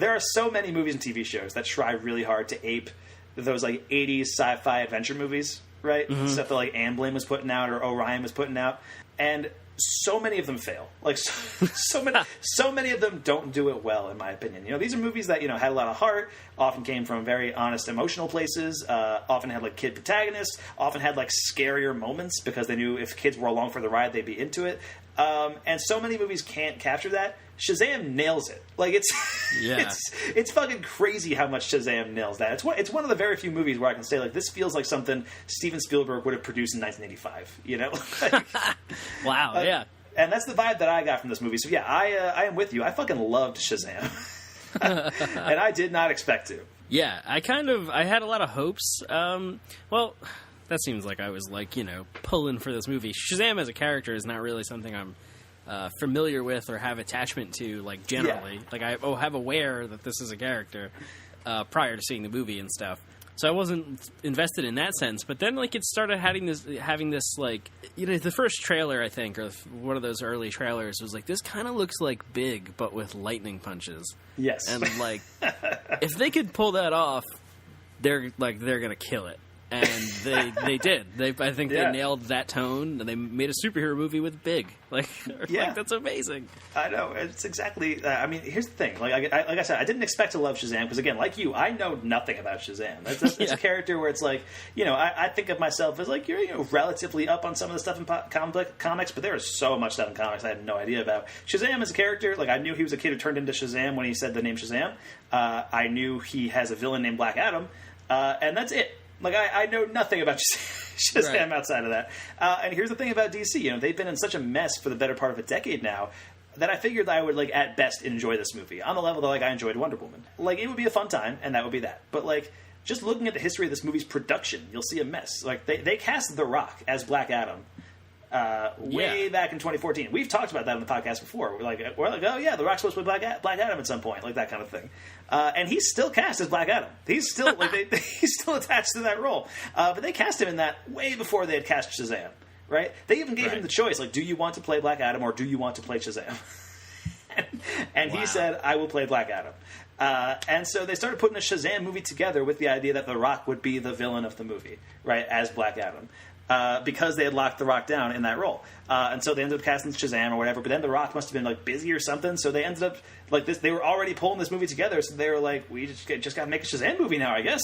C: are so many movies and TV shows that try really hard to ape those, like, 80s sci-fi adventure movies, right? Mm-hmm. Stuff that, like, Amblin was putting out or Orion was putting out. And so many of them fail. Like, so many of them don't do it well, in my opinion. You know, these are movies that, you know, had a lot of heart, often came from very honest, emotional places, often had, like, kid protagonists, often had, like, scarier moments because they knew if kids were along for the ride, they'd be into it. And so many movies can't capture that. Shazam nails it. Like, it's fucking crazy how much Shazam nails that. It's one of the very few movies where I can say, like, this feels like something Steven Spielberg would have produced in 1985. You know? Like,
E: wow. Yeah.
C: And that's the vibe that I got from this movie. So yeah, I am with you. I fucking loved Shazam, and I did not expect to.
E: Yeah, I had a lot of hopes. Well, that seems like I was, like, you know, pulling for this movie. Shazam as a character is not really something I'm familiar with or have attachment to, like, generally. Yeah. Like, I have aware that this is a character prior to seeing the movie and stuff. So I wasn't invested in that sense. But then, like, it started having this, like, you know, the first trailer, I think, or one of those early trailers was like, this kind of looks like Big, but with lightning punches.
C: Yes.
E: And, like, if they could pull that off, they're going to kill it. And they did. I think they nailed that tone, and they made a superhero movie with Big. Like that's amazing.
C: I know. It's exactly... I mean, here's the thing. Like I said, I didn't expect to love Shazam, because, again, like you, I know nothing about Shazam. That's a character where it's like, I think of myself as, like, you're relatively up on some of the stuff in comics, but there is so much stuff in comics I had no idea about. Shazam is a character. Like, I knew he was a kid who turned into Shazam when he said the name Shazam. I knew he has a villain named Black Adam, and that's it. Like, I know nothing about Shazam outside of that. And here's the thing about DC. They've been in such a mess for the better part of a decade now that I figured that I would, like, at best enjoy this movie. On the level that, like, I enjoyed Wonder Woman. Like, it would be a fun time, and that would be that. But, like, just looking at the history of this movie's production, you'll see a mess. Like, they cast The Rock as Black Adam way back in 2014. We've talked about that on the podcast before. We're like, oh yeah, The Rock's supposed to play Black Adam at some point, like that kind of thing. And he's still cast as Black Adam. He's still he's still attached to that role. But they cast him in that way before they had cast Shazam, right? They even gave him the choice, like, do you want to play Black Adam or do you want to play Shazam? and he said, I will play Black Adam. And so they started putting a Shazam movie together with the idea that The Rock would be the villain of the movie, right, as Black Adam. Because they had locked The Rock down in that role. And so they ended up casting Shazam or whatever, but then The Rock must have been, like, busy or something, so they ended up, like, this. They were already pulling this movie together, so they were like, we just got to make a Shazam movie now, I guess.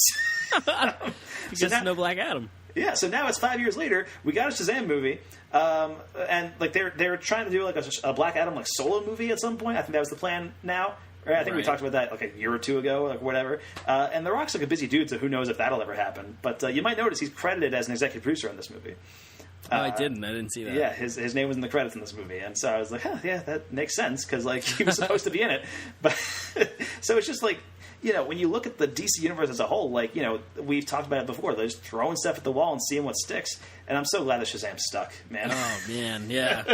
E: Because no Black Adam.
C: Yeah, so now it's 5 years later, we got a Shazam movie, and, like, they're trying to do, like, a Black Adam, like, solo movie at some point. I think that was the plan now. Right, I think we talked about that like a year or two ago, like whatever. And The Rock's like a busy dude, so who knows if that'll ever happen. But you might notice he's credited as an executive producer on this movie.
E: I didn't see that.
C: Yeah, his name was in the credits in this movie, and so I was like, yeah, that makes sense, because, like, he was supposed to be in it. But so it's just like, when you look at the DC universe as a whole, like, we've talked about it before. They're just throwing stuff at the wall and seeing what sticks. And I'm so glad that Shazam stuck, man.
E: Oh, man, yeah.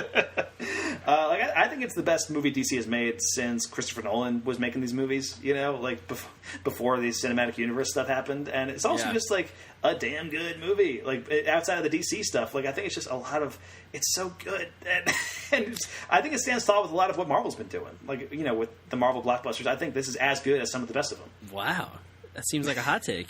C: I think it's the best movie DC has made since Christopher Nolan was making these movies, like, before the cinematic universe stuff happened. And it's also just, like, a damn good movie. Like, outside of the DC stuff, like, I think it's just a lot of... It's so good. And I think it stands tall with a lot of what Marvel's been doing. Like, with the Marvel blockbusters, I think this is as good as some of the best of them.
E: Wow. That seems like a hot take.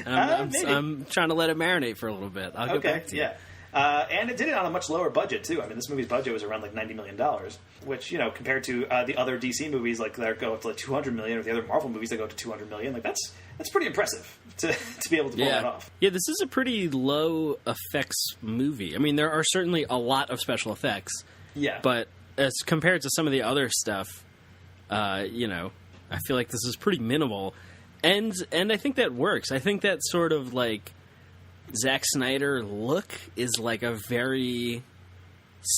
E: I'm trying to let it marinate for a little bit. I'll get back to you.
C: And it did it on a much lower budget, too. I mean, this movie's budget was around, like, $90 million, which, compared to the other DC movies, like, that go up to, like, $200 million, or the other Marvel movies that go up to $200 million, like, that's pretty impressive to be able to pull that off.
E: Yeah, this is a pretty low effects movie. I mean, there are certainly a lot of special effects.
C: Yeah.
E: But as compared to some of the other stuff, I feel like this is pretty minimal. And I think that works. I think that sort of, like, Zack Snyder look is, like, a very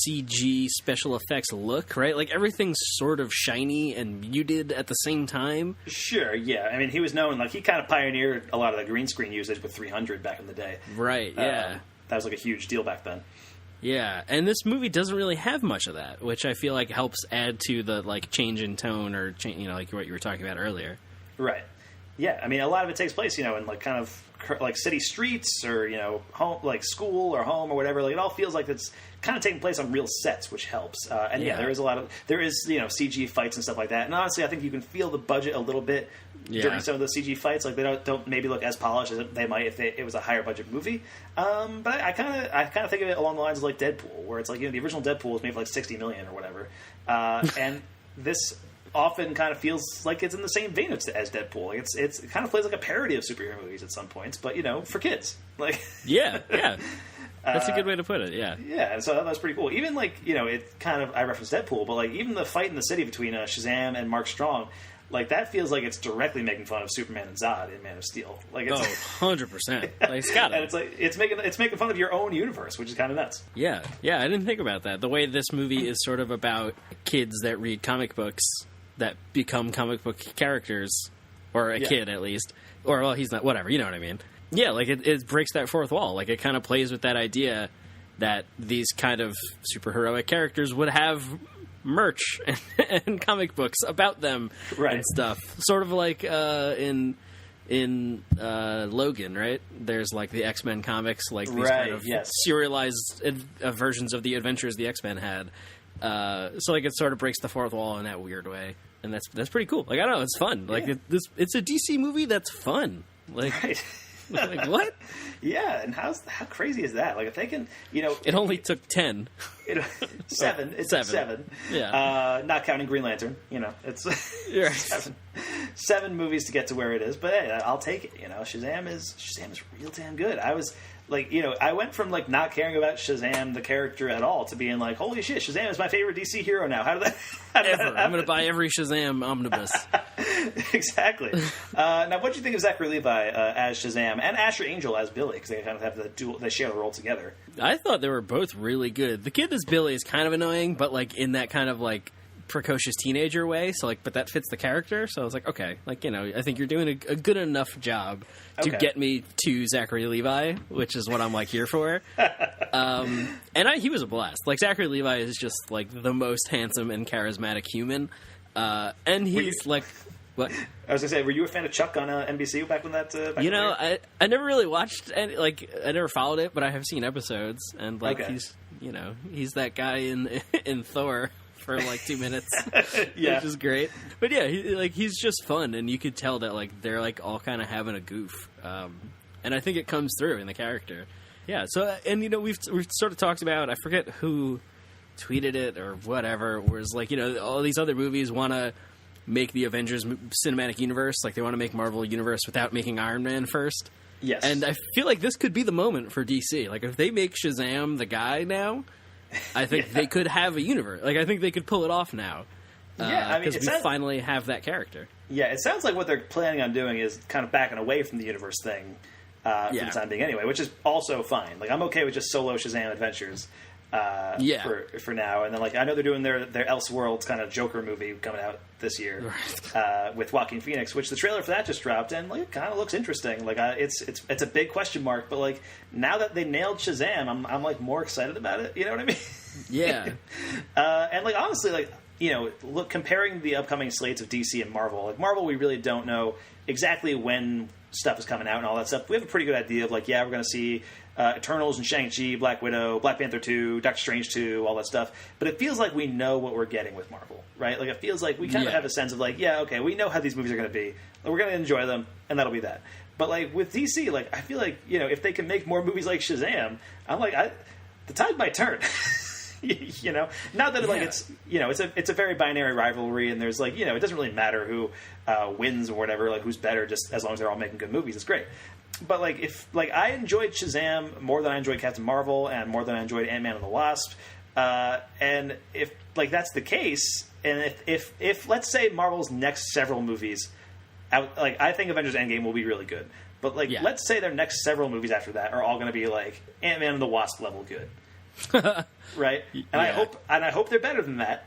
E: CG special effects look, right? Like, everything's sort of shiny and muted at the same time.
C: Sure, yeah. I mean, he was known, like, he kind of pioneered a lot of the green screen usage with 300 back in the day.
E: Right, yeah.
C: That was, like, a huge deal back then.
E: Yeah, and this movie doesn't really have much of that, which I feel like helps add to the, like, change in tone or, like what you were talking about earlier.
C: Right. Yeah, I mean, a lot of it takes place, in, like, kind of, like, city streets or, home, like, school or home or whatever. Like, it all feels like it's kind of taking place on real sets, which helps. And, there is CG fights and stuff like that. And honestly, I think you can feel the budget a little bit during some of those CG fights. Like, they don't maybe look as polished as they might if it was a higher budget movie. But I kind of think of it along the lines of, like, Deadpool, where it's like, the original Deadpool was made for, like, $60 million or whatever. And this often kind of feels like it's in the same vein as Deadpool. Like, it kind of plays like a parody of superhero movies at some points, but, for kids. Like,
E: yeah. That's a good way to put it, yeah.
C: Yeah, so that was pretty cool. Even, like, it kind of, I referenced Deadpool, but, like, even the fight in the city between Shazam and Mark Strong, like, that feels like it's directly making fun of Superman and Zod in Man of Steel. Like, it's
E: 100%. Like, it's got it.
C: And it's like, it's making fun of your own universe, which is kind of nuts.
E: Yeah, I didn't think about that. The way this movie is sort of about kids that read comic books that become comic book characters, or a kid at least, or, well, he's not, whatever, you know what I mean. Yeah, like, it breaks that fourth wall. Like, it kind of plays with that idea that these kind of superheroic characters would have merch and comic books about them and stuff. Sort of like in Logan, right? There's, like, the X-Men comics, like, these kind of serialized versions of the adventures the X-Men had. So, like, it sort of breaks the fourth wall in that weird way, and that's pretty cool. Like, I don't know, it's fun. Like, it's a DC movie that's fun. Like, Like, what?
C: Yeah, and how crazy is that? Like, if they can,
E: It only took 10.
C: 7. It's 7.
E: Yeah.
C: Not counting Green Lantern. It's 7 movies to get to where it is. But hey, I'll take it. Shazam is real damn good. I was like, I went from like not caring about Shazam the character at all to being like, holy shit, Shazam is my favorite DC hero now. How did that?
E: I'm going to buy every Shazam omnibus.
C: Exactly. Now, what do you think of Zachary Levi as Shazam and Asher Angel as Billy? Because they kind of have they share the role together.
E: I thought they were both really good. The kid as Billy is kind of annoying, but like in that kind of like precocious teenager way. So like, but that fits the character. So I was like, okay, like I think you're doing a good enough job to get me to Zachary Levi, which is what I'm like here for. He was a blast. Like Zachary Levi is just like the most handsome and charismatic human, and he's like. What?
C: I was gonna say, were you a fan of Chuck on NBC back when that?
E: I never really watched any, I never followed it, but I have seen episodes, and he's that guy in Thor for like 2 minutes,
C: yeah,
E: which is great. But yeah, he's just fun, and you could tell that like they're like all kind of having a goof, and I think it comes through in the character. Yeah. So and we've sort of talked about, I forget who tweeted it or whatever, whereas like all these other movies want to make the Avengers cinematic universe, like they want to make Marvel universe without making Iron Man first.
C: Yes.
E: And I feel like this could be the moment for DC. Like if they make Shazam the guy now, I think they could have a universe. Like I think they could pull it off now. Because we finally have that character.
C: Yeah, it sounds like what they're planning on doing is kind of backing away from the universe thing for the time being anyway, which is also fine. Like I'm okay with just solo Shazam adventures. For now, and then like I know they're doing their Elseworlds kind of Joker movie coming out this year with Joaquin Phoenix, which the trailer for that just dropped, and like it kind of looks interesting. Like it's a big question mark, but like now that they nailed Shazam, I'm like more excited about it. You know what I mean?
E: Yeah.
C: And like honestly, like look, comparing the upcoming slates of DC and Marvel, like Marvel, we really don't know exactly when stuff is coming out and all that stuff. We have a pretty good idea of like, we're going to see Eternals and Shang-Chi, Black Widow, Black Panther 2, Doctor Strange 2, all that stuff. But it feels like we know what we're getting with Marvel, right? Like it feels like we kind of have a sense of like, we know how these movies are going to be. We're going to enjoy them, and that'll be that. But like with DC, like I feel like if they can make more movies like Shazam, I'm like, the tide might turn. Not that like it's a very binary rivalry, and there's like it doesn't really matter who wins or whatever, like who's better, just as long as they're all making good movies, it's great. But like if like I enjoyed Shazam more than I enjoyed Captain Marvel and more than I enjoyed Ant-Man and the Wasp, and if like that's the case, and if let's say Marvel's next several movies, like I think Avengers Endgame will be really good, but like let's say their next several movies after that are all going to be like Ant-Man and the Wasp level good. Right, and I hope they're better than that.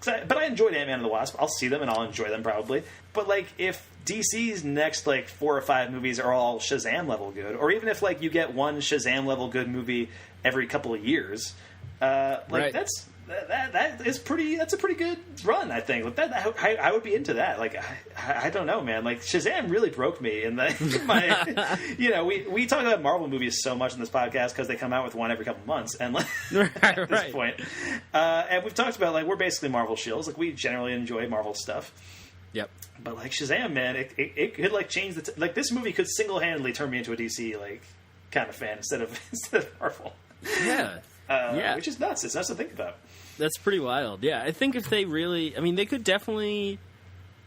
C: But I enjoyed Ant-Man and the Wasp. I'll see them and I'll enjoy them probably. But like, if DC's next like 4 or 5 movies are all Shazam level good, or even if like you get one Shazam level good movie every couple of years, that's a pretty good run, I think. Like I would be into that. Like I don't know, man. Like Shazam really broke me in we talk about Marvel movies so much in this podcast because they come out with one every couple months, and like, at this point, and we've talked about like we're basically Marvel shills. Like we generally enjoy Marvel stuff.
E: Yep.
C: But like Shazam, man, it could like change like this movie could single handedly turn me into a DC like kind of fan instead of Marvel.
E: Yeah.
C: Which is nuts. It's nuts to think about.
E: That's pretty wild. Yeah, I think if they really... I mean, they could definitely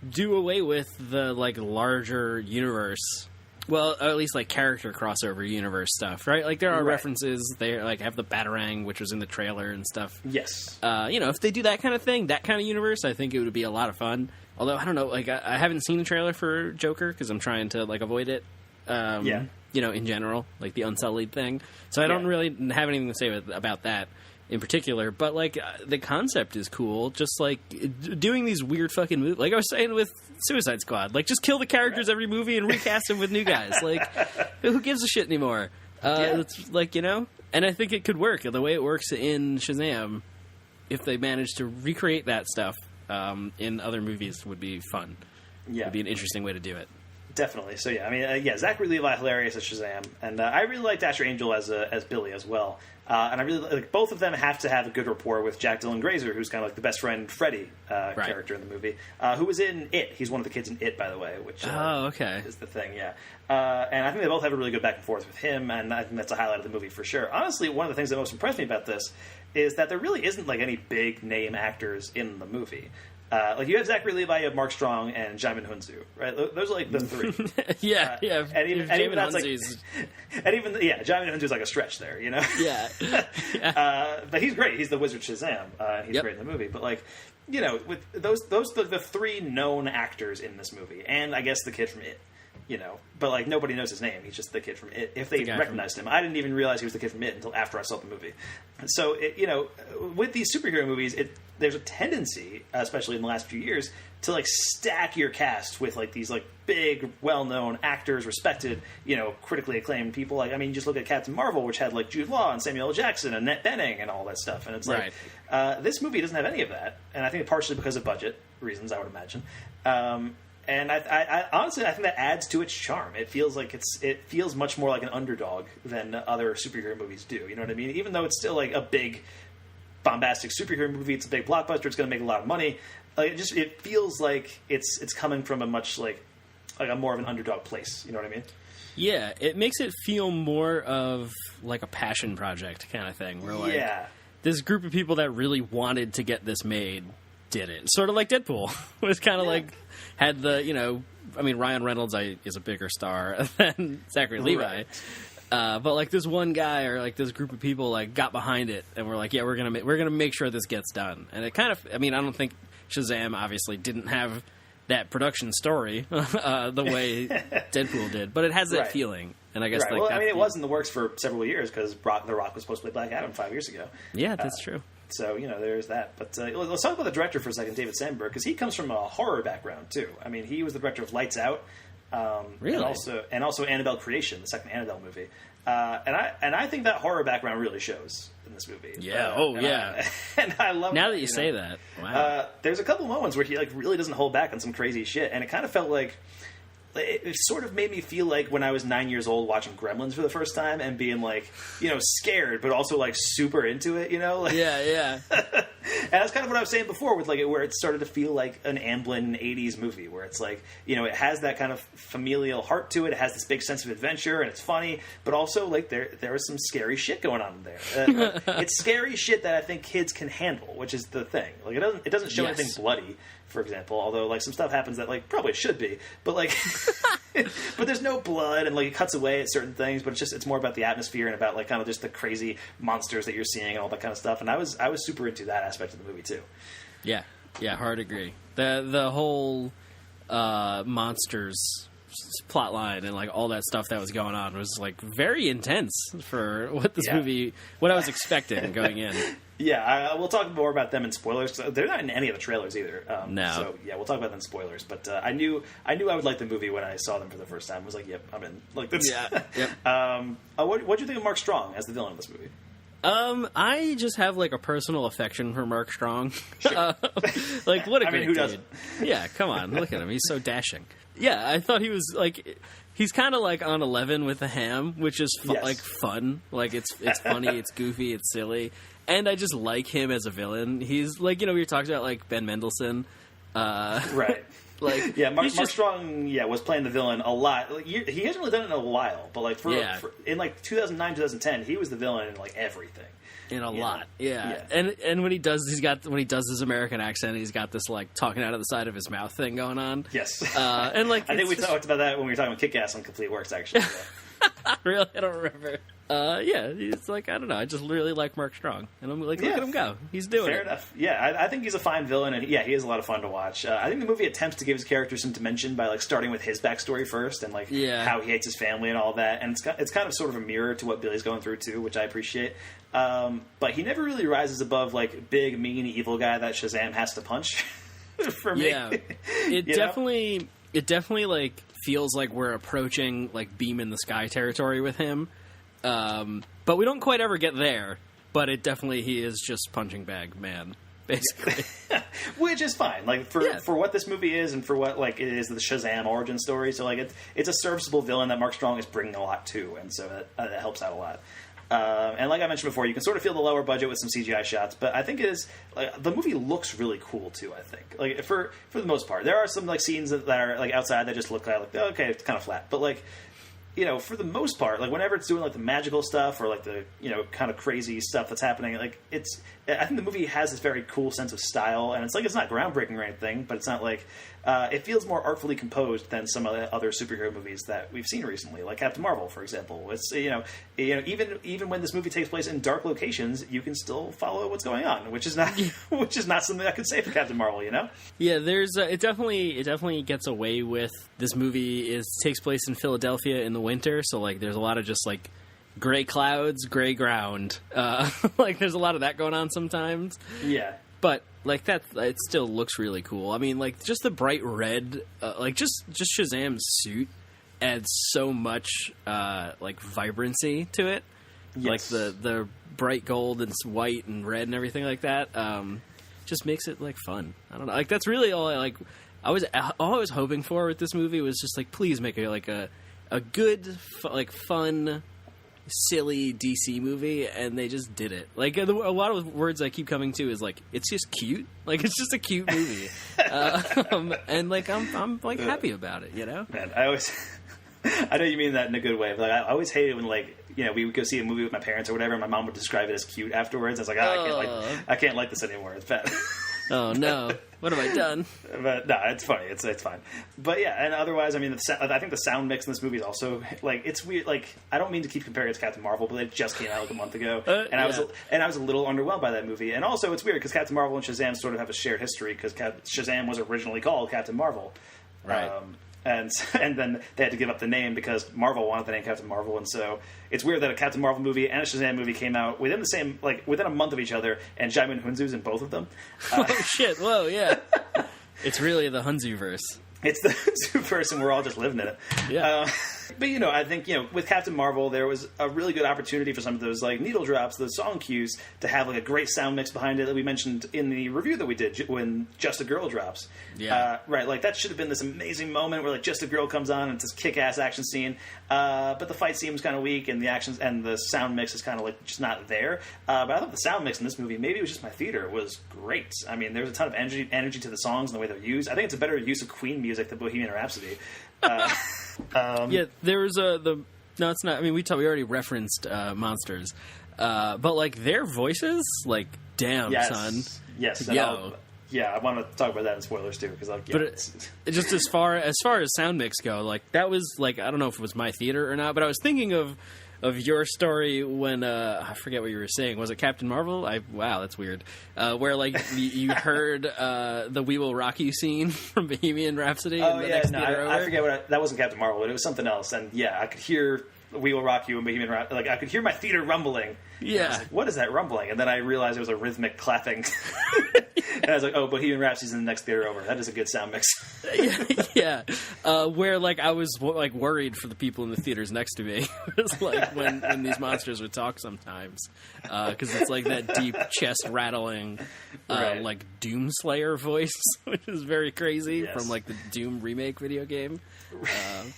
E: do away with the, like, larger universe. Well, or at least, like, character crossover universe stuff, right? Like, there are references. They, like, have the Batarang, which was in the trailer and stuff.
C: Yes.
E: If they do that kind of thing, that kind of universe, I think it would be a lot of fun. Although, I don't know, like, I haven't seen the trailer for Joker because I'm trying to, like, avoid it. In general, like the Unsullied thing. So I don't really have anything to say about that in particular, but like the concept is cool. Just like doing these weird fucking movies, like I was saying with Suicide Squad, like just kill the characters every movie and recast them with new guys. Like who gives a shit anymore? It's like, and I think it could work the way it works in Shazam. If they manage to recreate that stuff in other movies, would be fun. Yeah, it'd be an interesting way to do it.
C: Definitely. So yeah, I mean, Zachary Levi hilarious as Shazam, and I really liked Asher Angel as Billy as well. And I really like both of them have to have a good rapport with Jack Dylan Grazer, who's kind of like the best friend Freddy character in the movie, who was in It. He's one of the kids in It, by the way, which is the thing. Yeah, and I think they both have a really good back and forth with him, and I think that's a highlight of the movie for sure. Honestly, one of the things that most impressed me about this is that there really isn't like any big name actors in the movie. Like you have Zachary Levi, you have Mark Strong, and Djimon Hounsou, right? Those are like the three. And even that's like, Djimon Hounsou's like a stretch there, you know. But he's great. He's the Wizard Shazam. And he's great in the movie. But like, you know, with those the three known actors in this movie, and I guess the kid from It. You know, but like nobody knows his name. He's just the kid from It. If they recognized him, I didn't even realize he was the kid from It until after I saw the movie. So, you know, with these superhero movies, there's a tendency, especially in the last few years, to like stack your cast with like these like big, well-known actors, respected, you know, critically acclaimed people. Like, I mean, you just look at Captain Marvel, which had like Jude Law and Samuel L. Jackson and Annette Bening and all that stuff, and it's like this movie doesn't have any of that, and I think partially because of budget reasons, I would imagine. And I honestly, I think that adds to its charm. It feels like it feels much more like an underdog than other superhero movies do. You know what I mean? Even though it's still like a big, bombastic superhero movie, it's a big blockbuster. It's going to make a lot of money. Like it feels like it's coming from a much like a more of an underdog place. You know what I mean?
E: Yeah, it makes it feel more of like a passion project kind of thing. Where like this group of people that really wanted to get this made did it. Sort of like Deadpool was kind of like. Had the, you know, I mean, Ryan Reynolds is a bigger star than Zachary Levi. But like this one guy or like this group of people like got behind it and were like, yeah, we're gonna make sure this gets done. And it kind of, I mean, I don't think Shazam obviously didn't have that production story the way Deadpool did, but it has that feeling. And I guess like,
C: well, I mean, it was in the works for several years because The Rock was supposed to play Black Adam 5 years ago.
E: Yeah, that's true.
C: So, you know, there's that. But let's talk about the director for a second, David Sandberg, because he comes from a horror background, too. I mean, he was the director of Lights Out.
E: Really?
C: And also Annabelle Creation, the second Annabelle movie. And I think that horror background really shows in this movie.
E: Yeah.
C: And I love
E: now that you say that. Wow.
C: There's a couple moments where he like really doesn't hold back on some crazy shit, and it kind of felt like it sort of made me feel like when I was 9 years old watching Gremlins for the first time and being like, you know, scared but also like super into it, you know? Like,
E: yeah.
C: And that's kind of what I was saying before with like where it started to feel like an Amblin 80s movie where it's like, you know, it has that kind of familial heart to it. It has this big sense of adventure and it's funny, but also like there is some scary shit going on there. It's scary shit that I think kids can handle, which is the thing. Like it doesn't show anything bloody, for example, although like some stuff happens that like probably should be, but like but there's no blood and like it cuts away at certain things, but it's more about the atmosphere and about like kind of just the crazy monsters that you're seeing and all that kind of stuff. And I was super into that aspect of the movie too.
E: Yeah, hard agree. The whole monsters plot line and like all that stuff that was going on was like very intense for what this movie, what I was expecting going in.
C: Yeah, we'll talk more about them in spoilers. They're not in any of the trailers either.
E: No.
C: So yeah, we'll talk about them in spoilers. But I knew I would like the movie when I saw them for the first time. I was like, yep, I'm in. Like this.
E: Yeah. Yep.
C: What do you think of Mark Strong as the villain of this movie?
E: I just have like a personal affection for Mark Strong. Sure. Like what a great
C: who
E: dude.
C: doesn't?
E: Yeah, come on, look at him. He's so dashing. Yeah, I thought he was like. He's kind of like on 11 with the ham, which is like fun. Like it's funny, it's goofy, it's silly, and I just like him as a villain. He's like, you know, we were talking about like Ben Mendelsohn,
C: right?
E: Like
C: Mark Strong, was playing the villain a lot. Like, he hasn't really done it in a while, but like for in like 2009, 2010, he was the villain in like everything.
E: In a lot, yeah. And when he does his American accent, he's got this like talking out of the side of his mouth thing going on.
C: Yes,
E: and like
C: I think we talked about that when we were talking about Kick-Ass on Complete Works, actually.
E: Really, I don't remember. It's like I don't know. I just really like Mark Strong, and I'm like, look at him go. He's doing
C: Fair
E: it.
C: enough. Yeah, I think he's a fine villain, and he is a lot of fun to watch. I think the movie attempts to give his character some dimension by like starting with his backstory first, and like how he hates his family and all that. And it's kind of sort of a mirror to what Billy's going through too, which I appreciate. But he never really rises above like big, mean, evil guy that Shazam has to punch. For me,
E: it definitely like feels like we're approaching like Beam in the Sky territory with him. But we don't quite ever get there. But he is just punching bag man. basically.
C: Which is fine, like for what this movie is and for what like it is the Shazam origin story. So like it's a serviceable villain that Mark Strong is bringing a lot to, and so that helps out a lot. And like I mentioned before, you can sort of feel the lower budget with some CGI shots, but I think it is like, the movie looks really cool too. I think like for the most part, there are some like scenes that are like outside that just look like okay, it's kind of flat, but like. You know, for the most part, like whenever it's doing like the magical stuff or like the kind of crazy stuff that's happening, like I think the movie has this very cool sense of style, and it's like it's not groundbreaking or anything, but it's not like it feels more artfully composed than some of the other superhero movies that we've seen recently, like Captain Marvel, for example. It's even when this movie takes place in dark locations, you can still follow what's going on, which is not something I could say for Captain Marvel.
E: Yeah, there's it definitely gets away with this movie takes place in Philadelphia in the winter, so like there's a lot of just like gray clouds, gray ground. Like there's a lot of that going on sometimes.
C: Yeah.
E: But like that, it still looks really cool. I mean, like just the bright red, like just Shazam's suit adds so much like vibrancy to it.
C: Yes.
E: Like the bright gold and white and red and everything like that. Just makes it like fun. I don't know. Like that's really all all I was hoping for with this movie was just like please make it like a good like fun. Silly DC movie, and they just did it. Like a lot of words I keep coming to is like it's just cute. Like it's just a cute movie, and like I'm like happy about it.
C: Man, I know you mean that in a good way. But like, I always hated when like we would go see a movie with my parents or whatever, and my mom would describe it as cute afterwards. I was like, I can't like this anymore. It's bad.
E: Oh no, what have I done?
C: But no, it's funny. It's fine. But yeah, and otherwise, I mean, I think the sound mix in this movie is also like it's weird. Like I don't mean to keep comparing it to Captain Marvel, but it just came out like a month ago, and I was a little underwhelmed by that movie. And also, it's weird because Captain Marvel and Shazam sort of have a shared history because Shazam was originally called Captain Marvel,
E: right?
C: And then they had to give up the name because Marvel wanted the name Captain Marvel, and so it's weird that a Captain Marvel movie and a Shazam movie came out within a month of each other, and Jaimin Hunzu's in both of them.
E: Oh shit! Whoa, yeah. It's really the Hunzu-verse.
C: It's the Hunzu-verse, and we're all just living in it.
E: Yeah.
C: But I think with Captain Marvel, there was a really good opportunity for some of those like needle drops, those song cues, to have like a great sound mix behind it that we mentioned in the review that we did when Just a Girl drops.
E: Yeah.
C: Right, like that should have been this amazing moment where like Just a Girl comes on and it's this kick-ass action scene, but the fight seems kind of weak and the actions and the sound mix is kind of like just not there. But I thought the sound mix in this movie, maybe it was just my theater, was great. I mean, there's a ton of energy to the songs and the way they're used. I think it's a better use of Queen music than Bohemian Rhapsody.
E: Yeah, there was no, it's not. I mean, we already referenced Monsters, but like their voices, like damn, son,
C: yes,
E: yo.
C: I want to talk about that in spoilers too, because like,
E: just as far as sound mix go, like that was like I don't know if it was my theater or not, but I was thinking of your story when I forget what you were saying. Was it Captain Marvel? Wow, that's weird. Where like you heard the "We Will Rock You" scene from Bohemian Rhapsody.
C: Oh yeah, I forget that wasn't Captain Marvel, but it was something else. And yeah, I could hear "We Will Rock You" and Bohemian Rhapsody. Like I could hear my theater rumbling.
E: Yeah,
C: I was like, what is that rumbling? And then I realized it was a rhythmic clapping. And I was like, oh, Bohemian Rhapsody's in the next theater over. That is a good sound mix.
E: Yeah. Where like I was like worried for the people in the theaters next to me. It was like when these monsters would talk sometimes, because it's like that deep chest rattling, like Doomslayer voice, which is very crazy from like the Doom remake video game.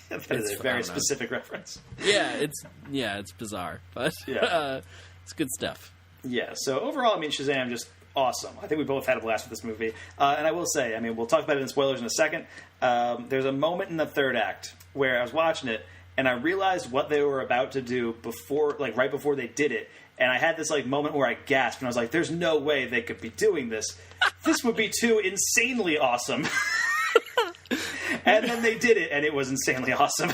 C: That is a very specific reference.
E: Yeah, it's bizarre, but it's good stuff.
C: Yeah. So overall, I mean, Shazam just awesome. I think we both had a blast with this movie. And I will say, I mean, we'll talk about it in spoilers in a second. There's a moment in the third act where I was watching it and I realized what they were about to do right before they did it. And I had this like moment where I gasped and I was like, there's no way they could be doing this. This would be too insanely awesome. And then they did it and it was insanely awesome.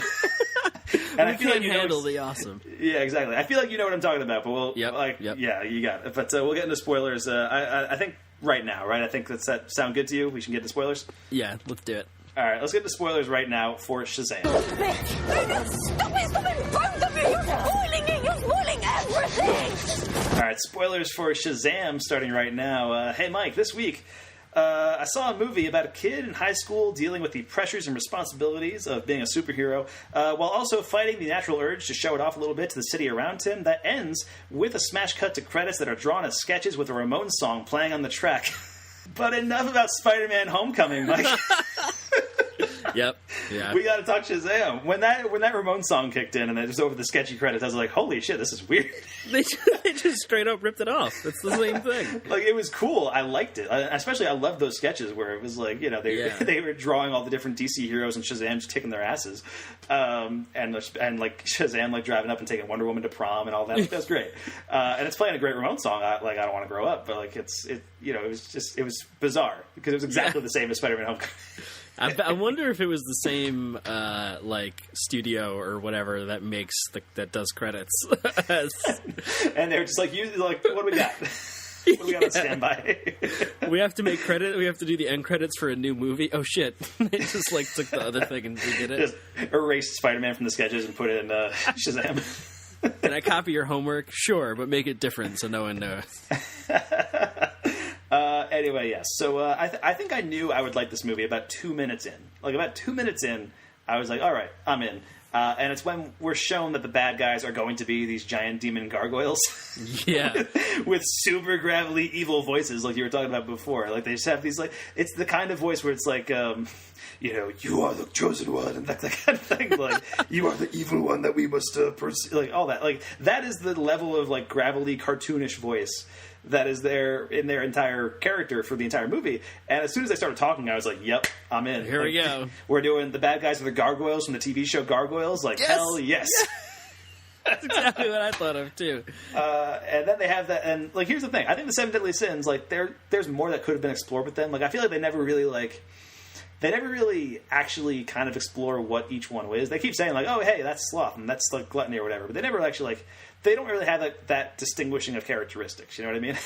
E: And I feel like you handle the awesome.
C: Yeah, exactly. I feel like you know what I'm talking about, but we'll yeah, you got it. But we'll get into spoilers. I think right now, right? I think does that sound good to you? We should get into spoilers.
E: Yeah, let's do it.
C: All right, let's get into spoilers right now for Shazam.
D: Stop it, both of you! You're spoiling everything!
C: All right, spoilers for Shazam starting right now. Hey, Mike, this week I saw a movie about a kid in high school dealing with the pressures and responsibilities of being a superhero, while also fighting the natural urge to show it off a little bit to the city around him. That ends with a smash cut to credits that are drawn as sketches with a Ramones song playing on the track. But enough about Spider-Man Homecoming, Mike.
E: Yep. Yeah.
C: We got to talk Shazam. When that Ramones song kicked in and it was over the sketchy credits, I was like, holy shit, this is weird.
E: They just straight up ripped it off. It's the same thing.
C: Like, it was cool. I liked it. Especially, I loved those sketches where it was like, you know, they were drawing all the different DC heroes and Shazam just kicking their asses. And like, Shazam, like, driving up and taking Wonder Woman to prom and all that. Like, that's great. And it's playing a great Ramones song. I Don't Want to Grow Up. But, like, it was bizarre because it was exactly the same as Spider-Man Homecoming.
E: I wonder if it was the same like studio or whatever that makes that does credits.
C: And they're just like, what do we got? What do we got on standby?
E: We have to make credit. We have to do the end credits for a new movie. Oh shit! They just like took the other thing and redid it.
C: Just erased Spider-Man from the sketches and put it in Shazam.
E: Can I copy your homework? Sure, but make it different so no one knows.
C: Anyway, yes. So I think I knew I would like this movie about 2 minutes in. Like, about 2 minutes in, I was like, all right, I'm in. And it's when we're shown that the bad guys are going to be these giant demon gargoyles.
E: Yeah.
C: with super gravelly, evil voices like you were talking about before. Like, they just have these, like, it's the kind of voice where it's like, you know, you are the chosen one, and that kind of thing. Like, you are the evil one that we must pursue. Like, all that. Like, that is the level of, like, gravelly, cartoonish voice that is there in their entire character for the entire movie. And as soon as they started talking, I was like, yep, I'm in.
E: Here we go.
C: We're doing the bad guys are the gargoyles from the TV show Gargoyles. Like, yes! Hell yes.
E: That's exactly what I thought of, too.
C: And then they have that, and, like, here's the thing. I think the Seven Deadly Sins, like, there's more that could have been explored with them. Like, I feel like they never really actually kind of explore what each one is. They keep saying, like, oh, hey, that's sloth, and that's, like, gluttony or whatever. But they never actually, like, they don't really have that distinguishing of characteristics. You know what I mean?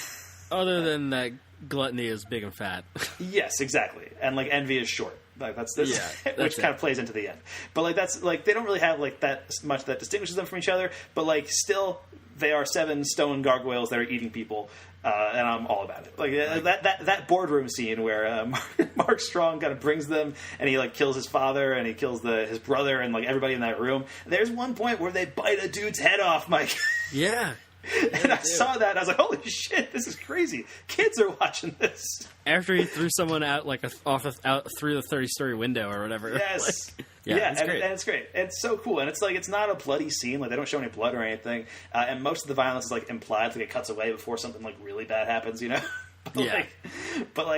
E: Other than that gluttony is big and fat.
C: Yes, exactly. And, like, envy is short. Like, that's which kind of plays into the end. But, like, that's, like, they don't really have, like, that much that distinguishes them from each other. But, like, still, they are 7 stone gargoyles that are eating people. And I'm all about it. Like, that boardroom scene where Mark Strong kind of brings them, and he, like, kills his father, and he kills his brother, and, like, everybody in that room. There's one point where they bite a dude's head off, Mike.
E: Yeah.
C: And I saw that, and I was like, holy shit, this is crazy. Kids are watching this.
E: After he threw someone out, like, out through the 30-story window or whatever.
C: Yes.
E: Like,
C: it's great. And it's great. It's so cool. And it's like, it's not a bloody scene. Like, they don't show any blood or anything. And most of the violence is, like, implied. Like, it cuts away before something, like, really bad happens, you know? But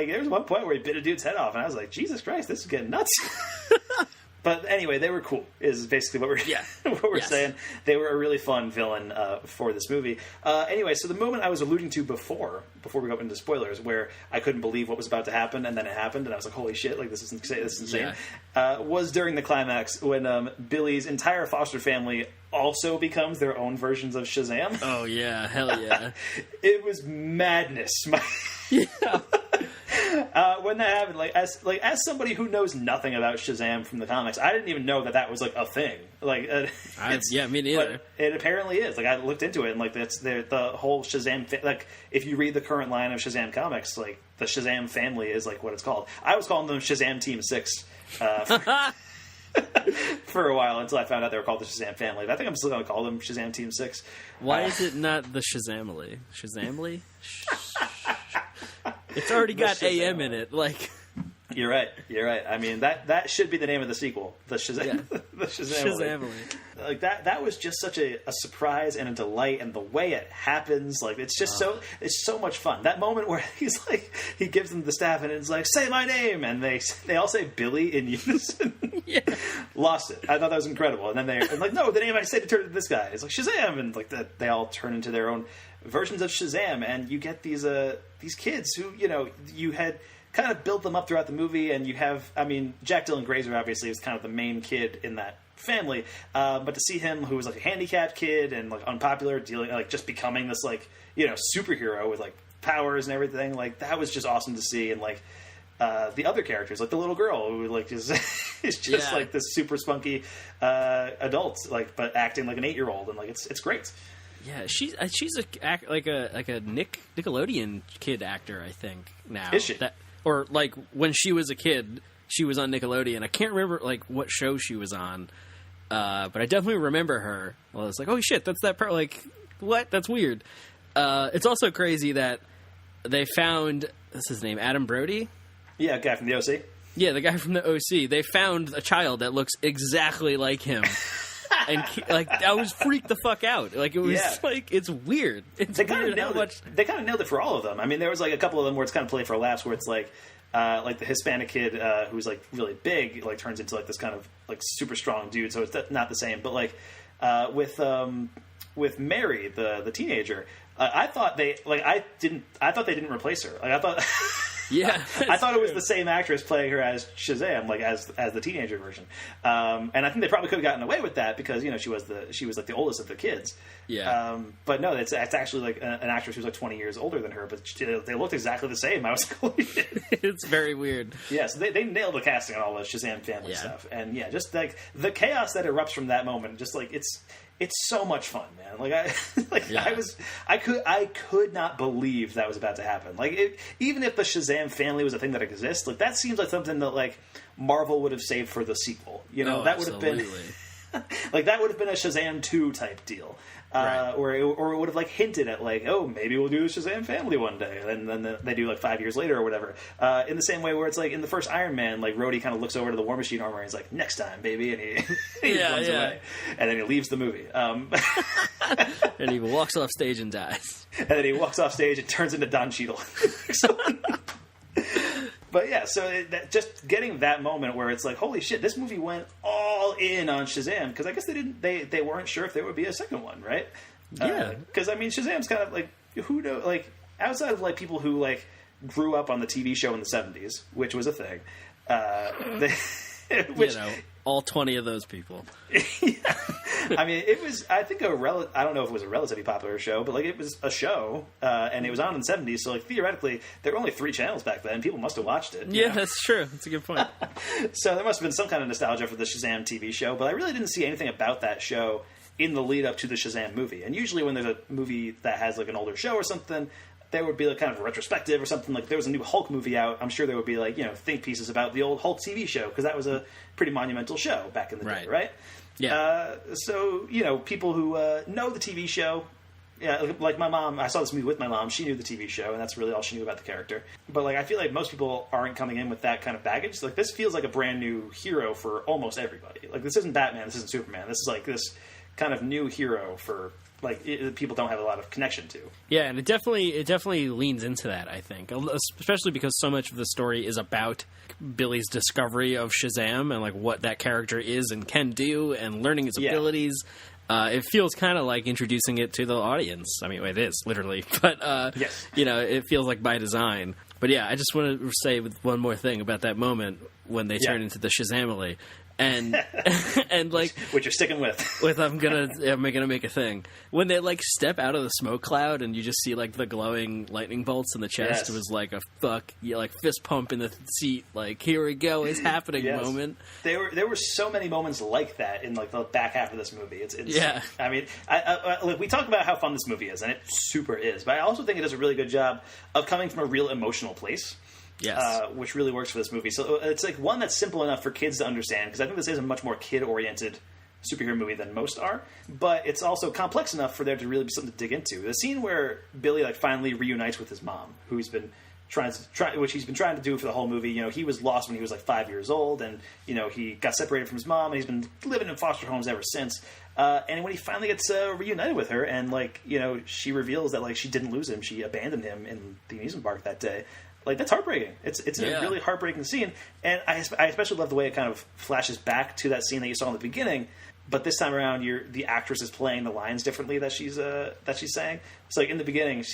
C: there was one point where he bit a dude's head off, and I was like, Jesus Christ, this is getting nuts. But anyway, they were cool, is basically what we're saying. They were a really fun villain for this movie. Anyway, so the moment I was alluding to before we go into spoilers, where I couldn't believe what was about to happen, and then it happened, and I was like, holy shit, like, this is insane. Was during the climax when Billy's entire foster family also becomes their own versions of Shazam.
E: Oh, yeah. Hell yeah.
C: It was madness.
E: Yeah.
C: When that happened, as somebody who knows nothing about Shazam from the comics, I didn't even know that was, like, a thing. Like,
E: me neither.
C: But it apparently is. Like, I looked into it, and, like, that's the whole Shazam. Like, if you read the current line of Shazam comics, like, the Shazam family is, like, what it's called. I was calling them Shazam Team 6 for a while until I found out they were called the Shazam family. I think I'm still going to call them Shazam Team 6.
E: Why is it not the Shazamily? Shazamily? It's already got AM in it. Like,
C: you're right. I mean, that should be the name of the sequel. The Shazam. The Shazamily. Like, that was just such a surprise and a delight, and the way it happens, like, it's just it's so much fun. That moment where he's like, he gives them the staff, and it's like, say my name, and they all say Billy in unison.
E: Yeah.
C: Lost it. I thought that was incredible. And then they're like, no, the name I say to turn to this guy. It's like Shazam, and like they all turn into their own versions of Shazam, and you get these kids who, you know, you had kind of built them up throughout the movie, and you have, I mean, Jack Dylan Grazer obviously is kind of the main kid in that family, but to see him, who was like a handicapped kid and like unpopular, dealing, like, just becoming this, like, you know, superhero with like powers and everything, like, that was just awesome to see. And like the other characters, like the little girl who like is just like this super spunky adult, like, but acting like an 8-year-old, and like it's great.
E: Yeah, she's like a Nickelodeon kid actor, I think, now.
C: Is she?
E: or like when she was a kid, she was on Nickelodeon. I can't remember like what show she was on, but I definitely remember her. Well, it's like, oh shit, that's that part. Like, what? That's weird. It's also crazy that they found, what's his name, Adam Brody?
C: Yeah, guy from the OC.
E: Yeah, the guy from the OC. They found a child that looks exactly like him. And like I was freaked the fuck out. Like it was like it's weird. It's weird how much
C: they kind of nailed it for all of them. I mean, there was like a couple of them where it's kind of played for laughs, where it's like the Hispanic kid who's like really big, like turns into like this kind of like super strong dude. So it's not the same. But like with Mary, the teenager, I thought they didn't replace her. Like I thought.
E: Yeah,
C: I thought it was the same actress playing her as Shazam, like as the teenager version, and I think they probably could have gotten away with that because she was like the oldest of the kids.
E: Yeah,
C: but no, it's actually like an actress who's like 20 years older than her, but they looked exactly the same. I was like, holy shit.
E: It's very weird.
C: Yeah, so they nailed the casting on all the Shazam family stuff, and yeah, just like the chaos that erupts from that moment, just like it's so much fun, man. Like I could not believe that was about to happen. Like even if the Shazam family was a thing that exists, like that seems like something that like Marvel would have saved for the sequel. That would have been like that would have been a Shazam 2 type deal. Right. Or it would have like hinted at like, oh, maybe we'll do the Shazam family one day, and then they do like 5 years later or whatever. In the same way where it's like in the first Iron Man, like Rhodey kind of looks over to the War Machine armor and he's like, next time, baby, and he runs away, and then he leaves the movie. And
E: he walks off stage and dies.
C: And then he walks off stage and turns into Don Cheadle. But yeah, so just getting that moment where it's like, holy shit, this movie went all in on Shazam, because I guess they weren't sure if there would be a second one, right?
E: Yeah.
C: Because I mean, Shazam's kind of like, who knows, like outside of like people who like grew up on the TV show in the 70s, which was a thing. Which,
E: all 20 of those people.
C: Yeah. I mean, it was, I think, I don't know if it was a relatively popular show, but like it was a show, and it was on in the 70s, so like theoretically, there were only 3 channels back then. People must have watched it.
E: Yeah, that's true. That's a good point.
C: So there must have been some kind of nostalgia for the Shazam TV show, but I really didn't see anything about that show in the lead up to the Shazam movie. And usually when there's a movie that has like an older show or something, there would be like kind of a retrospective or something. Like if there was a new Hulk movie out, I'm sure there would be like, think pieces about the old Hulk TV show, because that was a pretty monumental show back in the day, right?
E: Yeah.
C: So, people who know the TV show, like my mom, I saw this movie with my mom, she knew the TV show, and that's really all she knew about the character. But like I feel like most people aren't coming in with that kind of baggage. Like this feels like a brand new hero for almost everybody. Like this isn't Batman, this isn't Superman. This is like this kind of new hero for like people don't have a lot of connection to.
E: Yeah, and it definitely leans into that, I think, especially because so much of the story is about Billy's discovery of Shazam and like what that character is and can do and learning his abilities. It feels kind of like introducing it to the audience. I mean, it is literally, but
C: yes.
E: It feels like by design. But yeah, I just want to say one more thing about that moment when they turn into the Shazamily. And like,
C: which you're sticking with.
E: I'm gonna make a thing when they like step out of the smoke cloud and you just see like the glowing lightning bolts in the chest.
C: Yes.
E: It was like like fist pump in the seat. Like, here we go, it's happening moment.
C: There were so many moments like that in like the back half of this movie. It's
E: yeah.
C: I mean, look, we talk about how fun this movie is, and it super is. But I also think it does a really good job of coming from a real emotional place.
E: Yes.
C: Which really works for this movie. So it's like one that's simple enough for kids to understand, because I think this is a much more kid-oriented superhero movie than most are. But it's also complex enough for there to really be something to dig into. The scene where Billy like finally reunites with his mom, who he's been which he's been trying to do for the whole movie. He was lost when he was like 5 years old, and he got separated from his mom, and he's been living in foster homes ever since. And when he finally gets reunited with her, and like she reveals that like she didn't lose him, she abandoned him in the amusement park that day. Like, that's heartbreaking. It's a really heartbreaking scene, and I especially love the way it kind of flashes back to that scene that you saw in the beginning. But this time around, the actress is playing the lines differently that she's saying. So like in the beginning,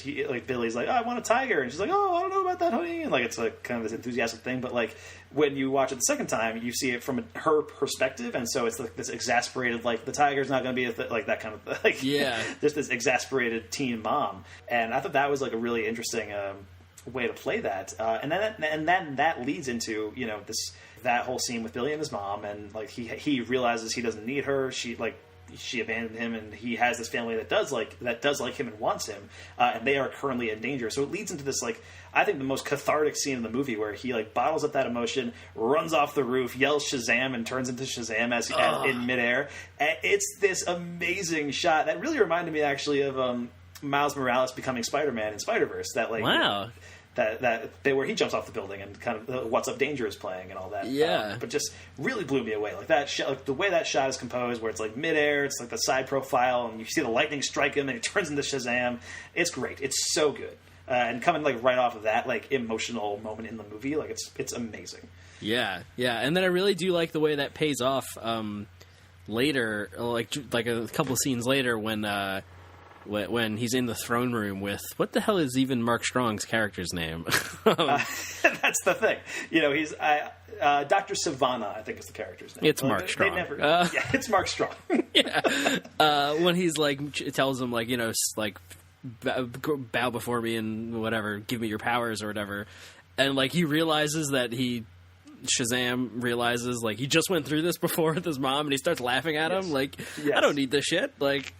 C: Billy's like, "Oh, I want a tiger," and she's like, "Oh, I don't know about that, honey." And like it's like kind of this enthusiastic thing. But like when you watch it the second time, you see it from her perspective, and so it's like this exasperated, like the tiger's not going to be like that kind of like just this exasperated teen mom. And I thought that was like a really interesting way to play that, and then that leads into that whole scene with Billy and his mom, and like he realizes he doesn't need her. She like she abandoned him, and he has this family that does like him and wants him, and they are currently in danger. So it leads into this, like, I think the most cathartic scene in the movie, where he like bottles up that emotion, runs off the roof, yells Shazam, and turns into Shazam as in midair. And it's this amazing shot that really reminded me actually of Miles Morales becoming Spider-Man in Spider-Verse. That like,
E: wow.
C: Where he jumps off the building and kind of What's Up Danger is playing and all that.
E: Yeah.
C: But just really blew me away. Like that like the way that shot is composed, where it's like midair, it's like the side profile, and you see the lightning strike him, and he turns into Shazam. It's great. It's so good. And coming like right off of that like emotional moment in the movie, like it's amazing.
E: Yeah. And then I really do like the way that pays off later, like a couple scenes later when he's in the throne room with, what the hell is even Mark Strong's character's name?
C: That's the thing. You know, he's Dr. Savannah, I think is the character's name.
E: It's Mark Strong.
C: Yeah, it's Mark Strong.
E: Yeah. When he's like, tells him like, you know, like, bow before me and whatever, give me your powers or whatever. And like he realizes that Shazam realizes like he just went through this before with his mom, and he starts laughing at him like, I don't need this shit. Like,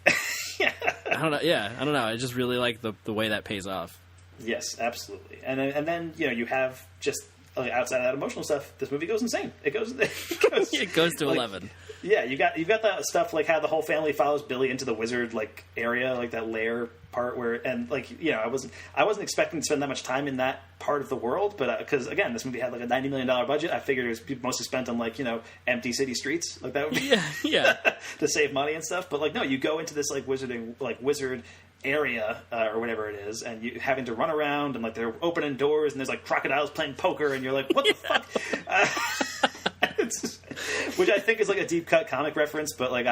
E: I don't know. Yeah, I don't know. I just really like the way that pays off.
C: Yes, absolutely. And then you know, you have just outside of that emotional stuff, this movie goes insane. It goes
E: to like, 11.
C: Yeah, you've got that stuff like how the whole family follows Billy into the wizard like area, like that lair part where, and like, you know, I wasn't expecting to spend that much time in that part of the world, but because again, this movie had like a $90 million budget, I figured it was mostly spent on like, you know, empty city streets, like that would be to save money and stuff. But like, no, you go into this like wizard area or whatever it is, and you having to run around, and like they're opening doors, and there's like crocodiles playing poker, and you're like, what the fuck? Which I think is like a deep cut comic reference, but like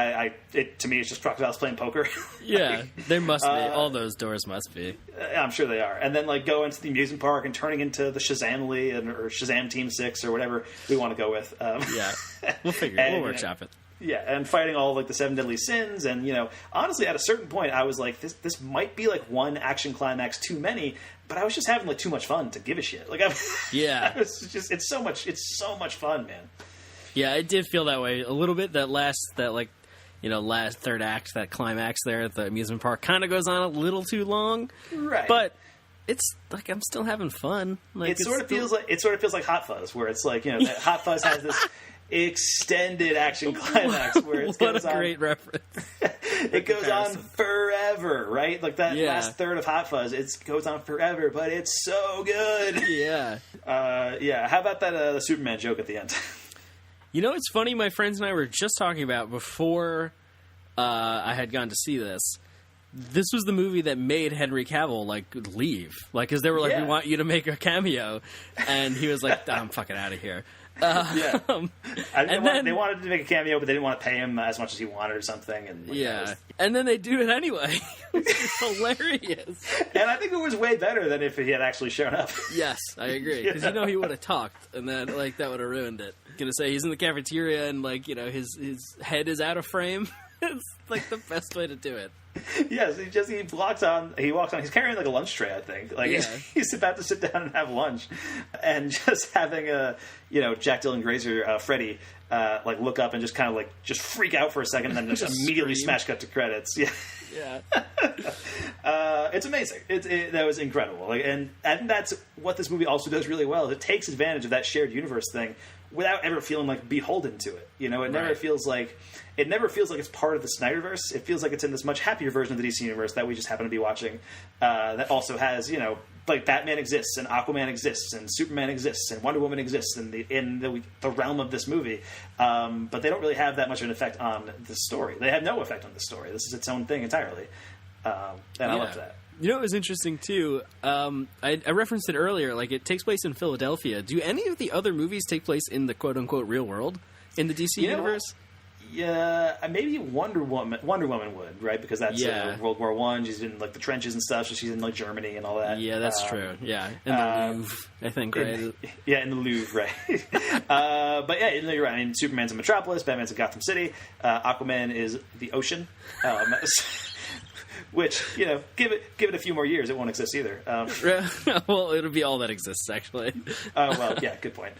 C: to me, it's just crocodiles playing poker.
E: Yeah, they must be. All those doors must be.
C: I'm sure they are. And then like go into the amusement park and turning into the Shazamly or Shazam Team 6 or whatever we want to go with.
E: We'll workshop it.
C: Yeah, and fighting all like the 7 deadly sins, and you know, honestly, at a certain point, I was like, this might be like one action climax too many, but I was just having like too much fun to give a shit. Like, it's so much fun, man.
E: Yeah, it did feel that way a little bit. That last third act, that climax there at the amusement park, kind of goes on a little too long,
C: right?
E: But it's like I'm still having fun. Like,
C: it sort of feels like Hot Fuzz, where it's like, you know, that Hot Fuzz has this extended action climax where it goes on.
E: Great reference.
C: It goes on forever, right? Like that last third of Hot Fuzz, it goes on forever, but it's so good.
E: Yeah.
C: How about that the Superman joke at the end?
E: You know, it's funny. My friends and I were just talking about before I had gone to see this. This was the movie that made Henry Cavill like leave, like, because they were like, "We want you to make a cameo," and he was like, "I'm fucking out of here."
C: They wanted to make a cameo, but they didn't want to pay him as much as he wanted or something. And
E: and then they do it anyway. It's hilarious.
C: And I think it was way better than if he had actually shown up.
E: Yes, I agree, because you know he would have talked, and then like that would have ruined it. Gonna say he's in the cafeteria and like, you know, his head is out of frame. It's like the best way to do it.
C: Yes, he walks on. He's carrying like a lunch tray, I think. Like he's about to sit down and have lunch, and just having Jack Dylan Grazer, Freddy, like look up and just kind of like just freak out for a second, and then just immediately smash cut to credits. Yeah. It's amazing. That was incredible. Like, and I think that's what this movie also does really well. It takes advantage of that shared universe thing without ever feeling like beholden to it. You know, it never feels like it's part of the Snyderverse. It feels like it's in this much happier version of the DC universe that we just happen to be watching. That also has, you know, like Batman exists and Aquaman exists and Superman exists and Wonder Woman exists in the realm of this movie. But they don't really have that much of an effect on the story. They have no effect on the story. This is its own thing entirely. And I love that.
E: You know, it was interesting too. I referenced it earlier. Like, it takes place in Philadelphia. Do any of the other movies take place in the quote unquote real world in the DC universe?
C: Yeah, maybe Wonder Woman would, right? Because that's World War I. She's in like the trenches and stuff, so she's in like Germany and all that.
E: Yeah, that's true. Yeah, in the Louvre, I think, right?
C: In the Louvre, right? But yeah, you're right. I mean, Superman's in Metropolis, Batman's in Gotham City, Aquaman is the ocean. Which, you know, give it a few more years, it won't exist either.
E: Well, it'll be all that exists, actually.
C: Well, yeah, good point.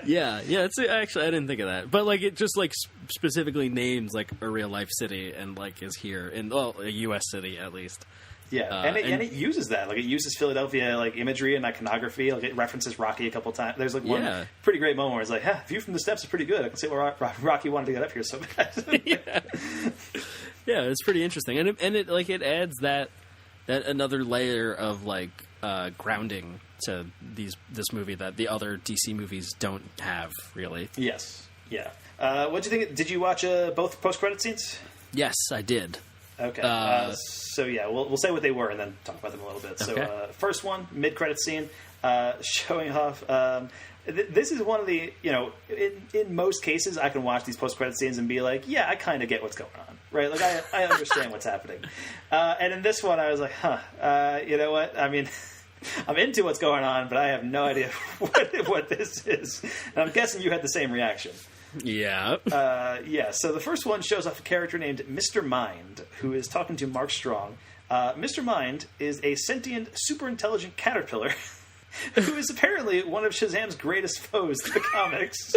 E: Yeah. It's actually, I didn't think of that, but like it just like specifically names like a real life city and like is here in a U.S. city at least.
C: Yeah, and it uses that. Like, it uses Philadelphia, like, imagery and iconography. Like, it references Rocky a couple times. There's, like, one pretty great moment where it's like, view from the steps is pretty good. I can see why Rocky wanted to get up here so bad.
E: Yeah, it's pretty interesting. And it adds that another layer of, like, grounding to this movie that the other DC movies don't have, really.
C: Yes, yeah. What do you think? Did you watch both post-credit scenes?
E: Yes, I did.
C: Okay. So yeah, we'll say what they were and then talk about them a little bit. So first one, mid-credit scene, showing off. This is one of the, in most cases, I can watch these post-credit scenes and be like, yeah, I kind of get what's going on, right? Like I understand what's happening. And in this one, I was like, you know what? I mean, I'm into what's going on, but I have no idea what this is. And I'm guessing you had the same reaction.
E: Yeah.
C: So the first one shows off a character named Mr. Mind, who is talking to Mark Strong. Mr. Mind is a sentient, super intelligent caterpillar who is apparently one of Shazam's greatest foes to the comics.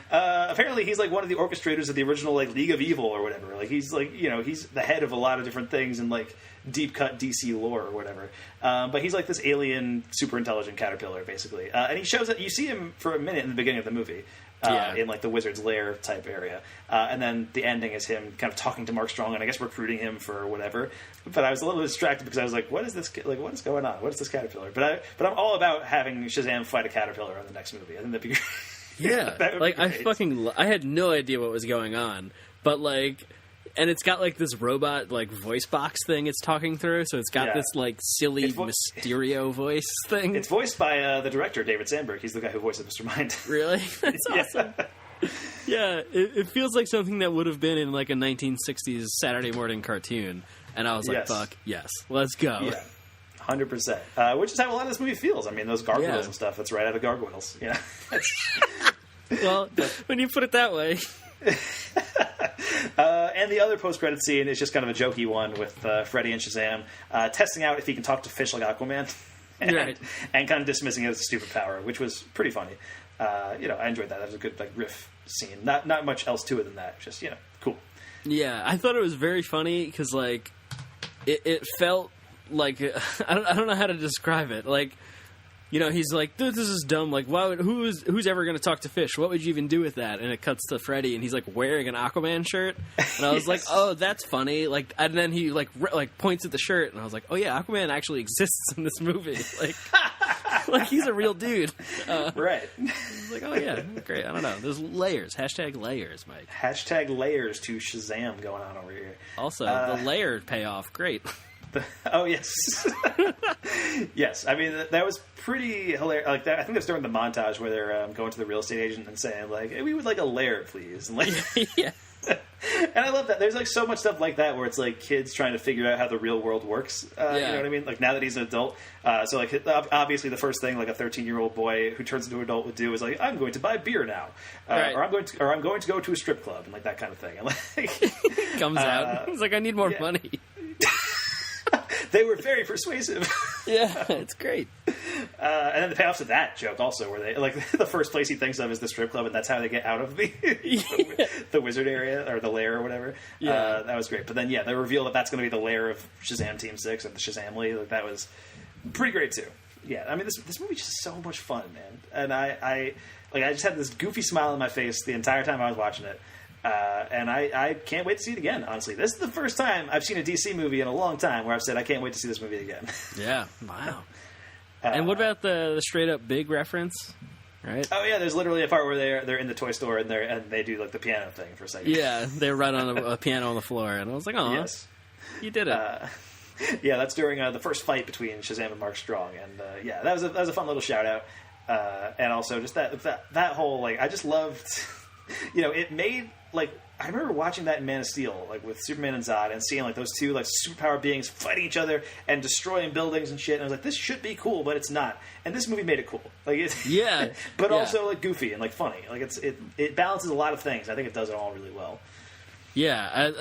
C: Apparently he's like one of the orchestrators of the original like League of Evil or whatever. Like he's like, he's the head of a lot of different things in like deep cut DC lore or whatever. But he's like this alien, super intelligent caterpillar basically. And he shows up, you see him for a minute in the beginning of the movie. In like the wizard's lair type area, and then the ending is him kind of talking to Mark Strong and I guess recruiting him for whatever. But I was a little distracted because I was like, "What is this? Like, what is going on? What is this caterpillar?" But I'm all about having Shazam fight a caterpillar in the next movie. I think that'd be great.
E: Yeah, like I had no idea what was going on, but like. And it's got, like, this robot, like, voice box thing it's talking through, so it's got this, like, silly Mysterio voice thing.
C: It's voiced by the director, David Sandberg. He's the guy who voices Mr. Mind.
E: Really? That's awesome. Yeah, it feels like something that would have been in, like, a 1960s Saturday morning cartoon. And I was like, fuck, yes, let's go.
C: Yeah, 100%. Which is how a lot of this movie feels. I mean, those gargoyles and stuff, that's right out of Gargoyles. Yeah.
E: Well, when you put it that way...
C: And the other post-credit scene is just kind of a jokey one with Freddy and Shazam testing out if he can talk to fish like Aquaman, and kind of dismissing it as a stupid power, which was pretty funny. I enjoyed that. That was a good like riff scene. Not much else to it than that. Just cool.
E: Yeah, I thought it was very funny because like it felt like I don't know how to describe it. Like. He's like, dude, this is dumb. Like, who's ever going to talk to fish? What would you even do with that? And it cuts to Freddy, and he's like wearing an Aquaman shirt. And I was like, oh, that's funny. Like, and then he like points at the shirt, and I was like, oh yeah, Aquaman actually exists in this movie. Like he's a real dude.
C: Right.
E: Like, oh yeah, great. I don't know. There's layers. #layers, Mike.
C: #layers to Shazam going on over here.
E: Also, the layer payoff, great.
C: Oh yes, yes. I mean that was pretty hilarious. Like that, I think that's during the montage where they're going to the real estate agent and saying like, hey, "We would like a lair, please." And like,
E: yeah.
C: And I love that. There's like so much stuff like that where it's like kids trying to figure out how the real world works. You know what I mean? Like now that he's an adult, so like obviously the first thing like a 13-year-old boy who turns into an adult would do is like, I'm going to buy beer now, or I'm going to go to a strip club and like that kind of thing. And like
E: comes out, he's like, I need more money.
C: They were very persuasive.
E: Yeah, it's great.
C: And then the payoffs of that joke also, where they like the first place he thinks of is the strip club, and that's how they get out of the wizard area or the lair or whatever.
E: Yeah,
C: that was great. But then the reveal that that's going to be the lair of Shazam Team 6 and the Shazam League, like, that was pretty great too. Yeah, I mean this movie's just so much fun, man. And I just had this goofy smile on my face the entire time I was watching it. And I can't wait to see it again, honestly. This is the first time I've seen a DC movie in a long time where I've said I can't wait to see this movie again.
E: Yeah, wow. And what about the straight-up Big reference, right?
C: Oh, yeah, there's literally a part where they're in the toy store and they do like the piano thing for a second.
E: Yeah, they're right on a piano on the floor, and I was like, oh, yes. You did it.
C: Yeah, that's during the first fight between Shazam and Mark Strong, and yeah, that was a fun little shout-out. And also just that whole, like, I just loved... it made, like, I remember watching that in Man of Steel, like, with Superman and Zod, and seeing, like, those two, like, superpower beings fighting each other and destroying buildings and shit, and I was like, this should be cool, but it's not. And this movie made it cool. Like, but also, like, goofy and, like, funny. Like, it balances a lot of things. I think it does it all really well.
E: Yeah,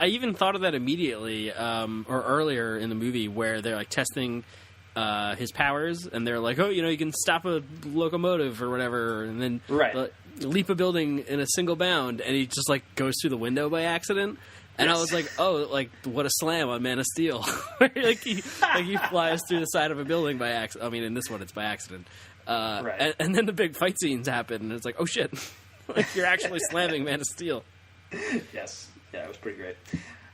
E: I even thought of that immediately, or earlier in the movie, where they're, like, testing... his powers, and they're like, oh, you can stop a locomotive or whatever, and then leap a building in a single bound, and he just like goes through the window by accident. And I was like, oh, like what a slam on Man of Steel! like he flies through the side of a building by accident. I mean, in this one, it's by accident. And then the big fight scenes happen, and it's like, oh shit, like you're actually slamming Man of Steel.
C: Yes, yeah, it was pretty great.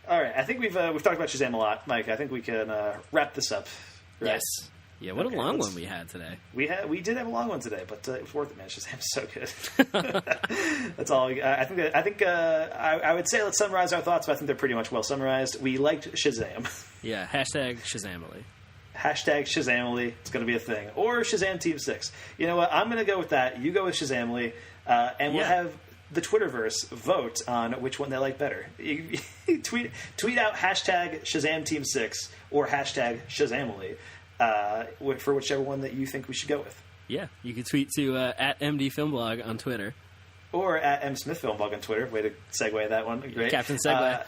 C: All right, I think we've talked about Shazam a lot, Mike. I think we can wrap this up. Right?
E: Yes. Yeah, what a long one we had today.
C: We did have a long one today, but it was worth it, man. Shazam's so good. That's all. I would say let's summarize our thoughts, but I think they're pretty much well summarized. We liked Shazam.
E: Yeah, hashtag Shazamily.
C: Hashtag Shazamily. It's going to be a thing. Or Shazam Team 6. You know what? I'm going to go with that. You go with Shazamily, and we'll have the Twitterverse vote on which one they like better. Tweet out hashtag Shazam Team 6 or hashtag Shazamily. For whichever one that you think we should go with.
E: Yeah, you can tweet to at MD Filmblog on Twitter.
C: Or at M. Smith Filmblog on Twitter. Way to segue that one. Great.
E: Captain Segue.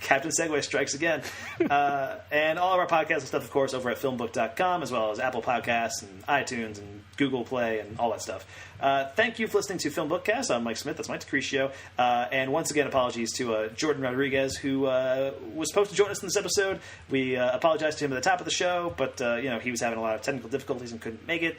C: Captain Segue strikes again. And all of our podcasts and stuff, of course, over at FilmBook.com, as well as Apple Podcasts and iTunes and Google Play and all that stuff. Thank you for listening to FilmBookCast. I'm Mike Smith. That's Mike Decretio. And once again, apologies to Jordan Rodriguez, who was supposed to join us in this episode. We apologized to him at the top of the show, but he was having a lot of technical difficulties and couldn't make it,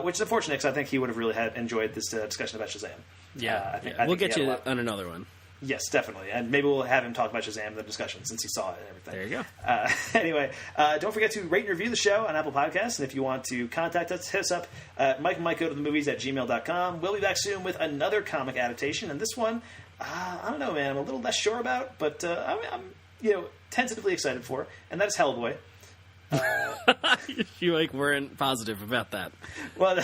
C: which is unfortunate because I think he would have really enjoyed this discussion about Shazam.
E: Yeah, we'll get you on another one.
C: Yes, definitely. And maybe we'll have him talk about Shazam in the discussion since he saw it and everything.
E: There you go.
C: Anyway, don't forget to rate and review the show on Apple Podcasts. And if you want to contact us, hit us up at MikeandMikeGoToTheMovies@gmail.com. We'll be back soon with another comic adaptation. And this one, I don't know, man. I'm a little less sure about, but I'm tentatively excited for. And that is Hellboy.
E: You weren't positive about that.
C: Well...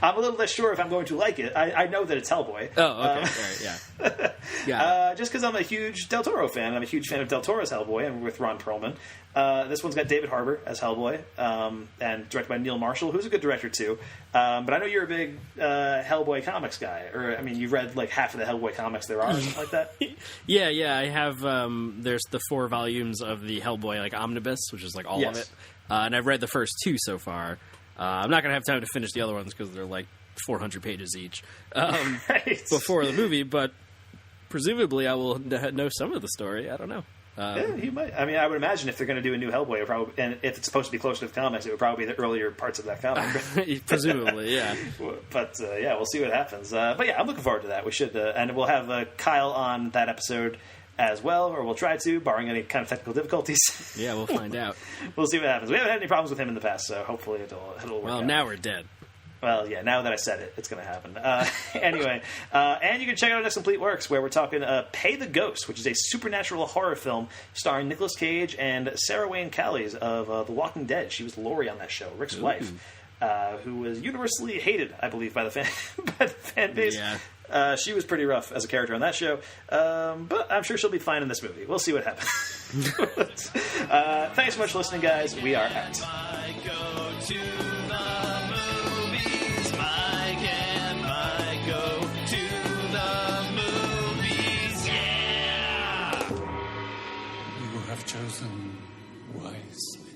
C: I'm a little less sure if I'm going to like it. I know that it's Hellboy.
E: Oh, okay. Right,
C: yeah. Just because I'm a huge Del Toro fan. I'm a huge fan of Del Toro's Hellboy, and with Ron Perlman. This one's got David Harbour as Hellboy, and directed by Neil Marshall, who's a good director, too. But I know you're a big Hellboy comics guy. Or, I mean, you've read, half of the Hellboy comics there are, or something like that?
E: Yeah. I have, there's the 4 volumes of the Hellboy, omnibus, which is, all of it. And I've read the first 2 so far. I'm not going to have time to finish the other ones because they're 400 pages each before the movie, but presumably I will know some of the story. I don't know.
C: Yeah, you might. I mean, I would imagine if they're going to do a new Hellboy, and if it's supposed to be closer to the comics, it would probably be the earlier parts of that comic.
E: Presumably, yeah.
C: But, we'll see what happens. But, yeah, I'm looking forward to that. We should, and we'll have Kyle on that episode as well, or we'll try to, barring any kind of technical difficulties.
E: Yeah, we'll find out.
C: We'll see what happens. We haven't had any problems with him in the past, so hopefully it'll work out.
E: Well, now we're dead.
C: Well, yeah, now that I said it, it's going to happen. Anyway, and you can check out our next Complete Works, where we're talking Pay the Ghost, which is a supernatural horror film starring Nicolas Cage and Sarah Wayne Callies of The Walking Dead. She was Laurie on that show, Rick's wife, who was universally hated, I believe, by the fan base.
E: Yeah.
C: She was pretty rough as a character on that show, but I'm sure she'll be fine in this movie. We'll see what happens. Thanks so much for listening, guys. We are out.
B: You have chosen wisely.